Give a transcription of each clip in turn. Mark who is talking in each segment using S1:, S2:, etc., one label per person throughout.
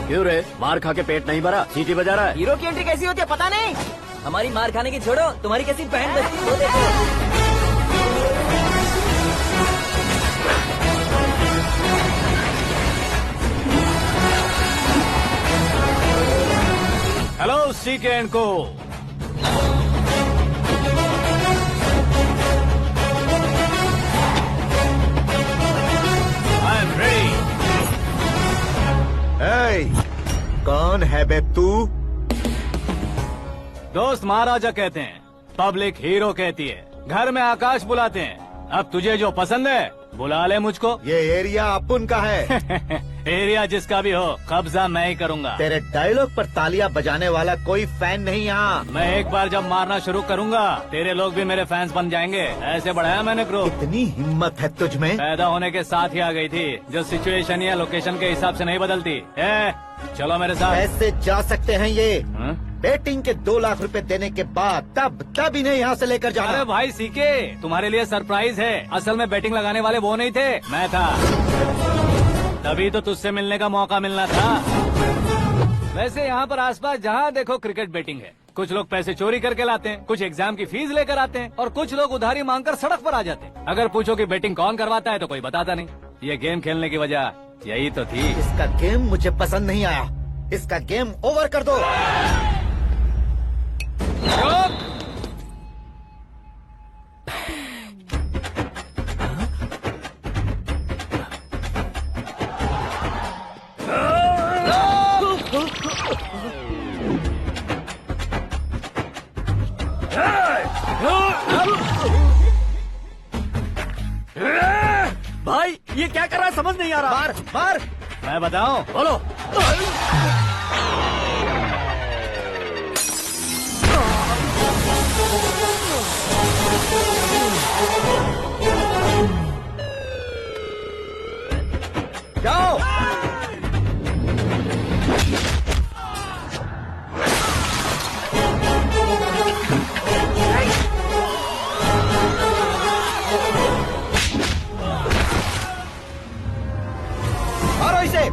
S1: क्यों रे, मार खा के पेट नहीं भरा, सीटी बजा रहा है?
S2: हीरो की एंट्री कैसी होती है पता नहीं। हमारी मार खाने की छोड़ो, तुम्हारी कैसी बहन बजती है वो देखो।
S1: हेलो सीके एंड को, आई एम रेडी।
S3: कौन है बे तू?
S1: दोस्त महाराजा कहते हैं, पब्लिक हीरो कहती है, घर में आकाश बुलाते हैं। अब तुझे जो पसंद है बुला ले मुझको।
S3: ये एरिया अपुन का है।
S1: एरिया जिसका भी हो, कब्जा मैं ही करूंगा।
S3: तेरे डायलॉग पर तालियां बजाने वाला कोई फैन नहीं यहाँ।
S1: मैं एक बार जब मारना शुरू करूंगा, तेरे लोग भी मेरे फैंस बन जाएंगे। ऐसे बढ़ाया मैंने ग्रुप।
S3: इतनी हिम्मत है तुझ में?
S1: पैदा होने के साथ ही आ गई थी, जो सिचुएशन या लोकेशन के हिसाब से नहीं बदलती। चलो मेरे साथ।
S3: कैसे जा सकते हैं ये?
S1: हाँ?
S3: बेटिंग के 2 लाख रुपए देने के बाद तब इन्हें यहाँ से लेकर जाना।
S1: अरे भाई सीके, तुम्हारे लिए सरप्राइज है। असल में बैटिंग लगाने वाले वो नहीं थे, मैं था। तभी तो तुझसे मिलने का मौका मिलना था। वैसे यहाँ पर आसपास जहाँ देखो क्रिकेट बैटिंग है। कुछ लोग पैसे चोरी करके लाते हैं, कुछ एग्जाम की फीस लेकर आते हैं, और कुछ लोग उधारी मांगकर सड़क पर आ जाते हैं। अगर पूछो कि बैटिंग कौन करवाता है तो कोई बताता नहीं। ये गेम खेलने की वजह यही तो थी।
S3: इसका गेम मुझे पसंद नहीं आया। इसका गेम ओवर कर दो।
S2: भाई ये क्या कर रहा है समझ नहीं आ रहा।
S3: मार मार।
S1: मैं बताऊं?
S2: बोलो।
S3: जाओ। मारो इसे।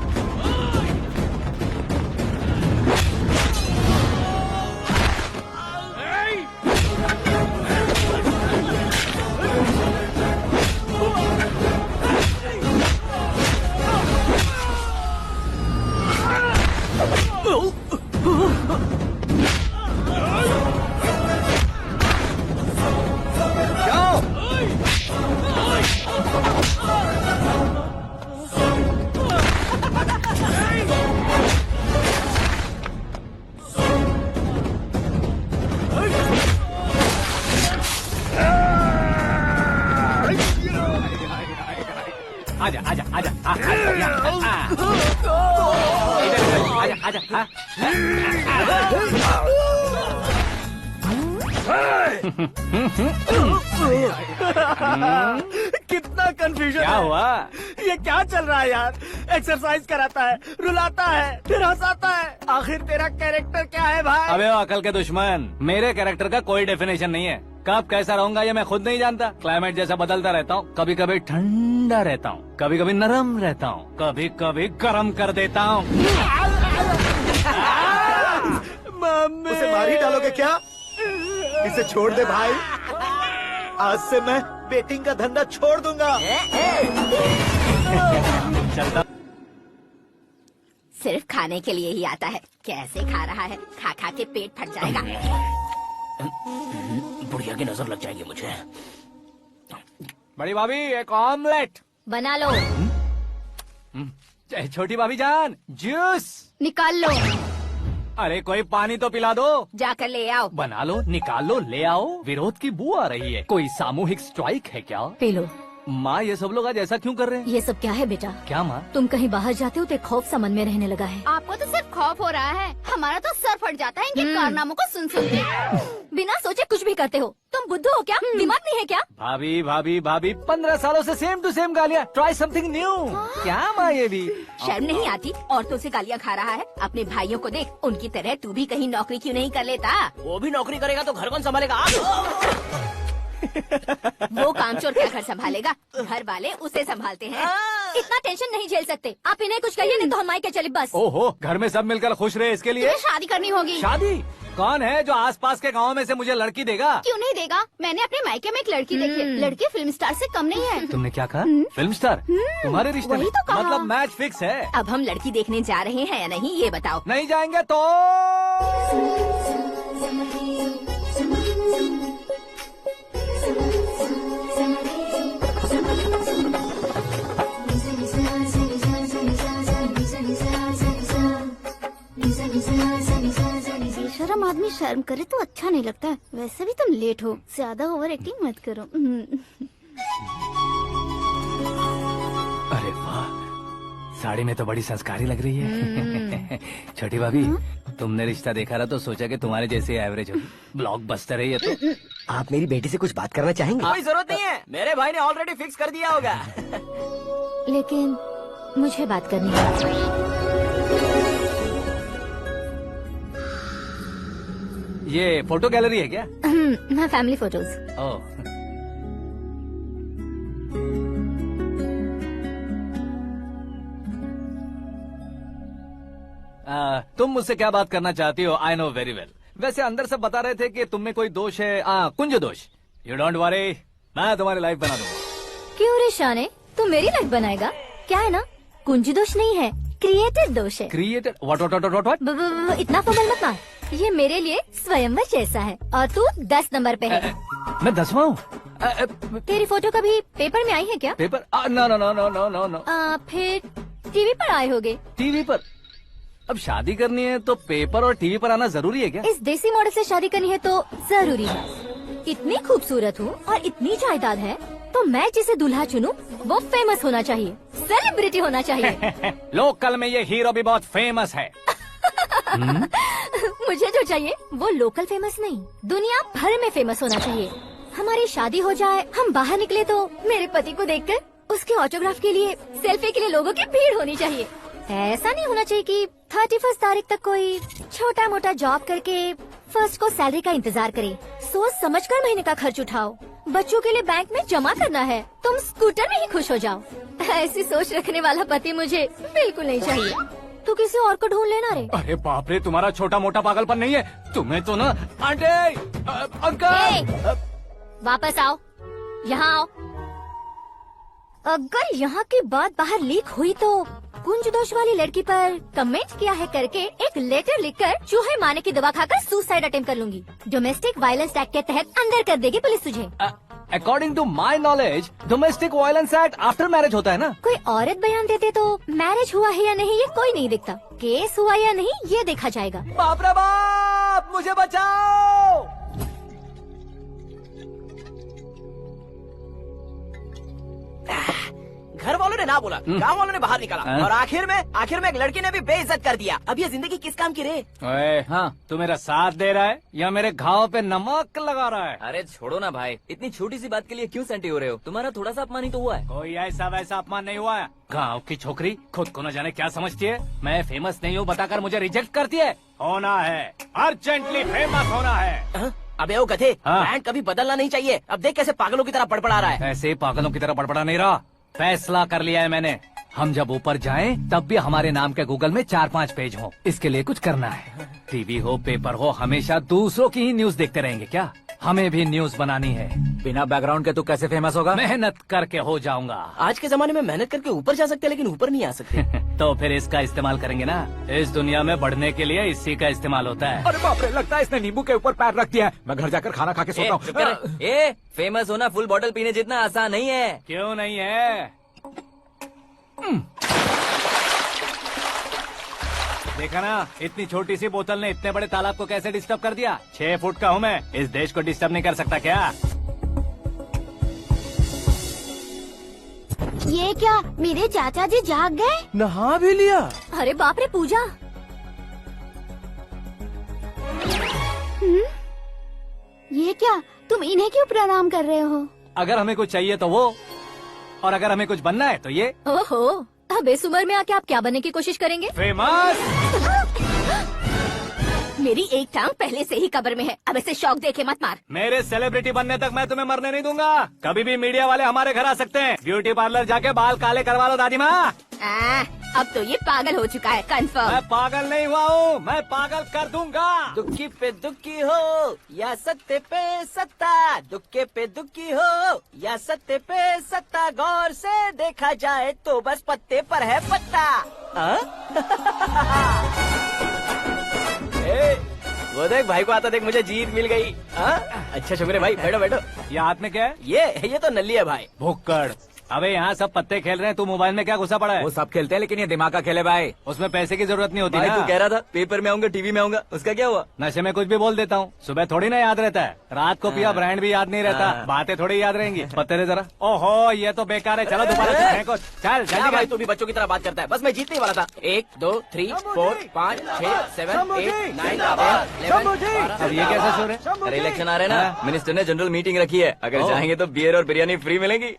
S3: जाओ।
S1: आजा आजा आजा आजा आजा आजा।
S2: कितना कंफ्यूजन
S1: क्या
S2: है।
S1: हुआ?
S2: ये क्या चल रहा है यार? एक्सरसाइज कराता है, रुलाता है, फिर हंसाता है। आखिर तेरा कैरेक्टर क्या है भाई?
S1: अबे ओ अकल के दुश्मन, मेरे कैरेक्टर का कोई डेफिनेशन नहीं है। कब कैसा रहूंगा ये मैं खुद नहीं जानता। क्लाइमेट जैसा बदलता रहता हूँ। कभी कभी ठंडा रहता हूँ, कभी कभी नरम रहता हूँ, कभी कभी गर्म कर देता हूँ।
S2: मम्मी।
S3: उसे मार ही डालोगे क्या? इसे छोड़ दे भाई। आज से मैं बेटिंग का धंधा छोड़ दूंगा।
S1: चलता।
S4: सिर्फ खाने के लिए ही आता है। कैसे खा रहा है, खा खा के पेट फट जाएगा।
S2: बुढ़िया की नजर लग जाएगी मुझे।
S1: बड़ी भाभी एक ऑमलेट।
S4: बना लो।
S1: छोटी भाभी जान जूस।
S4: निकाल लो।
S1: अरे कोई पानी तो पिला दो।
S4: जाकर ले आओ।
S1: बना लो, निकाल लो, ले आओ। विरोध की बू आ रही है। कोई सामूहिक स्ट्राइक है क्या?
S4: P low.
S1: माँ ये सब लोग आज ऐसा क्यों कर रहे हैं?
S4: ये सब क्या है बेटा?
S1: क्या माँ?
S4: तुम कहीं बाहर जाते हो तो एक खौफ सा मन में रहने लगा है।
S5: आपको तो सिर्फ खौफ हो रहा है, हमारा तो सर फट जाता है इनके कारनामों को सुन सुन के।
S4: बिना सोचे कुछ भी करते हो। तुम बुद्धू हो क्या? दिमाग नहीं है क्या?
S1: भाभी भाभी भाभी 15 सालों से सेम टू सेम गालियाँ। Try something new. क्या माँ ये भी?
S4: शर्म नहीं आती? औरतों से गालियाँ खा रहा है। अपने भाइयों को देख, उनकी तरह तू भी कहीं नौकरी क्यों नहीं कर लेता?
S2: वो भी नौकरी करेगा तो घर कौन संभालेगा?
S4: वो कामचोर क्या घर संभालेगा? घर वाले उसे संभालते हैं। इतना टेंशन नहीं झेल सकते। आप इन्हें कुछ कहिए नहीं तो हम मायके चले बस।
S1: ओहो, घर में सब मिलकर खुश रहे इसके लिए।
S5: तुम्हें शादी करनी होगी।
S1: शादी? कौन है जो आसपास के गाँव में से मुझे लड़की देगा?
S5: क्यों नहीं देगा? मैंने अपने मायके में एक लड़की देखी है। लड़की फिल्म स्टार से कम नहीं है।
S1: तुमने क्या कहा? Film star? तुम्हारे रिश्ते में?
S5: वही तो कहा।
S1: मतलब मैच फिक्स है?
S4: अब हम लड़की देखने जा रहे हैं या नहीं ये बताओ।
S1: नहीं जाएंगे तो
S5: बेशरम आदमी शर्म करे तो अच्छा नहीं लगता है। वैसे भी तुम लेट हो, ज्यादा ओवर एक्टिंग मत करो।
S1: अरे वाह, साड़ी में तो बड़ी संस्कारी लग रही है। छोटी भाभी, तुमने रिश्ता देखा रहा तो सोचा कि तुम्हारे जैसे एवरेज हो। ब्लॉकबस्टर है ये तो।
S6: आप मेरी बेटी से कुछ बात करना चाहेंगे?
S2: कोई जरूरत नहीं है, मेरे भाई ने ऑलरेडी फिक्स कर दिया होगा।
S4: लेकिन मुझे बात करनी है।
S1: ये फोटो गैलरी है क्या?
S4: मैं फैमिली फोटोज।
S1: ओह, तुम मुझसे क्या बात करना चाहती हो? I know very well. वैसे अंदर से बता रहे थे कि तुम में कोई दोष है। कुंज दोष। यू डोंट वरी, मैं तुम्हारी लाइफ बना दूंगा।
S4: क्यों रे शाने, तू मेरी लाइफ बनाएगा? क्या है ना, कुंज दोष नहीं है, क्रिएटेड दोष है।
S1: क्रिएटेड? व्हाट?
S4: इतना फमल मत मार। ये मेरे लिए स्वयंवर जैसा है और तू 10 नंबर पे है।
S1: मैं 10वां हूँ?
S4: तेरी फोटो कभी पेपर में आई है क्या?
S1: Paper? No no no no no no no.
S4: फिर टीवी पर आए होगे।
S1: टीवी पर? अब शादी करनी है तो पेपर और टीवी पर आना जरूरी है क्या?
S4: इस देसी मॉडल से शादी करनी है तो जरूरी है। इतनी खूबसूरत हूँ और इतनी जायदाद है तो मैं जिसे दूल्हा चुनूं वो फेमस होना चाहिए, सेलिब्रिटी होना चाहिए।
S1: लोकल में ये हीरो भी बहुत फेमस है।
S4: मुझे जो चाहिए वो लोकल फेमस नहीं, दुनिया भर में फेमस होना चाहिए। हमारी शादी हो जाए, हम बाहर निकले तो मेरे पति को देखकर उसके ऑटोग्राफ के लिए, सेल्फी के लिए लोगों की भीड़ होनी चाहिए। ऐसा नहीं होना चाहिए कि 31 तारीख तक कोई छोटा मोटा जॉब करके फर्स्ट को सैलरी का इंतजार करे। सोच समझकर महीने का खर्च उठाओ। बच्चों के लिए बैंक में जमा करना है, तुम स्कूटर में ही खुश हो जाओ। ऐसी सोच रखने वाला पति मुझे बिल्कुल नहीं चाहिए। तू किसी और को ढूंढ लेना रे।
S1: अरे बाप रे, तुम्हारा छोटा मोटा पागलपन नहीं है। तुम्हें तो ना आंटी, अंकल।
S4: वापस आओ, यहाँ आओ। अगर यहाँ की बात बाहर लीक हुई तो कुंज दोष वाली लड़की पर कमेंट किया है करके एक लेटर लिखकर चूहे मारने की दवा खाकर सुसाइड अटेम्प्ट कर लूंगी। डोमेस्टिक वायलेंस एक्ट के तहत अंदर कर देगी पुलिस तुझे।
S1: According to my knowledge domestic violence act after marriage होता है ना?
S4: कोई औरत बयान देते तो मैरिज हुआ है या नहीं ये कोई नहीं देखता, केस हुआ या नहीं ये देखा जाएगा।
S1: बाप रे बाप, मुझे बचाओ।
S2: घर वालों ने ना बोला, गाँव वालों ने बाहर निकाला और आखिर में एक लड़की ने भी बेइज्जत कर दिया। अब ये जिंदगी किस काम की रे?
S1: ओए, हाँ, तू मेरा साथ दे रहा है या मेरे घाव पे नमक लगा रहा है?
S7: अरे छोड़ो ना भाई, इतनी छोटी सी बात के लिए क्यों सेंटी हो रहे हो? तुम्हारा थोड़ा सा अपमान ही तो हुआ है।
S1: कोई ऐसा वैसा अपमान नहीं हुआ है। गाँव की छोकरी खुद को न जाने क्या समझती है। मैं फेमस नहीं हूँ बताकर मुझे रिजेक्ट करती है। होना है, अर्जेंटली फेमस होना है।
S2: अबे ओ गधे,
S1: हाँ।
S2: ब्रांड कभी बदलना नहीं चाहिए। अब देख कैसे पागलों की तरह बड़बड़ा रहा है।
S1: ऐसे पागलों की तरह बड़बड़ा नहीं रहा। फैसला कर लिया है मैंने। हम जब ऊपर जाएं तब भी हमारे नाम के गूगल में 4-5 पेज हो। इसके लिए कुछ करना है। टीवी हो, पेपर हो, हमेशा दूसरों की ही न्यूज देखते रहेंगे क्या? हमें भी न्यूज बनानी है। बिना बैकग्राउंड के तू कैसे फेमस होगा? मेहनत करके हो जाऊंगा।
S2: आज के जमाने में मेहनत करके ऊपर जा सकते हैं लेकिन ऊपर नहीं आ सकते।
S1: तो फिर इसका इस्तेमाल करेंगे ना। इस दुनिया में बढ़ने के लिए इसी का इस्तेमाल होता है।
S6: अरे बाप रे, लगता है इसने नींबू के ऊपर पैर रख दिया है। मैं घर जाकर खाना खा के सोता
S7: चुप कर। ए, फेमस होना फुल बॉटल पीने जितना आसान नहीं है।
S1: क्यों नहीं है? देखा ना, इतनी छोटी सी बोतल ने इतने बड़े तालाब को कैसे डिस्टर्ब कर दिया। 6 फुट का हूँ मैं, इस देश को डिस्टर्ब नहीं कर सकता क्या?
S5: ये क्या, मेरे चाचा जी जाग गए?
S2: नहा भी लिया?
S4: अरे बाप रे पूजा।
S5: ये क्या, तुम इन्हें क्यों प्रणाम कर रहे हो?
S1: अगर हमें कुछ चाहिए तो वो, और अगर हमें कुछ बनना है तो ये।
S4: ओहो, अब इस उम्र में आके आप क्या बनने की कोशिश करेंगे?
S1: फेमस।
S4: मेरी एक टांग पहले से ही कब्र में है, अब ऐसे शौक देखे मत मार।
S1: मेरे सेलिब्रिटी बनने तक मैं तुम्हें मरने नहीं दूंगा। कभी भी मीडिया वाले हमारे घर आ सकते हैं। ब्यूटी पार्लर जाके बाल काले करवा लो दादी माँ।
S4: अब तो ये पागल हो चुका है, कंफर्म।
S1: मैं पागल नहीं हुआ हूँ, मैं पागल कर दूंगा।
S2: दुखी पे दुखी हो या सत्य पे सत्ता, दुखे पे दुखी हो या सत्य पे सत्ता, गौर से देखा जाए तो बस पत्ते पर है पत्ता। वो देख भाई को आता देख, मुझे जीत मिल गई। अच्छा शुक्र भाई, बैठो बैठो।
S1: ये हाथ में क्या है?
S2: ये तो नल्ली है भाई।
S1: भुक्कड़। अबे यहाँ सब पत्ते खेल रहे हैं, तू मोबाइल में क्या घुसा पड़ा है?
S6: वो सब खेलते हैं लेकिन ये दिमाग का खेल है भाई।
S1: उसमें पैसे की जरूरत नहीं होती
S7: भाई
S1: ना।
S7: तू कह रहा था पेपर में आऊंगा, टीवी में आऊंगा, उसका क्या हुआ?
S1: नशे में कुछ भी बोल देता हूँ, सुबह थोड़ी ना याद रहता है। रात को पिया ब्रांड भी याद नहीं रहता, बातें थोड़ी याद रहेंगी। पत्ते दे जरा। ओहो ये तो बेकार है, चलो दोबारा से फेंको। चल
S2: क्या
S1: जल्दी
S2: भाई
S1: कर।
S2: तू भी बच्चों की तरह बात करता है। बस मैं जीतने ही वाला था। 1 2 3 4 5 6 7 8 9 10
S1: अब ये कैसे शोर है?
S7: अरे इलेक्शन आ रहे हैं ना, मिनिस्टर ने जनरल मीटिंग रखी है, अगर जाएंगे तो बियर और बिरयानी फ्री मिलेगी।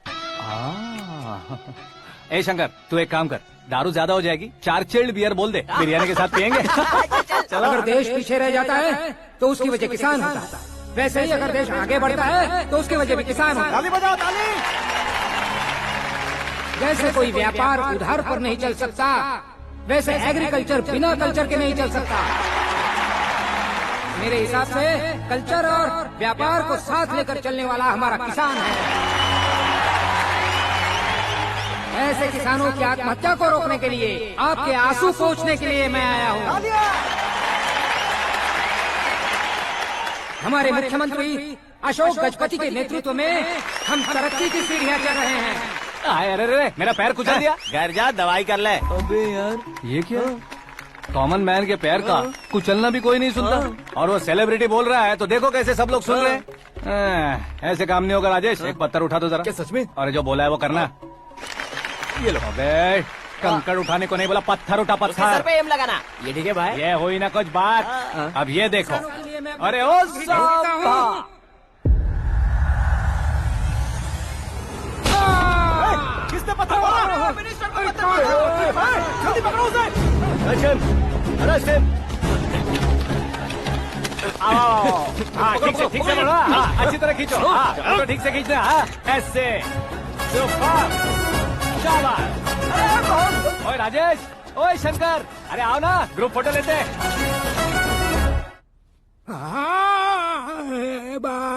S1: ए शंकर तू एक काम कर, दारू ज्यादा हो जाएगी, 4 चिल्ड बियर बोल दे, बिरयानी के साथ पियेंगे।
S8: अगर देश पीछे रह जाता है तो उसकी वजह किसान होता है, वैसे ही अगर देश आगे बढ़ता है तो उसकी वजह भी किसान होता है।
S2: बजाओ ताली।
S8: जैसे कोई व्यापार उधार पर नहीं चल सकता, वैसे एग्रीकल्चर बिना कल्चर के नहीं चल सकता। मेरे हिसाब से कल्चर और व्यापार को साथ लेकर चलने वाला हमारा किसान है। ऐसे किसानों की आत्महत्या को रोकने के लिए, आपके आंसू पोंछने के लिए मैं आया हूँ। हमारे मुख्यमंत्री अशोक गजपति के नेतृत्व में हम तरक्की की सीढ़ियाँ चढ़ रहे हैं।
S1: अरे अरे मेरा पैर कुचल दिया।
S2: घर जा दवाई कर ले।
S7: अबे यार
S1: ये क्या? कॉमन मैन के पैर का कुचलना भी कोई नहीं सुनता, और वो सेलिब्रिटी बोल रहा है तो देखो कैसे सब लोग सुन रहे हैं। ऐसे काम नहीं होगा राजेश, एक पत्थर उठा दो जरा।
S7: क्या सच में?
S1: और जो बोला है वो करना। ये लो। अबे कंकड़ उठाने को नहीं बोला, पत्थर उठा
S2: सर
S1: पत्थर।
S2: पे एम लगाना। ये ठीक है भाई।
S1: ये हुई ना कुछ बात। अब ये देखो। अरे ओ साहब,
S2: किसने पत्थर मारा? मिनिस्टर को पत्थर मारा। जल्दी पकड़ो उसे। Arrest him.
S1: हाँ ठीक से बढ़ो। हाँ अच्छी तरह खींचो। हाँ तो ठीक से खींचना। हाँ ऐसे। सुपर। शाबाश। ओए राजेश, ओए शंकर, अरे आओ ना, ग्रुप फोटो लेते हैं।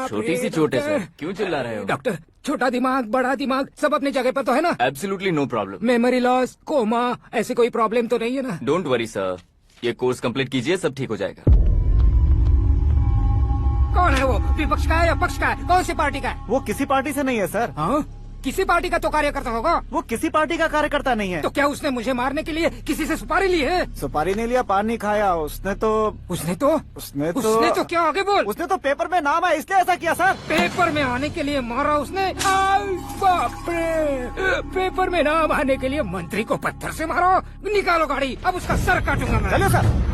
S7: छोटी सी चोट है सर, क्यों चिल्ला रहे हो?
S8: डॉक्टर, छोटा दिमाग बड़ा दिमाग सब अपनी जगह पर तो है ना?
S7: Absolutely no problem.
S8: Memory loss, coma, ऐसी कोई प्रॉब्लम तो नहीं है ना?
S7: डोंट वरी सर, ये कोर्स कंप्लीट कीजिए, सब ठीक हो जाएगा।
S8: कौन है वो? विपक्ष का है या पक्ष का है? कौन सी पार्टी का है?
S3: वो किसी पार्टी से नहीं है सर।
S8: हाँ? किसी पार्टी का तो कार्यकर्ता होगा।
S3: वो किसी पार्टी का कार्यकर्ता नहीं है।
S8: तो क्या उसने मुझे मारने के लिए किसी से सुपारी ली है?
S3: सुपारी नहीं लिया, पान नहीं खाया। उसने तो
S8: क्या आगे बोल?
S3: उसने तो पेपर में नाम है इसलिए ऐसा किया सर।
S8: पेपर में आने के लिए मारा उसने? आय बाप रे! पेपर में नाम आने के लिए मंत्री को पत्थर से मारो? निकालो गाड़ी, अब उसका सर काटूंगा मैं।
S3: चलो सर।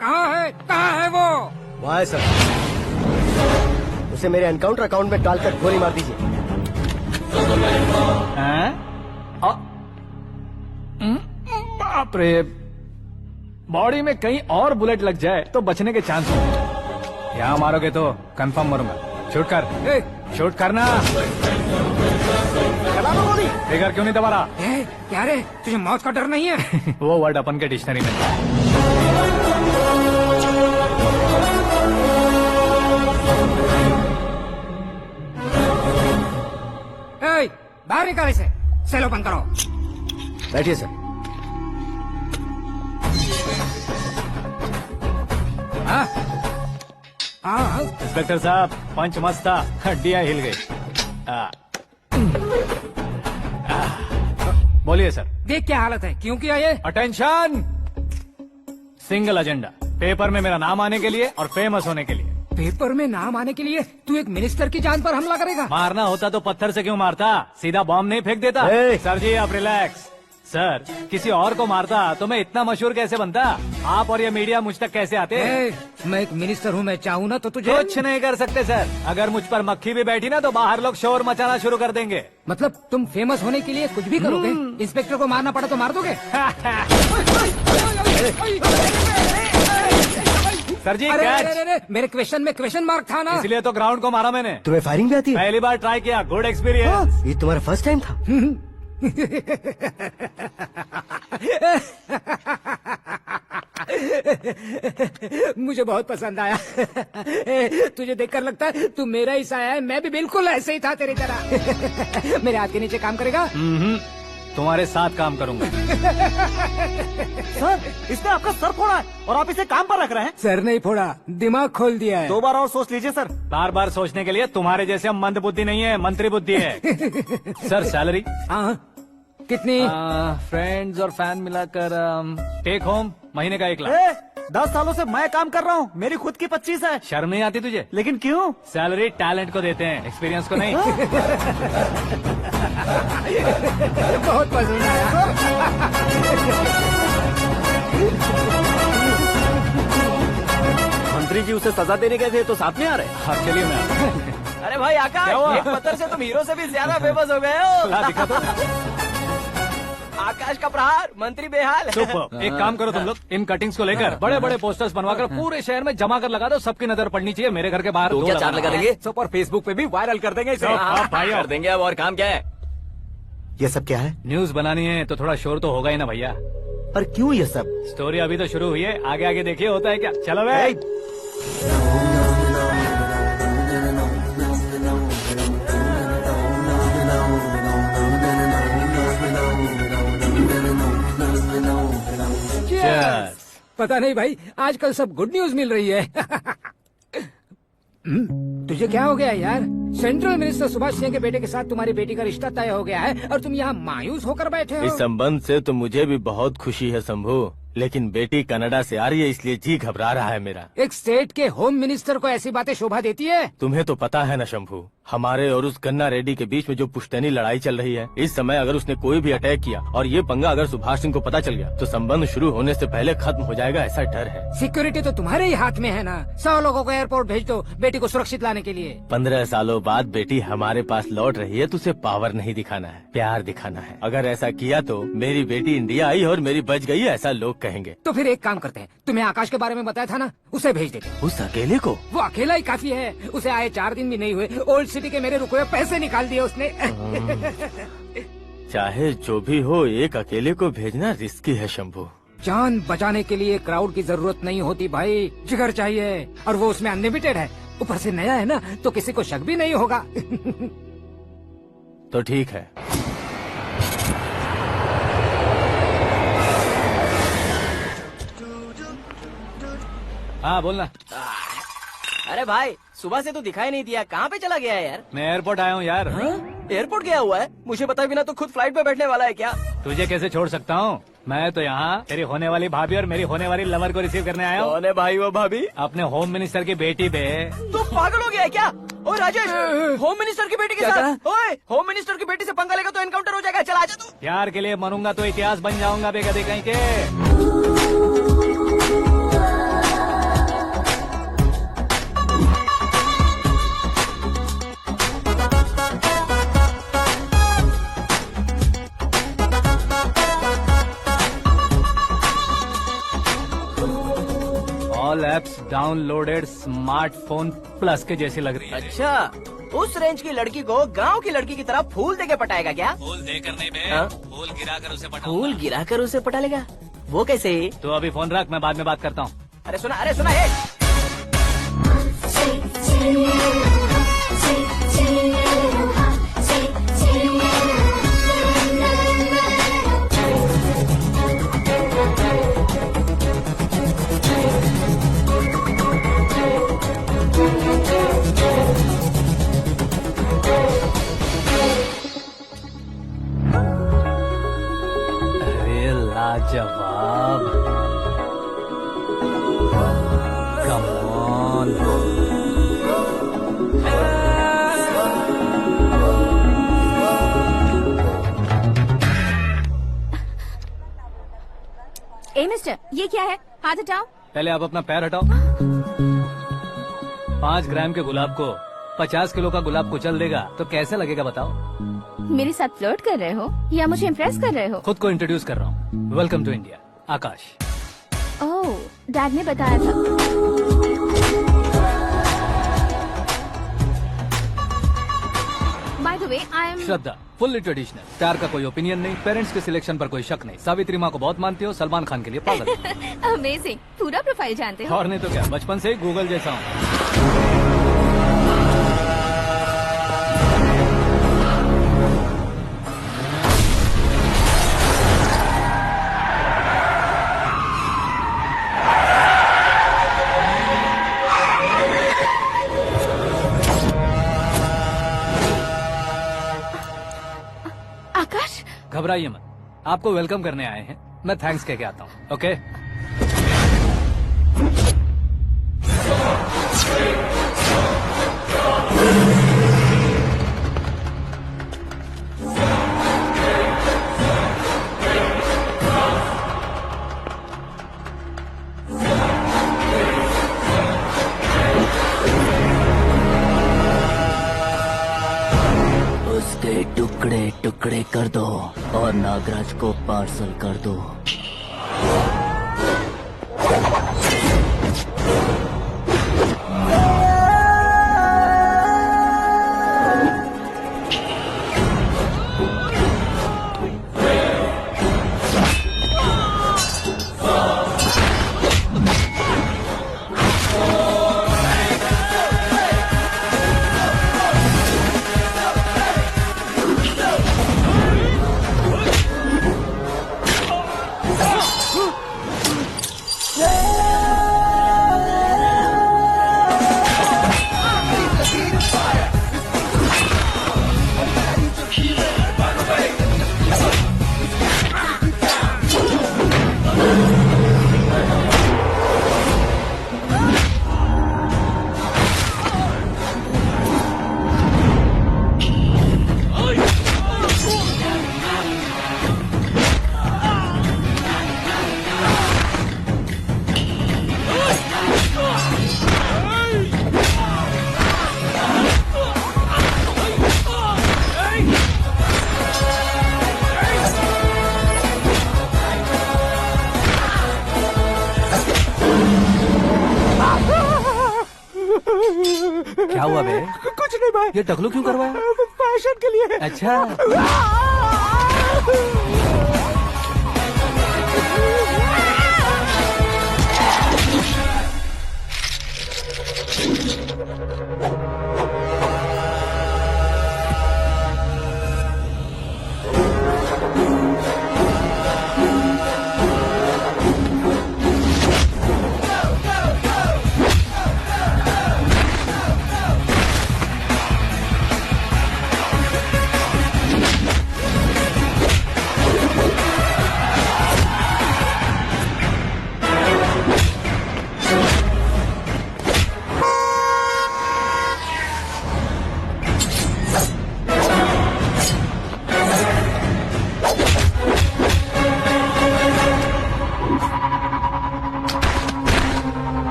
S8: कहाँ है वो?
S2: वहाँ है सर। उसे मेरे एनकाउंटर अकाउंट में डालकर गोली मार दीजिए।
S1: बाप रे, बॉडी में कहीं और बुलेट लग जाए तो बचने के चांस होंगे। यहाँ मारोगे तो कंफर्म मरूंगा। शूट कर, शूट करना। फिगर क्यों नहीं दबा रहा?
S8: क्या रे, तुझे मौत का डर नहीं है?
S1: वो वर्ड अपन के डिक्शनरी में था।
S8: बाहर निकाल इसे, सेलो बंद करो।
S2: बैठिए सर।
S1: इंस्पेक्टर साहब, पंच मस्त था, हड्डियां हिल गई। बोलिए सर।
S8: देख क्या हालत है, क्यों किया ये?
S1: अटेंशन, सिंगल एजेंडा, पेपर में मेरा नाम आने के लिए और फेमस होने के लिए।
S8: पेपर में नाम आने के लिए तू एक मिनिस्टर की जान पर हमला करेगा?
S1: मारना होता तो पत्थर से क्यों मारता, सीधा बॉम्ब नहीं फेंक देता। सर जी आप रिलैक्स, सर किसी और को मारता तो मैं इतना मशहूर कैसे बनता? आप और ये मीडिया मुझ तक कैसे आते?
S8: मैं एक मिनिस्टर हूँ, मैं चाहूँ ना तो तुझे
S1: कुछ नहीं कर सकते सर। अगर मुझ पर मक्खी भी बैठी ना तो बाहर लोग शोर मचाना शुरू कर देंगे।
S8: मतलब तुम फेमस होने के लिए कुछ भी करोगे? इंस्पेक्टर को मारना पड़ा तो मार दोगे?
S1: सर जी
S8: अरे,
S1: कैच।
S8: अरे, अरे, मेरे क्वेश्चन में क्वेश्चन मार्क था ना।
S1: इसलिए तो ग्राउंड को मारा मैंने।
S3: तुम्हें फायरिंग भी आती है?
S1: पहली बार ट्राई किया, गुड एक्सपीरियंस।
S3: ये तुम्हारा फर्स्ट टाइम था?
S8: मुझे बहुत पसंद आया। तुझे देखकर लगता है तू मेरा ही साया है। मैं भी बिल्कुल ऐसे ही था तेरी तरह। मेरे हाथ के नीचे काम करेगा?
S1: तुम्हारे साथ काम करूंगा।
S3: सर, इसने आपका सर फोड़ा है और आप इसे काम पर रख रहे हैं।
S8: सर नहीं फोड़ा, दिमाग खोल दिया है।
S3: 2 बार और सोच लीजिए सर।
S1: बार बार सोचने के लिए तुम्हारे जैसे मंद बुद्धि नहीं है, मंत्री बुद्धि है। सर सैलरी
S8: हाँ, कितनी?
S1: फ्रेंड्स और फैन मिलाकर टेक होम महीने का 1 लाख।
S3: 10 सालों से मैं काम कर रहा हूँ, मेरी खुद की 25 है।
S1: शर्म नहीं आती तुझे?
S3: लेकिन क्यों?
S1: सैलरी टैलेंट को देते हैं, एक्सपीरियंस को नहीं।
S8: बहुत पसंद आया।
S3: मंत्री जी उसे सजा देने गए थे तो साथ में आ रहे हैं।
S1: हाँ चलिए मैं आता हूं।
S2: अरे भाई
S1: क्या हुआ?
S2: आकाश, एक पत्थर से तुम हीरो से भी ज्यादा फेमस हो गए हो।
S1: ला दिखा दो।
S2: आकाश का प्रहार, मंत्री बेहाल।
S1: सुपर। एक काम करो तुम लोग, इन कटिंग्स को लेकर बड़े बड़े पोस्टर्स बनवाकर पूरे शहर में जमा कर लगा दो। सबकी नजर पड़नी चाहिए। मेरे घर के बाहर
S7: तो
S1: 2
S7: क्या 4 लगा देंगे?
S6: सब और फेसबुक पे भी वायरल कर देंगे इसे।
S1: हाँ, भाई
S7: कर देंगे। अब और काम क्या है?
S3: ये सब क्या है?
S1: न्यूज बनानी है तो थोड़ा शोर तो होगा ही ना भैया।
S3: पर क्यों ये सब?
S1: स्टोरी अभी तो शुरू हुई है, आगे आगे देखिए होता है क्या। चलो भाई। Cheers.
S8: पता नहीं भाई, आजकल सब गुड न्यूज मिल रही है। तुझे क्या हो गया यार? सेंट्रल मिनिस्टर सुभाष सिंह के बेटे के साथ तुम्हारी बेटी का रिश्ता तय हो गया है और तुम यहाँ मायूस होकर बैठे हो।
S9: इस संबंध से तो मुझे भी बहुत खुशी है शंभू, लेकिन बेटी कनाडा से आ रही है इसलिए जी घबरा रहा है मेरा।
S8: एक स्टेट के होम मिनिस्टर को ऐसी बातें शोभा देती है?
S9: तुम्हें तो पता है ना शंभू, हमारे और उस कन्ना रेड्डी के बीच में जो पुश्तैनी लड़ाई चल रही है। इस समय अगर उसने कोई भी अटैक किया और ये पंगा अगर सुभाष सिंह को पता चल गया तो संबंध शुरू होने से पहले खत्म हो जाएगा, ऐसा डर है।
S8: सिक्योरिटी तो तुम्हारे ही हाथ में है ना। 100 लोगों को एयरपोर्ट भेज दो बेटी को सुरक्षित लाने के लिए।
S9: 15 सालों बाद बेटी हमारे पास लौट रही है तो उसे पावर नहीं दिखाना है, प्यार दिखाना है। अगर ऐसा किया तो मेरी बेटी इंडिया आई और मेरी बच गई, ऐसा लोग कहेंगे।
S8: तो फिर एक काम करते हैं, तुम्हें आकाश के बारे में बताया था ना, उसे भेज देते हैं।
S9: उस अकेले को?
S8: वो अकेला ही काफी है। उसे आए 4 दिन भी नहीं हुए, ओल्ड सिटी के मेरे रुके हुए पैसे निकाल दिए उसने।
S9: चाहे जो भी हो, एक अकेले को भेजना रिस्की है शंभू।
S8: जान बचाने के लिए क्राउड की जरूरत नहीं होती भाई, जिगर चाहिए, और वो उसमें अनलिमिटेड है। ऊपर से नया है ना, तो किसी को शक भी नहीं होगा।
S9: तो ठीक है।
S1: हाँ बोलना।
S2: अरे भाई, सुबह से तो दिखाई नहीं दिया, कहाँ पे चला गया है यार?
S1: मैं एयरपोर्ट आया हूँ यार।
S2: एयरपोर्ट गया हुआ है? मुझे बताए बिना तो खुद फ्लाइट पे बैठने वाला है क्या?
S1: तुझे कैसे छोड़ सकता हूँ? मैं तो यहाँ तेरी होने वाली भाभी और मेरी होने वाली लवर को रिसीव करने आया हूँ।
S2: कौन है भाई वो भाभी?
S1: अपने होम मिनिस्टर की बेटी पे।
S2: तू पागल हो गया है क्या? ओए राजेश, होम मिनिस्टर की बेटी के साथ? ओए, होम मिनिस्टर की बेटी से पंगा लेगा तो एनकाउंटर हो जाएगा। चल आजा तू।
S1: प्यार के लिए मरूंगा तो इतिहास बन जाऊंगा बेगदे कहीं के। All apps downloaded smartphone plus के जैसी लग रही है।
S2: अच्छा, उस रेंज की लड़की को गांव की लड़की की तरह फूल देके पटाएगा क्या?
S1: फूल देकर नहीं बे,
S2: हाँ?
S1: फूल गिराकर उसे पटा।
S2: फूल गिराकर उसे पटा लेगा? वो कैसे?
S1: तो अभी फोन रख, मैं बाद में बात करता हूँ।
S2: अरे सुना है।
S1: अरे लाजवाब, कम ऑन।
S4: मिस्टर, ये क्या है? हाथ हटाओ।
S1: पहले आप अपना पैर हटाओ। 5 ग्राम के गुलाब को 50 किलो का गुलाब कुचल देगा तो कैसे लगेगा बताओ?
S4: मेरे साथ फ्लर्ट कर रहे हो या मुझे इम्प्रेस कर रहे हो?
S1: खुद को इंट्रोड्यूस कर रहा हूँ। Welcome to India, Aakash.
S4: Oh, dad ने बताया था। By the way, I am
S1: Shraddha, fully traditional. प्यार का कोई ओपिनियन नहीं, पेरेंट्स के सिलेक्शन पर कोई शक नहीं। सावित्री माँ को बहुत मानती हो, सलमान खान के लिए पागल।
S4: अमेजिंग, पूरा प्रोफाइल जानते हो।
S1: और नहीं तो क्या, बचपन से ही गूगल जैसा हूँ।
S4: आकाश,
S1: घबराइए मत, आपको वेलकम करने आए हैं। मैं थैंक्स कह के आता हूँ। ओके?
S2: उसके टुकड़े टुकड़े कर दो और नागराज को पार्सल कर दो। क्या हुआ बे?
S6: कुछ नहीं भाई,
S1: ये टकलू क्यों करवाया?
S6: फैशन के लिए।
S1: अच्छा,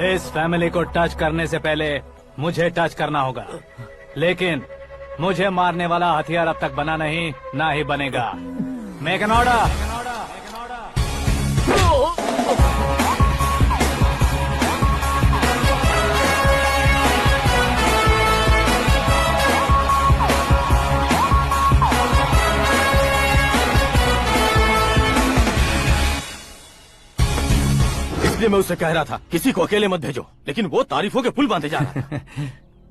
S1: इस फैमिली को टच करने से पहले मुझे टच करना होगा, लेकिन मुझे मारने वाला हथियार अब तक बना नहीं, ना ही बनेगा। Make an order.
S9: इसलिए मैं उससे कह रहा था किसी को अकेले मत भेजो, लेकिन वो तारीफों के पुल बांधे जा रहा था।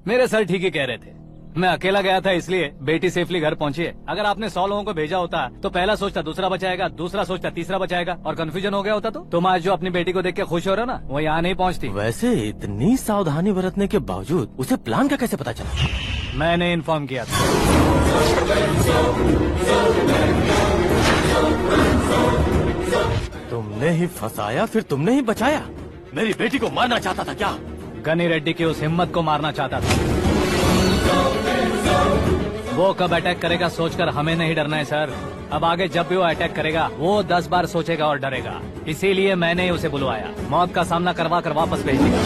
S1: मेरे सर ठीक ही कह रहे थे। मैं अकेला गया था इसलिए बेटी सेफली घर पहुंची है। अगर आपने 100 लोगों को भेजा होता तो पहला सोचता दूसरा बचाएगा, दूसरा सोचता तीसरा बचाएगा, और कंफ्यूजन हो गया होता तो तुम आज जो अपनी बेटी को देख के खुश हो रहे हो ना, वो यहाँ नहीं पहुँचती।
S9: वैसे इतनी सावधानी बरतने के बावजूद उसे प्लान का कैसे पता चला?
S1: मैंने इन्फॉर्म किया था।
S9: तुमने ही फंसाया, फिर तुमने ही बचाया। मेरी बेटी को मारना चाहता था क्या?
S1: गनी रेड्डी की उस हिम्मत को मारना चाहता था। वो कब अटैक करेगा सोचकर हमें नहीं डरना है सर। अब आगे जब भी वो अटैक करेगा वो 10 बार सोचेगा और डरेगा। इसीलिए मैंने ही उसे बुलवाया। मौत का सामना करवा कर वापस भेज दिया।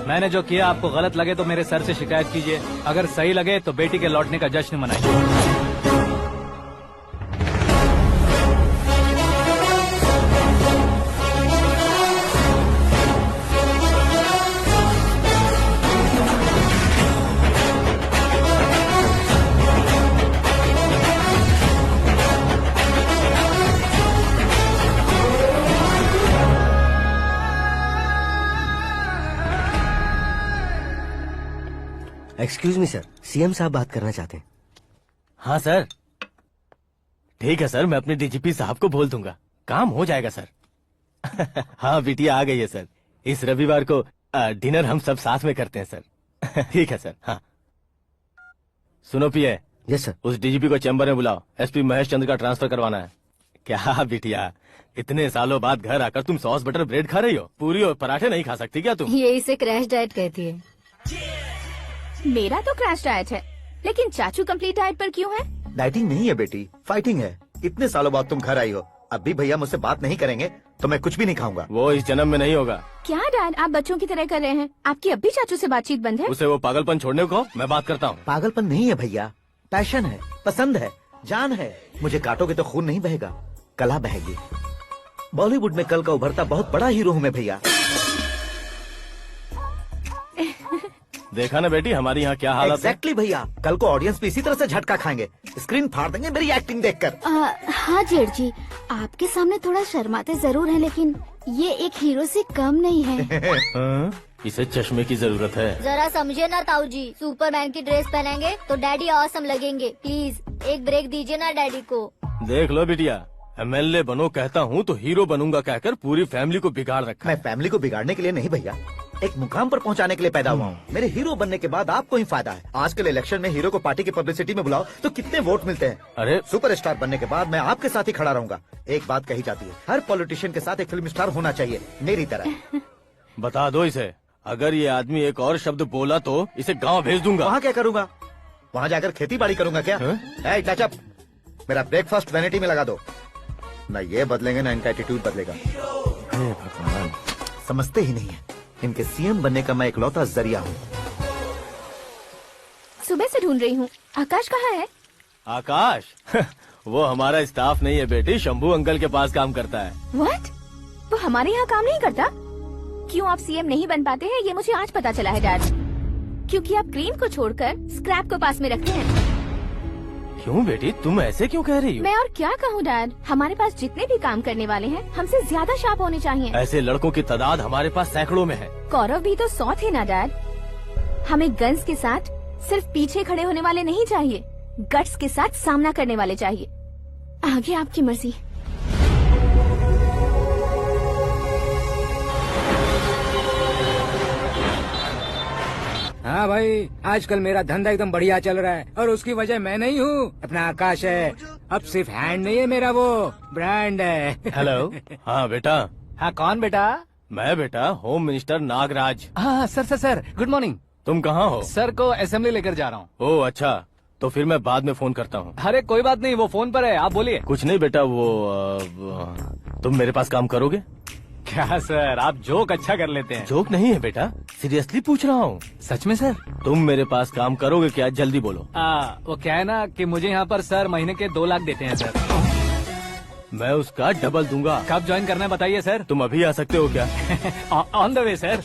S1: मैंने जो किया आपको गलत लगे तो मेरे सर से शिकायत कीजिए, अगर सही लगे तो बेटी के लौटने का जश्न मनाइए।
S10: एक्सक्यूज मी सर, सीएम साहब बात करना चाहते हैं।
S9: हाँ सर, ठीक है सर, मैं अपने डीजीपी साहब को बोल दूंगा, काम हो जाएगा सर। हाँ बिटिया आ गई है सर। इस रविवार को डिनर हम सब साथ में करते हैं सर। ठीक है सर। हाँ सुनो पिए।
S10: Yes sir.
S9: उस डीजीपी को चैम्बर में बुलाओ, एसपी महेश चंद्र का ट्रांसफर करवाना है। क्या बिटिया, इतने सालों बाद घर आकर तुम सॉस बटर ब्रेड खा रही हो? पूरी और पराठे नहीं खा सकती क्या तुम?
S4: ये इसे क्रैश डाइट कहती है।
S5: मेरा तो क्रैश डाइट है, लेकिन चाचू कंप्लीट डाइट पर क्यों है?
S3: डाइटिंग नहीं है बेटी, फाइटिंग है। इतने सालों बाद तुम घर आई हो, अब भी भैया मुझसे बात नहीं करेंगे तो मैं कुछ भी नहीं खाऊंगा।
S9: वो इस जन्म में नहीं होगा।
S5: क्या डैड, आप बच्चों की तरह कर रहे हैं? आपकी अब भी चाचू से बातचीत बंद है?
S9: उसे वो पागलपन छोड़ने को मैं बात करता हूँ।
S3: पागलपन नहीं है भैया, पैशन है, पसंद है, जान है। मुझे काटोगे तो खून नहीं बहेगा, कला बहेगी। बॉलीवुड में कल का उभरता बहुत बड़ा हीरो हूँ मैं भैया।
S9: देखा ना बेटी हमारी यहाँ क्या हालत है।
S3: एग्जैक्टली भैया, कल को ऑडियंस भी इसी तरह से झटका खाएंगे, स्क्रीन फाड़ देंगे मेरी एक्टिंग देखकर।
S5: हाँ जेठ जी, आपके सामने थोड़ा शर्माते जरूर हैं, लेकिन ये एक हीरो से कम नहीं है।
S9: इसे चश्मे की जरूरत है।
S4: जरा समझे ना ताऊ जी, सुपरमैन की ड्रेस पहनेंगे तो डैडी ऑसम लगेंगे। प्लीज एक ब्रेक दीजिए ना डैडी को।
S9: देख लो बिटिया, एमएलए बनो कहता हूँ तो हीरो बनूंगा कहकर पूरी फैमिली को बिगाड़ रखा
S3: मैं फैमिली को बिगाड़ने के लिए नहीं भैया, एक मुकाम पर पहुंचाने के लिए पैदा हुआ हूँ। मेरे हीरो बनने के बाद आपको ही फायदा है। आजकल इलेक्शन में हीरो को पार्टी की पब्लिसिटी में बुलाओ तो कितने वोट मिलते हैं।
S9: अरे
S3: सुपरस्टार बनने के बाद मैं आपके साथ ही खड़ा रहूंगा। एक बात कही जाती है, हर पॉलिटिशियन के साथ एक फिल्म स्टार होना चाहिए, मेरी तरह।
S9: बता दो इसे, अगर ये आदमी एक और शब्द बोला तो इसे गाँव भेज दूंगा।
S3: वहाँ क्या करूँगा? वहाँ जाकर खेती बाड़ी करूँगा क्या? टच अप, मेरा ब्रेकफास्ट वैनिटी में लगा दो। न ये बदलेंगे न इनका एटीट्यूड बदलेगा।
S9: भगवान,
S3: समझते ही नहीं है, इनके सीएम बनने का मैं इकलौता जरिया हूँ।
S5: सुबह से ढूंढ रही हूँ, आकाश कहाँ है?
S9: आकाश? वो हमारा स्टाफ नहीं है बेटी, शंभू अंकल के पास काम करता है।
S5: व्हाट? वो हमारे यहाँ काम नहीं करता? क्यों आप सीएम नहीं बन पाते हैं ये मुझे आज पता चला है डैड। क्योंकि आप क्रीम को छोड़कर स्क्रैप को पास में रखते हैं।
S9: क्यों बेटी, तुम ऐसे क्यों कह रही हो?
S5: मैं और क्या कहूँ डैड, हमारे पास जितने भी काम करने वाले हैं हमसे ज्यादा शार्प होने चाहिए।
S9: ऐसे लड़कों की तादाद हमारे पास सैकड़ों में है।
S5: कौरव भी तो 100 थे ना डैड। हमें गन्स के साथ सिर्फ पीछे खड़े होने वाले नहीं चाहिए, गट्स के साथ सामना करने वाले चाहिए। आगे आपकी मर्जी।
S8: हाँ भाई, आजकल मेरा धंधा एकदम बढ़िया चल रहा है और उसकी वजह मैं नहीं हूँ, अपना आकाश है। अब सिर्फ हैंड नहीं है मेरा, वो ब्रांड है।
S9: हेलो। हाँ बेटा।
S1: हाँ कौन बेटा?
S9: मैं बेटा होम मिनिस्टर नागराज।
S1: हाँ सर गुड मॉर्निंग।
S9: तुम कहाँ हो?
S1: सर को असेंबली लेकर जा रहा हूँ।
S9: ओह अच्छा, तो फिर मैं बाद में फोन करता हूँ।
S1: अरे कोई बात नहीं, वो फोन पर है, आप बोलिए।
S9: कुछ नहीं बेटा, तुम मेरे पास काम करोगे?
S1: क्या सर, आप जोक अच्छा कर लेते हैं।
S9: जोक नहीं है बेटा, सीरियसली पूछ रहा हूँ।
S1: सच में सर?
S9: तुम मेरे पास काम करोगे क्या? जल्दी बोलो।
S1: वो क्या है ना कि मुझे यहाँ पर सर महीने के 2 लाख देते हैं सर।
S9: मैं उसका डबल दूंगा।
S1: कब ज्वाइन करना है बताइए सर।
S9: तुम अभी आ सकते हो क्या?
S1: On the way sir.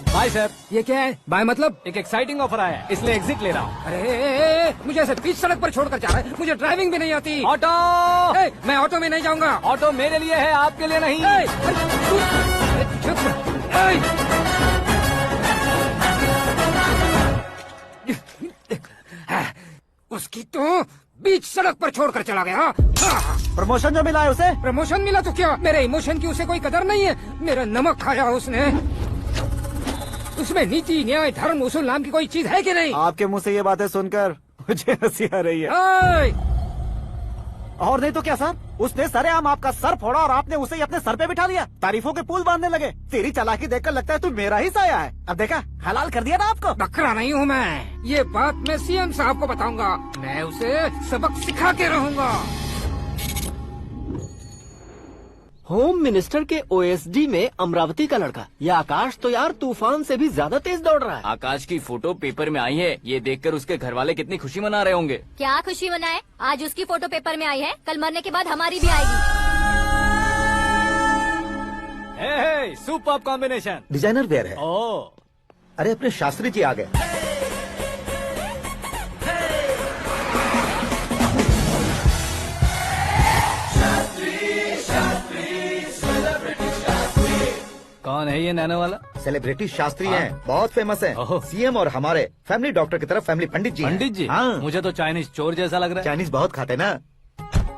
S1: Bye sir.
S8: ये क्या है? बाय मतलब?
S1: एक एक्साइटिंग ऑफर आया है, इसलिए एग्जिट ले रहा हूँ।
S8: अरे मुझे ऐसे बीच सड़क पर छोड़कर जा रहा है, मुझे ड्राइविंग भी नहीं आती।
S1: ऑटो!
S8: मैं ऑटो में नहीं जाऊंगा।
S1: ऑटो मेरे लिए है, आपके लिए नहीं।
S8: उसकी तो बीच सड़क पर छोड़कर चला गया।
S3: प्रमोशन जो मिला है उसे?
S8: प्रमोशन मिला तो क्या, मेरे इमोशन की उसे कोई कदर नहीं है। मेरा नमक खाया उसने। उसमें नीति न्याय धर्म उसूल नाम की कोई चीज है कि नहीं?
S3: आपके मुंह से ये बातें सुनकर मुझे हंसी आ रही है।
S8: ओए!
S3: मुझे हंसी आ रही है।
S8: ओए!
S3: आपके मुंह से ये बातें सुनकर मुझे हंसी आ रही है।
S8: ओए!
S11: और नहीं तो क्या सर, उसने सरेआम आपका सर फोड़ा और आपने उसे ही अपने सर पे बिठा लिया। तारीफों के पुल बांधने लगे। तेरी चालाकी देखकर लगता है तू मेरा ही साया है। अब देखा, हलाल कर दिया ना आपको।
S8: बकरा नहीं हूँ मैं, ये बात मैं सीएम साहब को बताऊंगा। मैं उसे सबक सिखा के रहूंगा।
S12: होम मिनिस्टर के ओएसडी में अमरावती का लड़का, ये आकाश तो यार तूफान से भी ज्यादा तेज दौड़ रहा है।
S7: आकाश की फोटो पेपर में आई है, ये देखकर उसके घर वाले कितनी खुशी मना रहे होंगे।
S4: क्या खुशी मनाए, आज उसकी फोटो पेपर में आई है, कल मरने के बाद हमारी भी आएगी।
S1: Super combination.
S3: डिजाइनर वेयर है।
S1: ओह,
S3: अरे अपने शास्त्री जी आ गए।
S1: कौन है ये नैनो वाला?
S3: सेलिब्रिटी शास्त्री हैं, बहुत फेमस हैं। सीएम और हमारे फैमिली डॉक्टर की तरफ फैमिली पंडित जी हैं।
S1: पंडित जी?
S3: हाँ।
S1: मुझे तो चाइनीज चोर जैसा लग रहा है।
S3: चाइनीज बहुत खाते ना।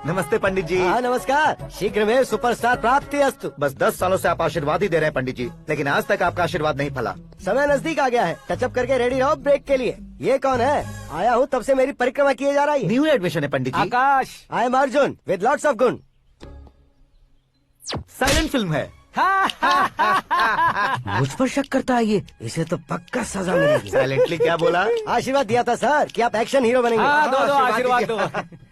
S3: नमस्ते पंडित जी।
S10: हाँ नमस्कार, शीघ्र में सुपरस्टार प्राप्ति अस्तु।
S3: बस 10 सालों से आप आशीर्वाद ही दे रहे हैं पंडित जी, लेकिन आज तक आपका आशीर्वाद नहीं फला।
S10: समय नजदीक आ गया है, टचअप करके रेडी रहो ब्रेक के लिए। ये कौन है? आया हूँ तब से मेरी परिक्रमा किए जा रही है।
S3: न्यू एडमिशन है Pandit ji.
S1: Akash.
S10: I am Arjun with lots of गुण।
S3: साइलेंट फिल्म है।
S10: मुझ पर शक करता है ये, इसे तो पक्का सजा मिलेगी।
S3: साइलेंटली क्या बोला?
S10: आशीर्वाद दिया था सर कि आप एक्शन हीरो बनेंगे।
S1: हाँ, दो आशीर्वाद दो।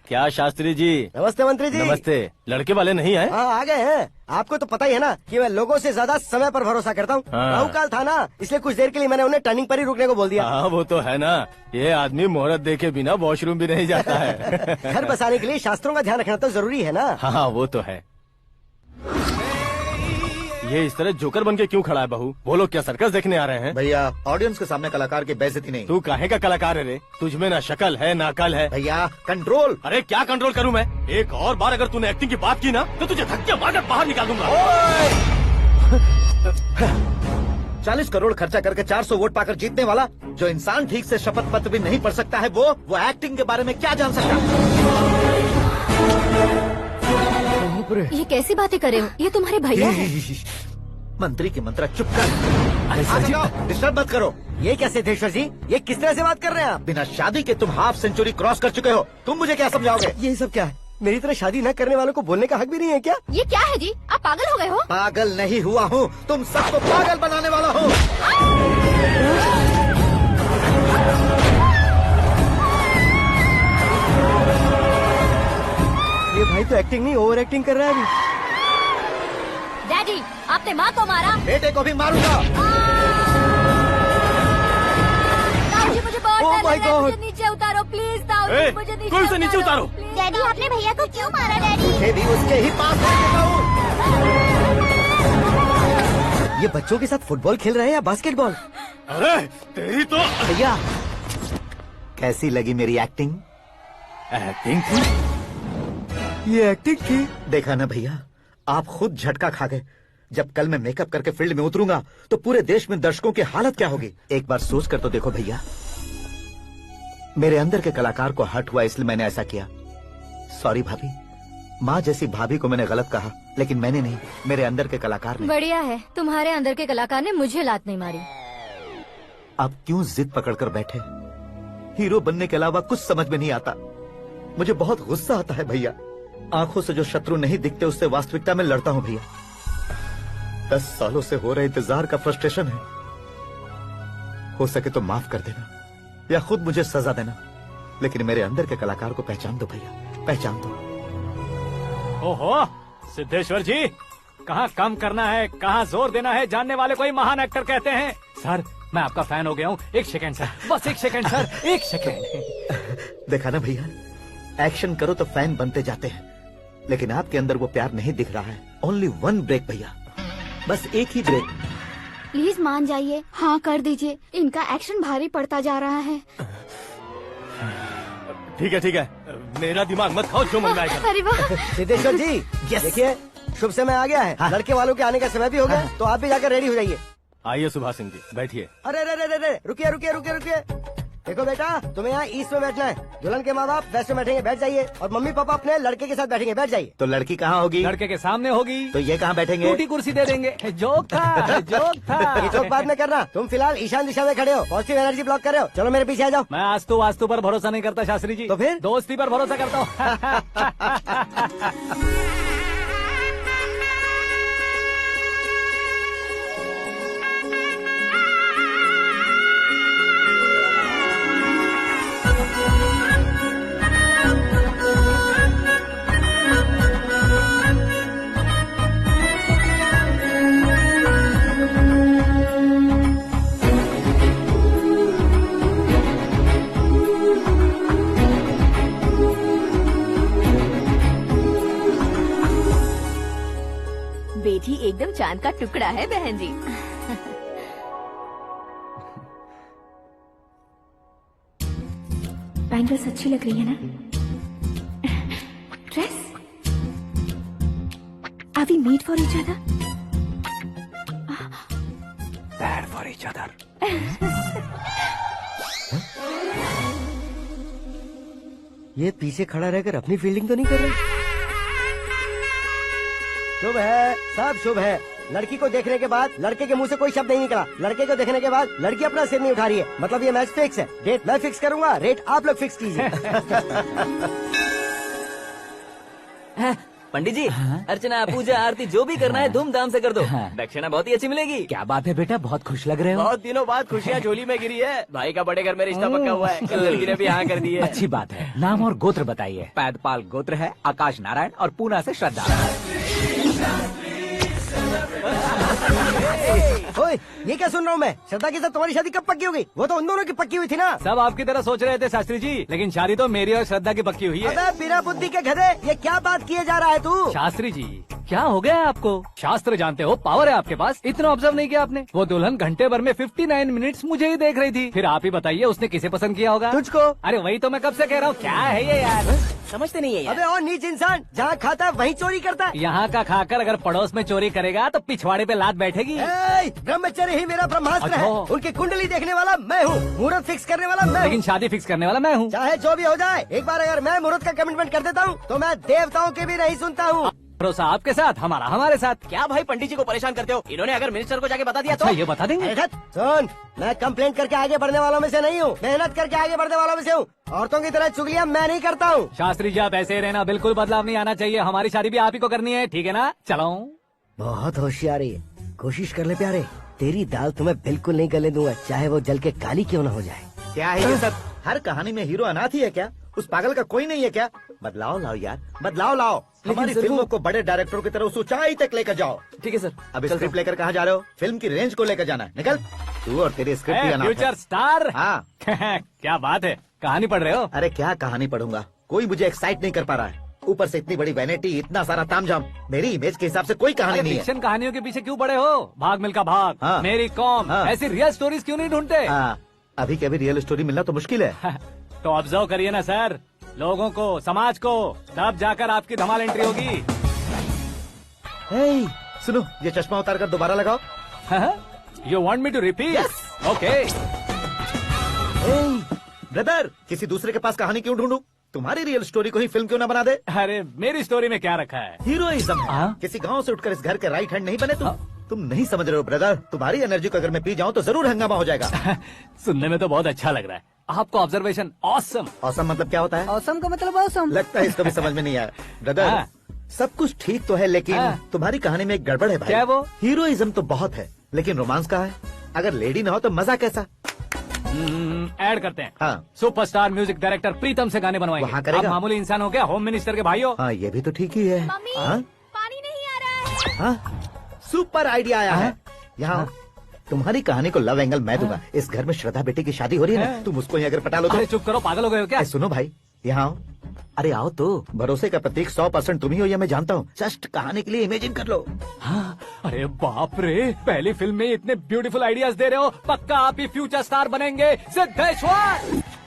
S9: क्या शास्त्री जी?
S10: नमस्ते मंत्री जी।
S9: नमस्ते। लड़के वाले नहीं आए?
S10: हाँ आ गए हैं। आपको तो पता ही है ना कि मैं लोगों से ज्यादा समय पर भरोसा करता हूँ।
S9: हाँ।
S10: राहु काल था ना, इसलिए कुछ देर के लिए मैंने उन्हें टर्निंग पर ही रुकने को बोल दिया।
S9: हाँ वो तो है ना, ये आदमी मुहूर्त देखे बिना वॉशरूम भी नहीं जाता है।
S10: घर बसाने के लिए शास्त्रों का ध्यान रखना तो जरूरी है ना।
S9: हाँ वो तो है। ये इस तरह जोकर बन के क्यों खड़ा है बहू? वो लोग क्या सर्कस देखने आ रहे हैं?
S3: भैया ऑडियंस के सामने कलाकार की बेइज्जती नहीं।
S9: तू काहे का कलाकार है रे? तुझमें ना शक्ल है ना अकल है।
S3: भैया कंट्रोल।
S9: अरे क्या कंट्रोल करूं मैं? एक और बार अगर तूने एक्टिंग की बात की ना तो तुझे धक्के मारकर बाहर निकाल दूंगा।
S3: 40 करोड़ खर्चा करके 400 वोट पाकर जीतने वाला, जो इंसान ठीक से शपथ पत्र भी नहीं पढ़ सकता है, वो एक्टिंग के बारे में क्या जान सकता है?
S4: ये कैसी बातें कर रहे हो? ये तुम्हारे भैया हैं।
S3: मंत्री की मंत्रा चुप कर। डिस्टर्ब मत करो।
S10: ये क्या सिद्धेश्वर जी, ये किस तरह से बात कर रहे हैं आप?
S3: बिना शादी के तुम हाफ सेंचुरी क्रॉस कर चुके हो, तुम मुझे क्या समझाओगे?
S10: ये सब क्या है? मेरी तरह शादी न करने वालों को बोलने का हक भी नहीं है क्या?
S4: ये क्या है जी, आप पागल हो गए हो?
S3: पागल नहीं हुआ हूँ, तुम सबको पागल बनाने वाला हूँ।
S10: ये भाई तो एक्टिंग नहीं ओवर एक्टिंग कर रहा है अभी।
S4: डैडी, आपने माँ को मारा।
S3: बेटे को भी मारूंगा।
S4: ताऊजी, मुझे बहुत
S10: Oh
S4: डर
S10: my
S4: लग रहा है,
S10: God.
S4: मुझे नीचे उतारो प्लीज। ताऊजी,
S9: ए,
S4: मुझे
S9: कोई उसे नीचे उतारो।
S4: डैडी, आपने भैया को क्यों मारा? डैडी,
S3: मुझे भी उसके ही पास लेके जाऊं।
S10: ये बच्चों के साथ फुटबॉल खेल रहे हैं या बास्केटबॉल?
S9: अरे तेरी तो
S3: भैया कैसी लगी मेरी एक्टिंग?
S9: एक्टिंग
S10: ये एक्टिंग थी।
S3: देखा ना भैया, आप खुद झटका खा गए। जब कल मैं मेकअप करके फील्ड में उतरूंगा तो पूरे देश में दर्शकों की हालत क्या होगी? एक बार सोच कर तो देखो भैया। मेरे अंदर के कलाकार को हर्ट हुआ इसलिए मैंने ऐसा किया। सॉरी भाभी। माँ जैसी भाभी को मैंने गलत कहा, लेकिन मैंने नहीं, मेरे अंदर के कलाकार ने।
S4: बढ़िया है, तुम्हारे अंदर के कलाकार ने मुझे लात नहीं मारी।
S3: आप क्यों जिद पकड़कर बैठे? हीरो बनने के अलावा कुछ समझ में नहीं आता। मुझे बहुत गुस्सा आता है भैया। आंखों से जो शत्रु नहीं दिखते उससे वास्तविकता में लड़ता हूँ भैया। 10 सालों से हो रहे इंतजार का फ्रस्ट्रेशन है। हो सके तो माफ कर देना या खुद मुझे सजा देना, लेकिन मेरे अंदर के कलाकार को पहचान दो भैया, पहचान दो।
S1: ओहो सिद्धेश्वर जी, कहाँ कम करना है, कहाँ जोर देना है, जानने वाले को ही महान एक्टर कहते हैं। सर मैं आपका फैन हो गया हूँ। एक सेकंड सर, बस एक सेकंड सर, एक सेकंड।
S3: देखा ना भैया, एक्शन करो तो फैन बनते जाते हैं, लेकिन आपके अंदर वो प्यार नहीं दिख रहा है। ओनली 1 ब्रेक भैया, बस एक ही ब्रेक।
S5: प्लीज मान जाइए, हाँ कर दीजिए, इनका एक्शन भारी पड़ता जा रहा है।
S9: ठीक है, मेरा दिमाग मत खाओ, जो मन में आएगा।
S5: अरे वाह
S10: सिद्धेश्वर जी, देखिए शुभ समय आ गया है।
S3: हाँ।
S10: लड़के वालों के आने का समय भी हो गया, तो आप भी जाकर रेडी हो जाइए।
S9: आइए सुभाष सिंह जी, बैठिए।
S10: अरे रुकिए। देखो बेटा, तुम्हें यहाँ ईस्ट में बैठना है, दुल्हन के माँ बाप वेस्ट में बैठेंगे, बैठ जाइए, और मम्मी पापा अपने लड़के के साथ बैठेंगे, बैठ जाइए।
S3: तो लड़की कहाँ होगी?
S1: लड़के के सामने होगी।
S3: तो ये कहाँ बैठेंगे?
S1: टूटी कुर्सी दे देंगे। जोक था, जोक था।
S10: ये जोक बाद में करना, तुम फिलहाल ईशान दिशा में खड़े हो, पॉजिटिव एनर्जी ब्लॉक कर रहे हो। चलो मेरे पीछे आ जाओ।
S1: मैं वास्तु पर भरोसा नहीं करता शास्त्री जी।
S10: तो फिर?
S1: दोस्ती पर भरोसा करता हूँ।
S5: बेटी एकदम चांद का टुकड़ा है बहन जी। बैंगल्स अच्छी लग रही है ना? Dress? Are we made for each other?
S6: Bad for each other.
S10: ये पीछे खड़ा रहकर अपनी फील्डिंग तो नहीं कर रहा? शुभ है, सब शुभ है। लड़की को देखने के बाद लड़के के मुंह से कोई शब्द नहीं निकला, लड़के को देखने के बाद लड़की अपना सिर नहीं उठा रही है, मतलब ये मैच फिक्स है। डेट मैं फिक्स करूंगा, रेट आप लोग फिक्स कीजिए।
S7: पंडित जी, अर्चना पूजा आरती जो भी करना है धूमधाम से कर दो, दक्षिणा बहुत ही अच्छी मिलेगी।
S6: क्या बात है बेटा, बहुत खुश लग रहे हो।
S12: बहुत दिनों बाद खुशियाँ झोली में गिरी है। भाई का बड़े घर में रिश्ता पक्का हुआ है, कल लड़की ने भी हाँ कर दी है।
S6: अच्छी बात है। नाम और गोत्र बताइए। पैदपाल गोत्र है, आकाश नारायण, और पूना से श्रद्धा।
S10: ओए, ये क्या सुन रहा हूँ मैं? श्रद्धा के साथ तुम्हारी शादी कब पक्की हो गई? वो तो उन दोनों की पक्की हुई थी ना।
S1: सब आपकी तरह सोच रहे थे शास्त्री जी, लेकिन शादी तो मेरी और श्रद्धा की पक्की हुई है।
S10: अबे बिना बुद्धि के गधे, ये क्या बात किए जा रहा है तू?
S1: शास्त्री जी, क्या हो गया है आपको? शास्त्र जानते हो, पावर है आपके पास, इतना ऑब्जर्व नहीं किया आपने? वो दुल्हन घंटे भर में 59 मिनट्स मुझे ही देख रही थी। फिर आप ही बताइए उसने किसे पसंद किया होगा?
S10: तुझको।
S1: अरे वही तो मैं कब से कह रहा हूँ, क्या है ये यार?
S12: समझते नहीं है यार।
S10: अबे और नीच इंसान, जहाँ खाता है वहीं चोरी करता है।
S1: यहाँ का खाकर अगर पड़ोस में चोरी करेगा तो पिछवाड़े पे लात बैठेगी।
S10: ब्रह्मचर्य ही मेरा ब्रह्मास्त्र है।
S1: अच्छा।
S10: उनकी कुंडली देखने वाला मैं हूँ, मुहूर्त फिक्स करने वाला मैं हूँ।
S1: लेकिन शादी फिक्स करने वाला मैं हूँ।
S10: चाहे जो भी हो जाए, एक बार अगर मैं मुहूर्त का कमिटमेंट कर देता हूँ तो मैं देवताओं के भी नहीं सुनता हूँ।
S1: भरोसा आपके साथ, हमारा हमारे साथ।
S12: क्या भाई पंडित जी को परेशान करते हो? इन्होंने अगर मिनिस्टर को जाके बता दिया
S1: अच्छा,
S12: तो
S1: ये बता देंगे?
S10: अरे सुन, मैं कंप्लेंट करके आगे बढ़ने वालों में से नहीं हूँ, मेहनत करके आगे बढ़ने वालों में से हूँ। औरतों की तरह चुगलियाँ मैं नहीं करता हूँ।
S1: शास्त्री जी आप ऐसे ही रहना, बिल्कुल बदलाव नहीं आना चाहिए। हमारी शादी भी आप ही को करनी है, ठीक है ना? चलो।
S10: बहुत होशियारी है, कोशिश कर ले प्यारे, तेरी दाल तुम्हें बिल्कुल नहीं गले दूंगा, चाहे वो जल के काली क्यों न हो जाए।
S3: क्या है ये सब? हर कहानी में हीरो अनाथ ही है क्या? उस पागल का कोई नहीं है क्या? बदलाव लाओ यार, बदलाव लाओ। हमारी फिल्मों को बड़े डायरेक्टरों की तरह उस ऊंचाई तक लेकर जाओ।
S7: ठीक है सर।
S3: अब स्क्रिप्ट लेकर कहाँ जा रहे हो? फिल्म की रेंज को लेकर जाना है, निकल। तू और तेरी स्क्रिप्ट ही अनाथ है।
S1: Future star.
S3: हाँ।
S1: क्या बात है, कहानी पढ़ रहे हो?
S3: अरे क्या कहानी पढ़ूंगा, कोई मुझे एक्साइट नहीं कर पा रहा है। ऊपर से इतनी बड़ी वैनिटी, इतना सारा तामझाम, मेरी इमेज के हिसाब से कोई कहानी नहीं है।
S1: फिक्शन कहानियों के पीछे क्यों पड़े हो? भाग मिल्खा भाग,
S3: हाँ।
S1: मेरी कॉम,
S3: हाँ।
S1: ऐसी रियल स्टोरीज क्यों नहीं ढूंढते?
S3: हाँ, अभी के अभी रियल स्टोरी मिलना तो मुश्किल है।
S1: तो ऑब्जर्व करिए ना सर, लोगों को, समाज को, तब जाकर आपकी धमाल एंट्री होगी।
S3: सुनो, ये चश्मा उतार कर दोबारा लगाओ।
S1: You want me to repeat? Okay.
S3: Brother, किसी दूसरे के पास कहानी क्यों ढूंढूं? तुम्हारी रियल स्टोरी को ही फिल्म क्यों ना बना दे?
S1: अरे मेरी स्टोरी में क्या रखा है?
S3: हीरोइज्म है। किसी गांव से उठकर इस घर के राइट हैंड नहीं बने तुम नहीं समझ रहे हो ब्रदर। तुम्हारी एनर्जी को अगर मैं पी जाऊं तो जरूर हंगामा हो जाएगा।
S1: सुनने में तो बहुत अच्छा लग रहा है आपको। Observation awesome.
S3: ऑसम मतलब क्या होता है?
S10: औसम का मतलब औसम।
S3: लगता है इसको भी समझ में नहीं आया। ब्रदर, सब कुछ ठीक तो है, लेकिन तुम्हारी कहानी में एक गड़बड़ है भाई।
S1: क्या वो?
S3: हीरोइज्म तो बहुत है, लेकिन रोमांस कहाँ है? अगर लेडी ना हो तो मजा कैसा?
S1: ऐड करते हैं।
S3: हाँ।
S1: सुपरस्टार म्यूजिक डायरेक्टर प्रीतम से गाने बनवाएंगे।
S3: वहाँ करेगा?
S1: आप मामूली इंसान हो क्या? होम मिनिस्टर के भाई हो।
S3: हाँ, ये भी तो ठीक ही है।
S4: मम्मी,
S3: हाँ?
S4: पानी नहीं आ रहा है।
S3: हाँ? सुपर आइडिया आया है। यहाँ तुम्हारी कहानी को लव एंगल मैं दूंगा। इस घर में श्रद्धा बेटी की शादी हो रही है ना, तुम उसको ही अगर पटा लो तो।
S1: अरे चुप करो, पागल हो गए हो क्या?
S3: सुनो भाई, यहाँ आओ। अरे आओ तो। भरोसे का प्रतीक 100% तुम ही हो, यह मैं जानता हूँ। जस्ट कहानी के लिए इमेजिन कर लो।
S1: हाँ, अरे बाप रे, पहली फिल्म में इतने ब्यूटीफुल आइडियाज दे रहे हो, पक्का आप ही फ्यूचर स्टार बनेंगे। सिद्धेश्वर,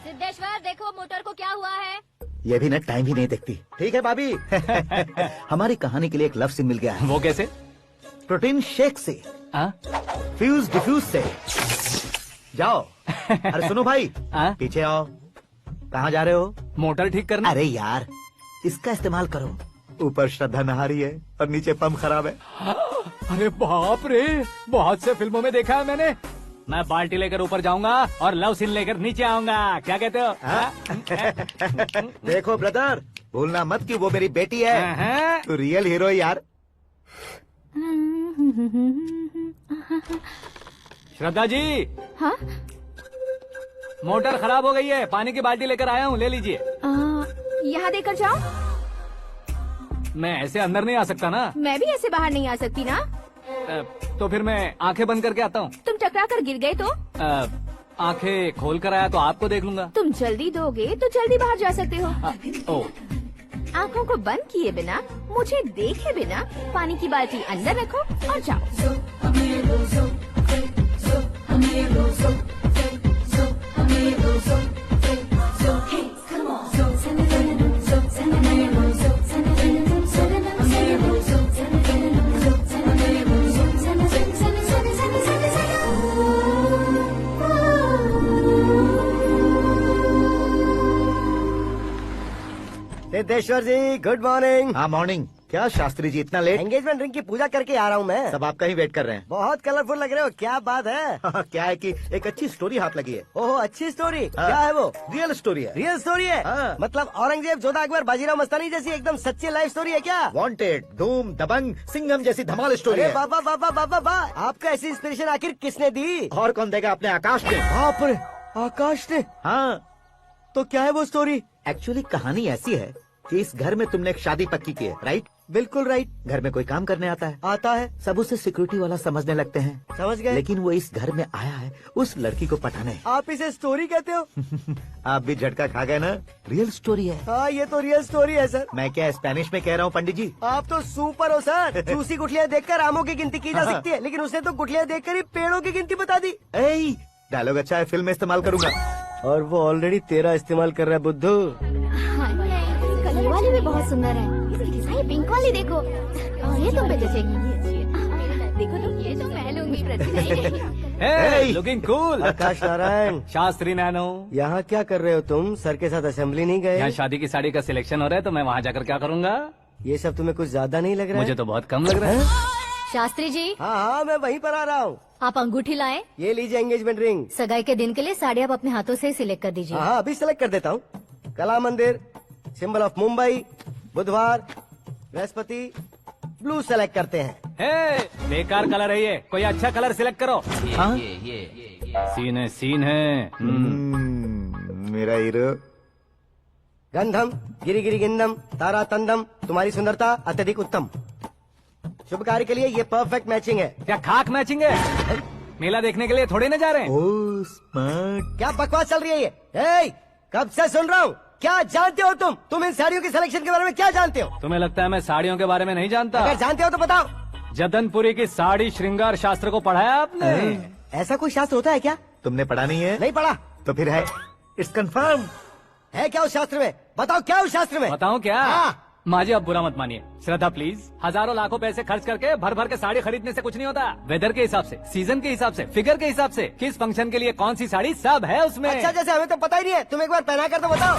S4: सिद्धेश्वर देखो मोटर को क्या हुआ है।
S3: ये भी ना टाइम ही नहीं देखती। ठीक है भाभी। हमारी कहानी के लिए एक लव सीन मिल गया है।
S1: वो कैसे?
S3: प्रोटीन शेक से, फ्यूज डिफ्यूज से, जाओ। अरे सुनो भाई, पीछे आओ। कहाँ जा रहे हो?
S1: मोटर ठीक करना।
S3: अरे यार, इसका इस्तेमाल करो। ऊपर श्रद्धा नहा रही है और नीचे पंप खराब है।
S1: अरे बाप रे, बहुत से फिल्मों में देखा है मैंने। मैं बाल्टी लेकर ऊपर जाऊंगा और लव सीन लेकर नीचे आऊंगा। क्या कहते हो?
S3: देखो ब्रदर, भूलना मत कि वो मेरी बेटी है। तू रियल हीरो है यार।
S1: श्रद्धा जी।
S5: हाँ?
S1: मोटर खराब हो गई है, पानी की बाल्टी लेकर आया हूँ, ले लीजिए।
S5: यहाँ देकर जाओ।
S1: मैं ऐसे अंदर नहीं आ सकता ना।
S5: मैं भी ऐसे बाहर नहीं आ सकती ना।
S1: तो फिर मैं आंखें बंद करके आता हूँ।
S5: तुम टकरा कर गिर गए तो?
S1: आंखें खोल कर आया तो आपको देख लूंगा।
S5: तुम जल्दी दोगे तो जल्दी बाहर जा सकते हो।
S1: ओ,
S5: आँखों को बंद किए बिना, मुझे देखे बिना पानी की बाल्टी अंदर रखो और जाओ।
S10: सिद्धेश्वर जी, गुड मॉर्निंग।
S3: हाँ मॉर्निंग। क्या शास्त्री जी इतना लेट?
S10: एंगेजमेंट रिंग की पूजा करके आ रहा हूँ मैं।
S3: सब आपका ही वेट कर रहे हैं।
S10: बहुत कलरफुल लग रहे हो, क्या बात है?
S3: क्या है कि एक अच्छी स्टोरी हाथ लगी है।
S10: ओहो, अच्छी स्टोरी। क्या है वो?
S3: रियल स्टोरी है।
S10: रियल स्टोरी है? मतलब औरंगजेब, जोधा अकबर, बाजीराव मस्तानी जैसी एकदम सच्ची लाइफ स्टोरी है क्या?
S3: वांटेड, धूम, दबंग, सिंघम जैसी धमाल स्टोरी है।
S10: बाबा बाबा बाबा बा, आपको ऐसी इंस्पिरेशन आखिर किसने दी?
S3: और कौन देगा? अपने आकाश ने।
S10: बाप रे, आकाश ने?
S3: हाँ।
S10: तो क्या है वो स्टोरी?
S3: एक्चुअली कहानी ऐसी है कि इस घर में तुमने एक शादी पक्की की है, राइट?
S10: बिल्कुल राइट।
S3: घर में कोई काम करने आता है?
S10: आता है।
S3: सब उसे सिक्योरिटी वाला समझने लगते हैं।
S10: समझ गए।
S3: लेकिन वो इस घर में आया है उस लड़की को पटाने।
S10: आप इसे स्टोरी कहते हो?
S3: आप भी झटका खा गए ना। रियल स्टोरी है।
S10: हाँ, ये तो रियल स्टोरी है सर।
S3: मैं क्या स्पेनिश में कह रहा हूँ पंडित जी?
S10: आप तो सुपर हो सर। चूसी गुठलियाँ देखकर आमों की गिनती की जा सकती है, लेकिन उसने तो गुठलियाँ देखकर ही पेड़ों की गिनती बता दी।
S3: डायलॉग अच्छा है, फिल्म में इस्तेमाल करूंगा।
S10: और वो ऑलरेडी तेरा इस्तेमाल कर रहा है बुद्धू।
S4: कलर वाली भी बहुत सुंदर है। ये पिंक वाली देखो, ये तुम पे जचेगी। देखो तुम, ये तो मैं लूंगी।
S1: Looking cool.
S10: Akash Narayan.
S1: Shastri nano.
S10: यहाँ क्या कर रहे हो तुम? सर के साथ असेंबली नहीं गए?
S1: यहाँ शादी की साड़ी का सिलेक्शन हो रहा है, तो मैं वहाँ जाकर क्या करूँगा?
S10: ये सब तुम्हें कुछ ज्यादा नहीं लग रहा है?
S1: मुझे तो बहुत कम लग रहा है।
S4: शास्त्री जी।
S10: हाँ हाँ, मैं वहीं पर आ रहा हूँ।
S4: आप अंगूठी लाएं।
S10: ये लीजिए एंगेजमेंट रिंग।
S4: सगाई के दिन के लिए साड़ी आप अपने हाथों से सिलेक्ट कर दीजिए।
S10: हाँ, अभी सिलेक्ट कर देता हूँ। कला मंदिर, सिंबल ऑफ मुंबई, बुधवार, बृहस्पति, ब्लू सेलेक्ट करते हैं।
S1: बेकार कलर है ये, कोई अच्छा कलर सिलेक्ट करो। सीन है।
S3: मेरा हीरो।
S10: गंधम, गिरी गिरी गिंदम, तारा तंदम, तुम्हारी सुंदरता अत्यधिक उत्तम। शुभ कार्य के लिए ये परफेक्ट मैचिंग है।
S1: क्या खाक मैचिंग है? मेला देखने के लिए थोड़े न जा रहे हैं।
S3: Oh smart.
S10: क्या बकवास चल रही है ये? कब से सुन रहा हूँ। क्या जानते हो तुम इन साड़ियों की सिलेक्शन के बारे में क्या जानते हो?
S1: तुम्हें लगता है मैं साड़ियों के बारे में नहीं जानता?
S10: अगर जानते हो तो बताओ।
S1: जदनपुरी की साड़ी श्रृंगार शास्त्र को पढ़ाया आपने?
S10: ऐसा कोई शास्त्र होता है क्या?
S3: तुमने पढ़ा नहीं है?
S10: नहीं पढ़ा।
S3: तो फिर है। It's confirm.
S10: है क्या उस शास्त्र में? बताओ क्या उस शास्त्र में?
S1: बताऊं क्या? माँ जी, आप बुरा मत मानिए। श्रद्धा प्लीज, हजारों लाखों पैसे खर्च करके भर भर के साड़ी खरीदने से कुछ नहीं होता। वेदर के हिसाब से, सीजन के हिसाब से, फिगर के हिसाब से, किस फंक्शन के लिए कौन सी साड़ी, सब है उसमें।
S10: अच्छा, जैसे हमें तो पता ही नहीं है, तुम एक बार पहना कर तो बताओ।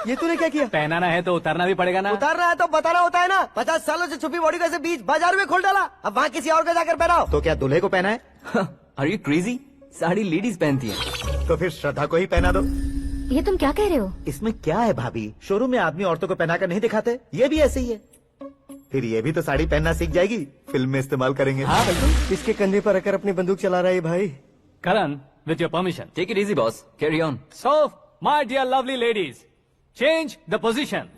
S10: ये तूने क्या किया?
S1: पहनाना है तो उतारना भी पड़ेगा ना।
S10: उतारना है तो बताना होता है ना। 50 सालों से छुपी बॉडी को ऐसे बीच बाजार में खोल डाला, अब वहाँ किसी और को जाकर पहनाओ।
S3: तो क्या दूल्हे को पहना है?
S7: Are you crazy? Sari ladies पहनती है।
S3: तो फिर श्रद्धा को ही पहना दो।
S4: ये तुम क्या कह रहे हो?
S3: इसमें क्या है भाभी? शोरूम में आदमी औरतों को पहनाकर नहीं दिखाते? ये भी ऐसे ही है। फिर ये भी तो साड़ी पहनना सीख जाएगी, फिल्म में इस्तेमाल करेंगे।
S1: हाँ बिल्कुल।
S10: इसके कंधे पर रखकर अपनी बंदूक चला रहा है भाई।
S1: करण, with your permission.
S7: Take it easy, boss. Carry on.
S1: So, my dear lovely ladies, change the position.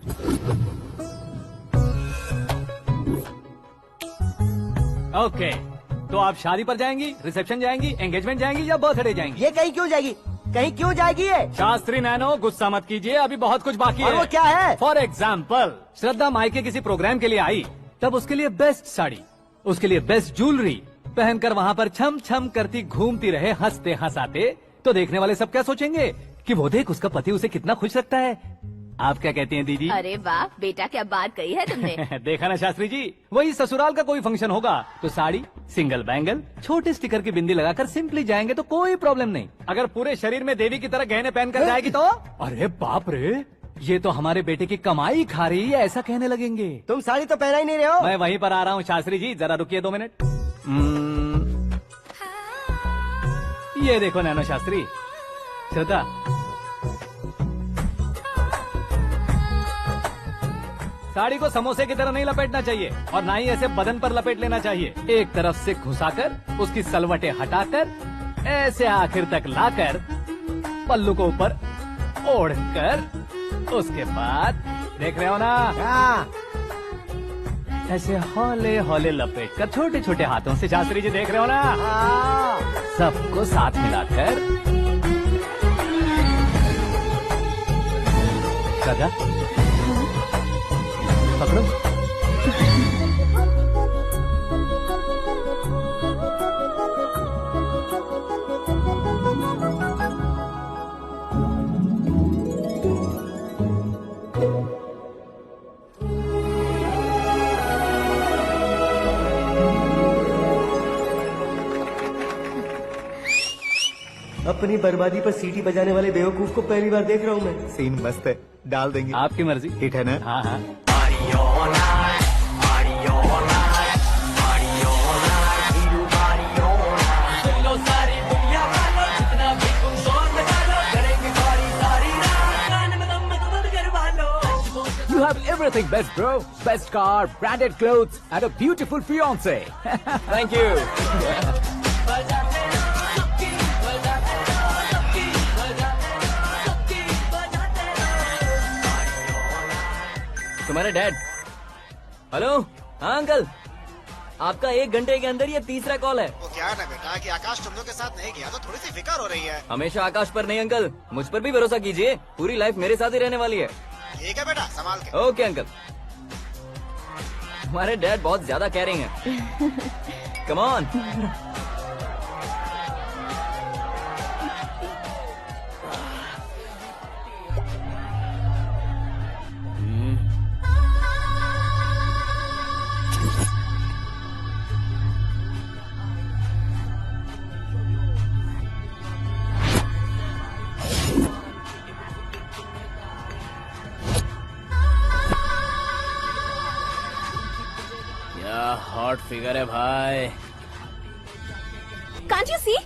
S1: Okay. तो आप शादी पर जाएंगी, रिसेप्शन जाएंगी, एंगेजमेंट जाएंगी या बर्थडे जाएंगी?
S10: ये कहीं क्यों जाएगी? कहीं क्यों जाएगी ये?
S1: शास्त्री नैनो, गुस्सा मत कीजिए, अभी बहुत कुछ बाकी है।
S10: और वो क्या है?
S1: फॉर एग्जाम्पल, श्रद्धा मायके किसी प्रोग्राम के लिए आई, तब उसके लिए बेस्ट साड़ी, उसके लिए बेस्ट ज्वेलरी पहनकर वहाँ पर छम छम करती घूमती रहे हंसते हंसाते, तो देखने वाले सब क्या सोचेंगे कि वो देख उसका पति उसे कितना खुश रखता है। आप क्या कहती हैं दीदी?
S5: अरे वाह बेटा, क्या बात कही है तुमने।
S1: देखा ना शास्त्री जी, वही ससुराल का कोई फंक्शन होगा तो साड़ी, सिंगल बैंगल, छोटे स्टिकर की बिंदी लगाकर सिंपली जाएंगे तो कोई प्रॉब्लम नहीं। अगर पूरे शरीर में देवी की तरह गहने पहनकर जाएगी तो अरे बाप रे, ये तो हमारे बेटे की कमाई खा रही है, ऐसा कहने लगेंगे।
S10: तुम साड़ी तो पहना ही नहीं रहे हो।
S1: मैं वहीं पर आ रहा हूँ शास्त्री जी, जरा रुकिए 2 मिनट। ये देखो नैनो शास्त्री, श्रद्धा, साड़ी को समोसे की तरह नहीं लपेटना चाहिए और ना ही ऐसे बदन पर लपेट लेना चाहिए। एक तरफ से घुसाकर उसकी सलवटें हटाकर ऐसे आखिर तक लाकर पल्लू को ऊपर ओढ़कर उसके बाद देख रहे हो ना, ऐसे हौले हौले लपेट कर छोटे छोटे हाथों से, शास्त्री जी देख रहे हो ना, सबको साथ मिलाकर सजा पकड़ो।
S10: अपनी बर्बादी पर सीटी बजाने वाले बेवकूफ को पहली बार देख रहा हूँ मैं।
S3: सीन मस्त है, डाल देंगे।
S1: आपकी मर्जी।
S3: हिट है ना?
S1: हाँ हाँ।
S6: You have everything best, bro. Best car, branded clothes, and a beautiful fiance.
S7: Thank you. तुम्हारे डैड। हेलो, हाँ अंकल, आपका 1 घंटे के अंदर ये तीसरा कॉल है।
S11: वो क्या है ना बेटा कि आकाश तुम लोग के साथ नहीं गया तो थोड़ी सी फिक्र हो रही है।
S7: हमेशा आकाश पर नहीं अंकल, मुझ पर भी भरोसा कीजिए, पूरी लाइफ मेरे साथ ही रहने वाली है।
S11: ठीक है बेटा, संभाल के।
S7: Okay uncle. हमारे डैड बहुत ज्यादा केयरिंग है। Come on.
S9: हॉट फिगर है भाई।
S5: Can't you see?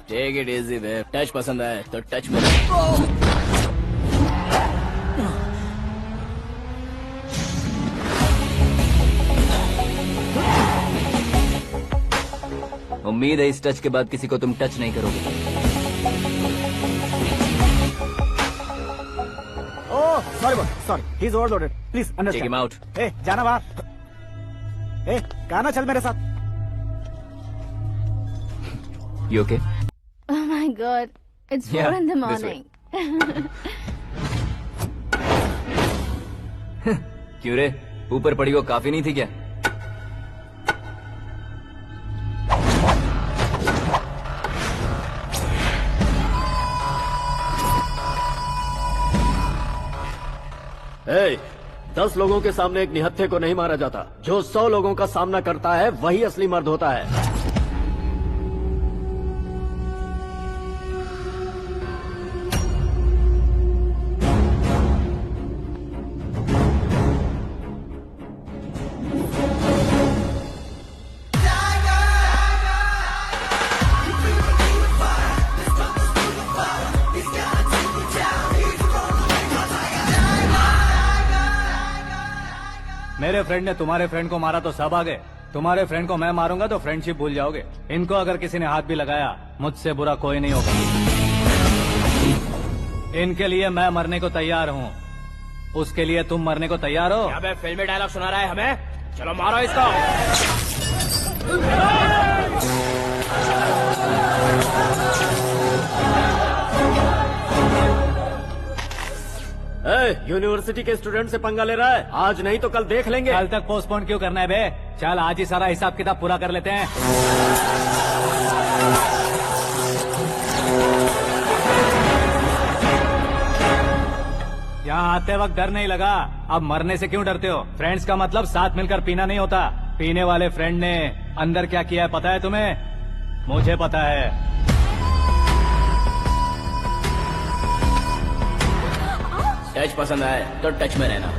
S9: Take it easy babe. Touch पसंद है तो टच में।
S7: उम्मीद है इस टच के बाद किसी को तुम टच नहीं करोगे।
S11: Oh sorry sorry, he is overloaded, please
S7: take
S11: understand.
S7: Him out.
S11: ए जाना बाहर। ए गाना चल मेरे साथ।
S7: You okay?
S5: Oh my God, it's 4
S7: Yeah,
S5: in the
S7: this way.
S5: morning.
S7: क्यों रे, ऊपर पड़ी वो काफी नहीं थी क्या?
S12: ए, 10 लोगों के सामने एक निहत्थे को नहीं मारा जाता। जो 100 लोगों का सामना करता है वही असली मर्द होता है।
S1: मेरे फ्रेंड ने तुम्हारे फ्रेंड को मारा तो सब आ गए, तुम्हारे फ्रेंड को मैं मारूंगा तो फ्रेंडशिप भूल जाओगे। इनको अगर किसी ने हाथ भी लगाया, मुझसे बुरा कोई नहीं होगा। इनके लिए मैं मरने को तैयार हूँ, उसके लिए तुम मरने को तैयार हो?
S9: अबे फिल्मी डायलॉग सुना रहा है हमें? चलो मारो इसको।
S12: यूनिवर्सिटी के स्टूडेंट से पंगा ले रहा है, आज नहीं तो कल देख लेंगे।
S1: कल तक पोस्टपोन क्यों करना है बे? चल आज ही सारा हिसाब किताब पूरा कर लेते हैं। यहाँ आते वक्त डर नहीं लगा, अब मरने से क्यों डरते हो? फ्रेंड्स का मतलब साथ मिलकर पीना नहीं होता। पीने वाले फ्रेंड ने अंदर क्या किया है पता है तुम्हें? मुझे पता है।
S9: टच पसंद आए तो टच में रहना।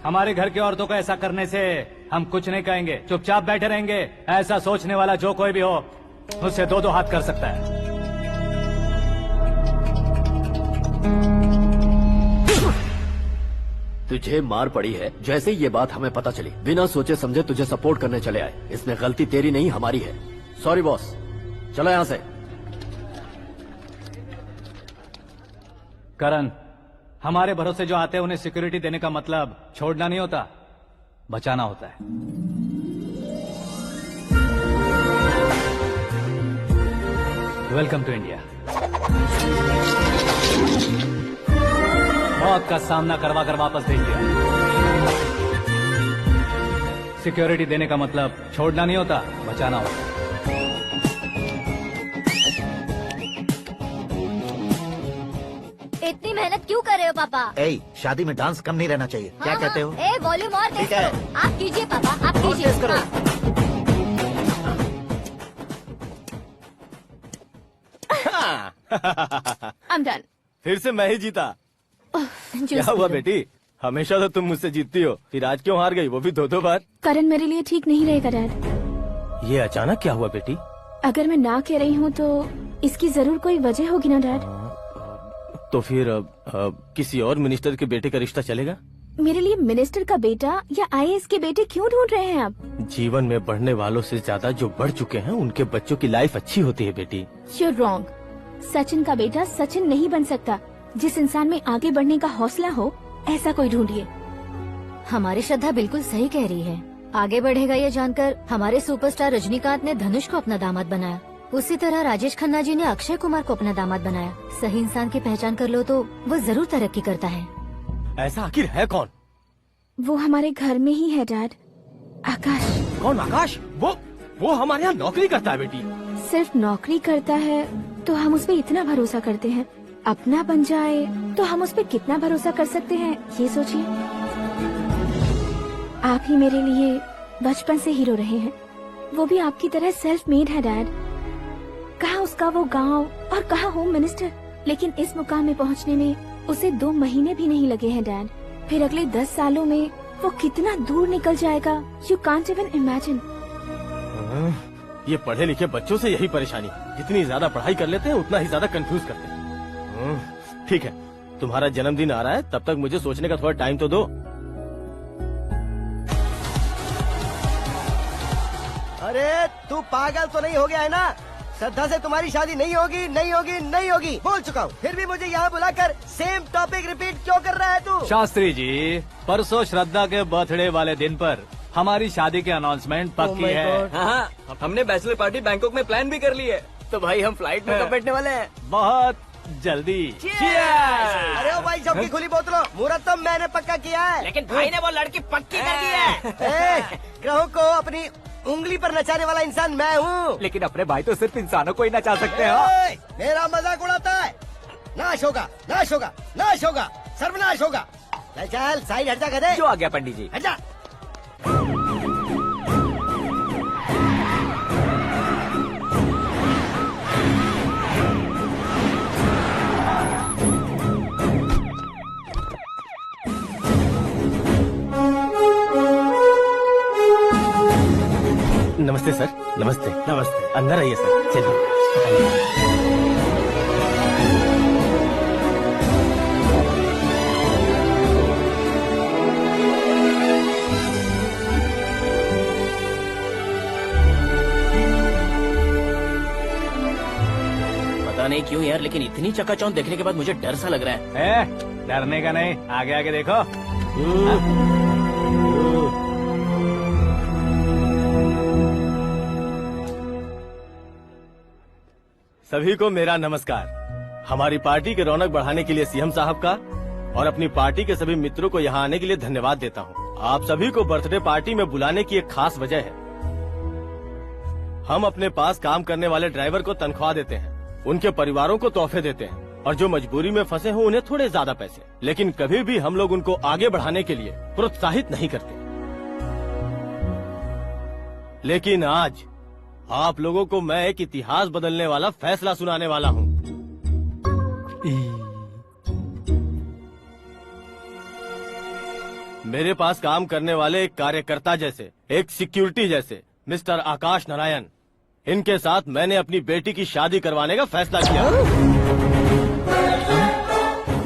S1: हमारे घर की औरतों को ऐसा करने से हम कुछ नहीं कहेंगे, चुपचाप बैठे रहेंगे। ऐसा सोचने वाला जो कोई भी हो उससे दो हाथ कर सकता है।
S12: तुझे मार पड़ी है जैसे ही ये बात हमें पता चली, बिना सोचे समझे तुझे सपोर्ट करने चले आए। इसमें गलती तेरी नहीं हमारी है। सॉरी बॉस, चलो यहाँ से।
S1: करण, हमारे भरोसे जो आते हैं उन्हें सिक्योरिटी देने का मतलब छोड़ना नहीं होता, बचाना होता है। Welcome to India. मौत का सामना करवा कर वापस भेज दिया। सिक्योरिटी देने का मतलब छोड़ना नहीं होता, बचाना होता है।
S4: इतनी मेहनत क्यों कर रहे हो पापा?
S3: ए, शादी में डांस कम नहीं रहना चाहिए। क्या कहते हो?
S4: ए, वॉल्यूम और तेज
S3: ठीक है।
S4: करो। आप कीजिए पापा, आप
S3: और
S4: कीजिए।
S3: तेज करो।
S5: I'm done.
S9: फिर से मैं ही जीता। क्या हुआ बेटी? हमेशा तो तुम मुझसे जीतती हो, फिर आज क्यों हार गई, वो भी दो बार?
S5: करण मेरे लिए ठीक नहीं रहेगा डैड।
S9: ये अचानक क्या हुआ बेटी?
S5: अगर मैं ना कह रही हूँ तो इसकी जरूर कोई वजह होगी ना डैड।
S9: तो फिर किसी और मिनिस्टर के बेटे का रिश्ता चलेगा?
S5: मेरे लिए मिनिस्टर का बेटा या आईएएस के बेटे क्यों ढूंढ रहे हैं आप?
S9: जीवन में बढ़ने वालों से ज्यादा जो बढ़ चुके हैं उनके बच्चों की लाइफ अच्छी होती है बेटी।
S5: You're wrong. सचिन का बेटा सचिन नहीं बन सकता। जिस इंसान में आगे बढ़ने का हौसला हो ऐसा कोई ढूंढिए।
S4: हमारी श्रद्धा बिल्कुल सही कह रही है। आगे बढ़ेगा ये जानकर हमारे सुपरस्टार रजनीकांत ने धनुष को अपना दामाद बनाया। उसी तरह राजेश खन्ना जी ने अक्षय कुमार को अपना दामाद बनाया। सही इंसान की पहचान कर लो तो वो जरूर तरक्की करता है।
S9: ऐसा आखिर है कौन?
S5: वो हमारे घर में ही है डैड, आकाश।
S9: कौन आकाश? वो हमारे यहाँ नौकरी करता है बेटी।
S5: सिर्फ नौकरी करता है तो हम उस पर इतना भरोसा करते हैं, अपना बन जाए तो हम उस पर कितना भरोसा कर सकते हैं ये सोचिए। आप ही मेरे लिए बचपन से हीरो रहे हैं, वो भी आपकी तरह सेल्फ मेड है डैड। कहाँ उसका वो गांव और कहाँ होम मिनिस्टर, लेकिन इस मुकाम में पहुँचने में उसे 2 महीने भी नहीं लगे हैं डैड। फिर अगले 10 सालों में वो कितना दूर निकल जाएगा, यू कांट इवन इमेजिन।
S9: ये पढ़े लिखे बच्चों से यही परेशानी, जितनी ज्यादा पढ़ाई कर लेते हैं उतना ही ज्यादा कंफ्यूज करते हैं। ठीक है, तुम्हारा जन्मदिन आ रहा है, तब तक मुझे सोचने का थोड़ा टाइम तो दो।
S10: अरे तू पागल तो नहीं हो गया है ना? श्रद्धा से तुम्हारी शादी नहीं होगी, नहीं होगी, नहीं होगी, बोल चुका हूँ। फिर भी मुझे यहाँ बुलाकर सेम टॉपिक रिपीट क्यों कर रहा है तू?
S1: शास्त्री जी, परसों श्रद्धा के बर्थडे वाले दिन पर हमारी शादी की अनाउंसमेंट पक्की है।
S7: हाँ, हमने बैचलर पार्टी बैंकॉक में प्लान भी कर ली है।
S12: तो भाई हम फ्लाइट में कब बैठने वाले हैं?
S1: बहुत जल्दी।
S10: अरे ओ भाई, सबकी खुली बोतलों, मुहूर्त तो मैंने पक्का किया है।
S2: लेकिन भाई ने वो लड़की पक्की कर दी है।
S10: ग्रहों को अपनी उंगली पर नचाने वाला इंसान मैं हूँ।
S11: लेकिन अपने भाई तो सिर्फ इंसानों को ही नचा सकते हैं।
S10: मेरा मजाक उड़ाता है। नाश होगा, नाश होगा, नाश होगा, सर्वनाश होगा। चल साइड हट जा गधे।
S11: जो आ गया पंडित जी।
S10: हट जा।
S9: नमस्ते सर। नमस्ते। नमस्ते। अंदर आइए सर, चलिए।
S7: पता नहीं क्यों यार, लेकिन इतनी चकाचौंध देखने के बाद मुझे डर सा लग रहा है।
S1: डरने का नहीं, आगे आगे देखो।
S9: सभी को मेरा नमस्कार। हमारी पार्टी के रौनक बढ़ाने के लिए सीएम साहब का और अपनी पार्टी के सभी मित्रों को यहाँ आने के लिए धन्यवाद देता हूँ। आप सभी को बर्थडे पार्टी में बुलाने की एक खास वजह है। हम अपने पास काम करने वाले ड्राइवर को तनख्वाह देते हैं, उनके परिवारों को तोहफे देते हैं और जो मजबूरी में फंसे हो उन्हें थोड़े ज्यादा पैसे, लेकिन कभी भी हम लोग उनको आगे बढ़ाने के लिए प्रोत्साहित नहीं करते। लेकिन आज आप लोगों को मैं एक इतिहास बदलने वाला फैसला सुनाने वाला हूँ। मेरे पास काम करने वाले एक कार्यकर्ता जैसे, एक सिक्योरिटी जैसे मिस्टर आकाश नारायण, इनके साथ मैंने अपनी बेटी की शादी करवाने का फैसला किया।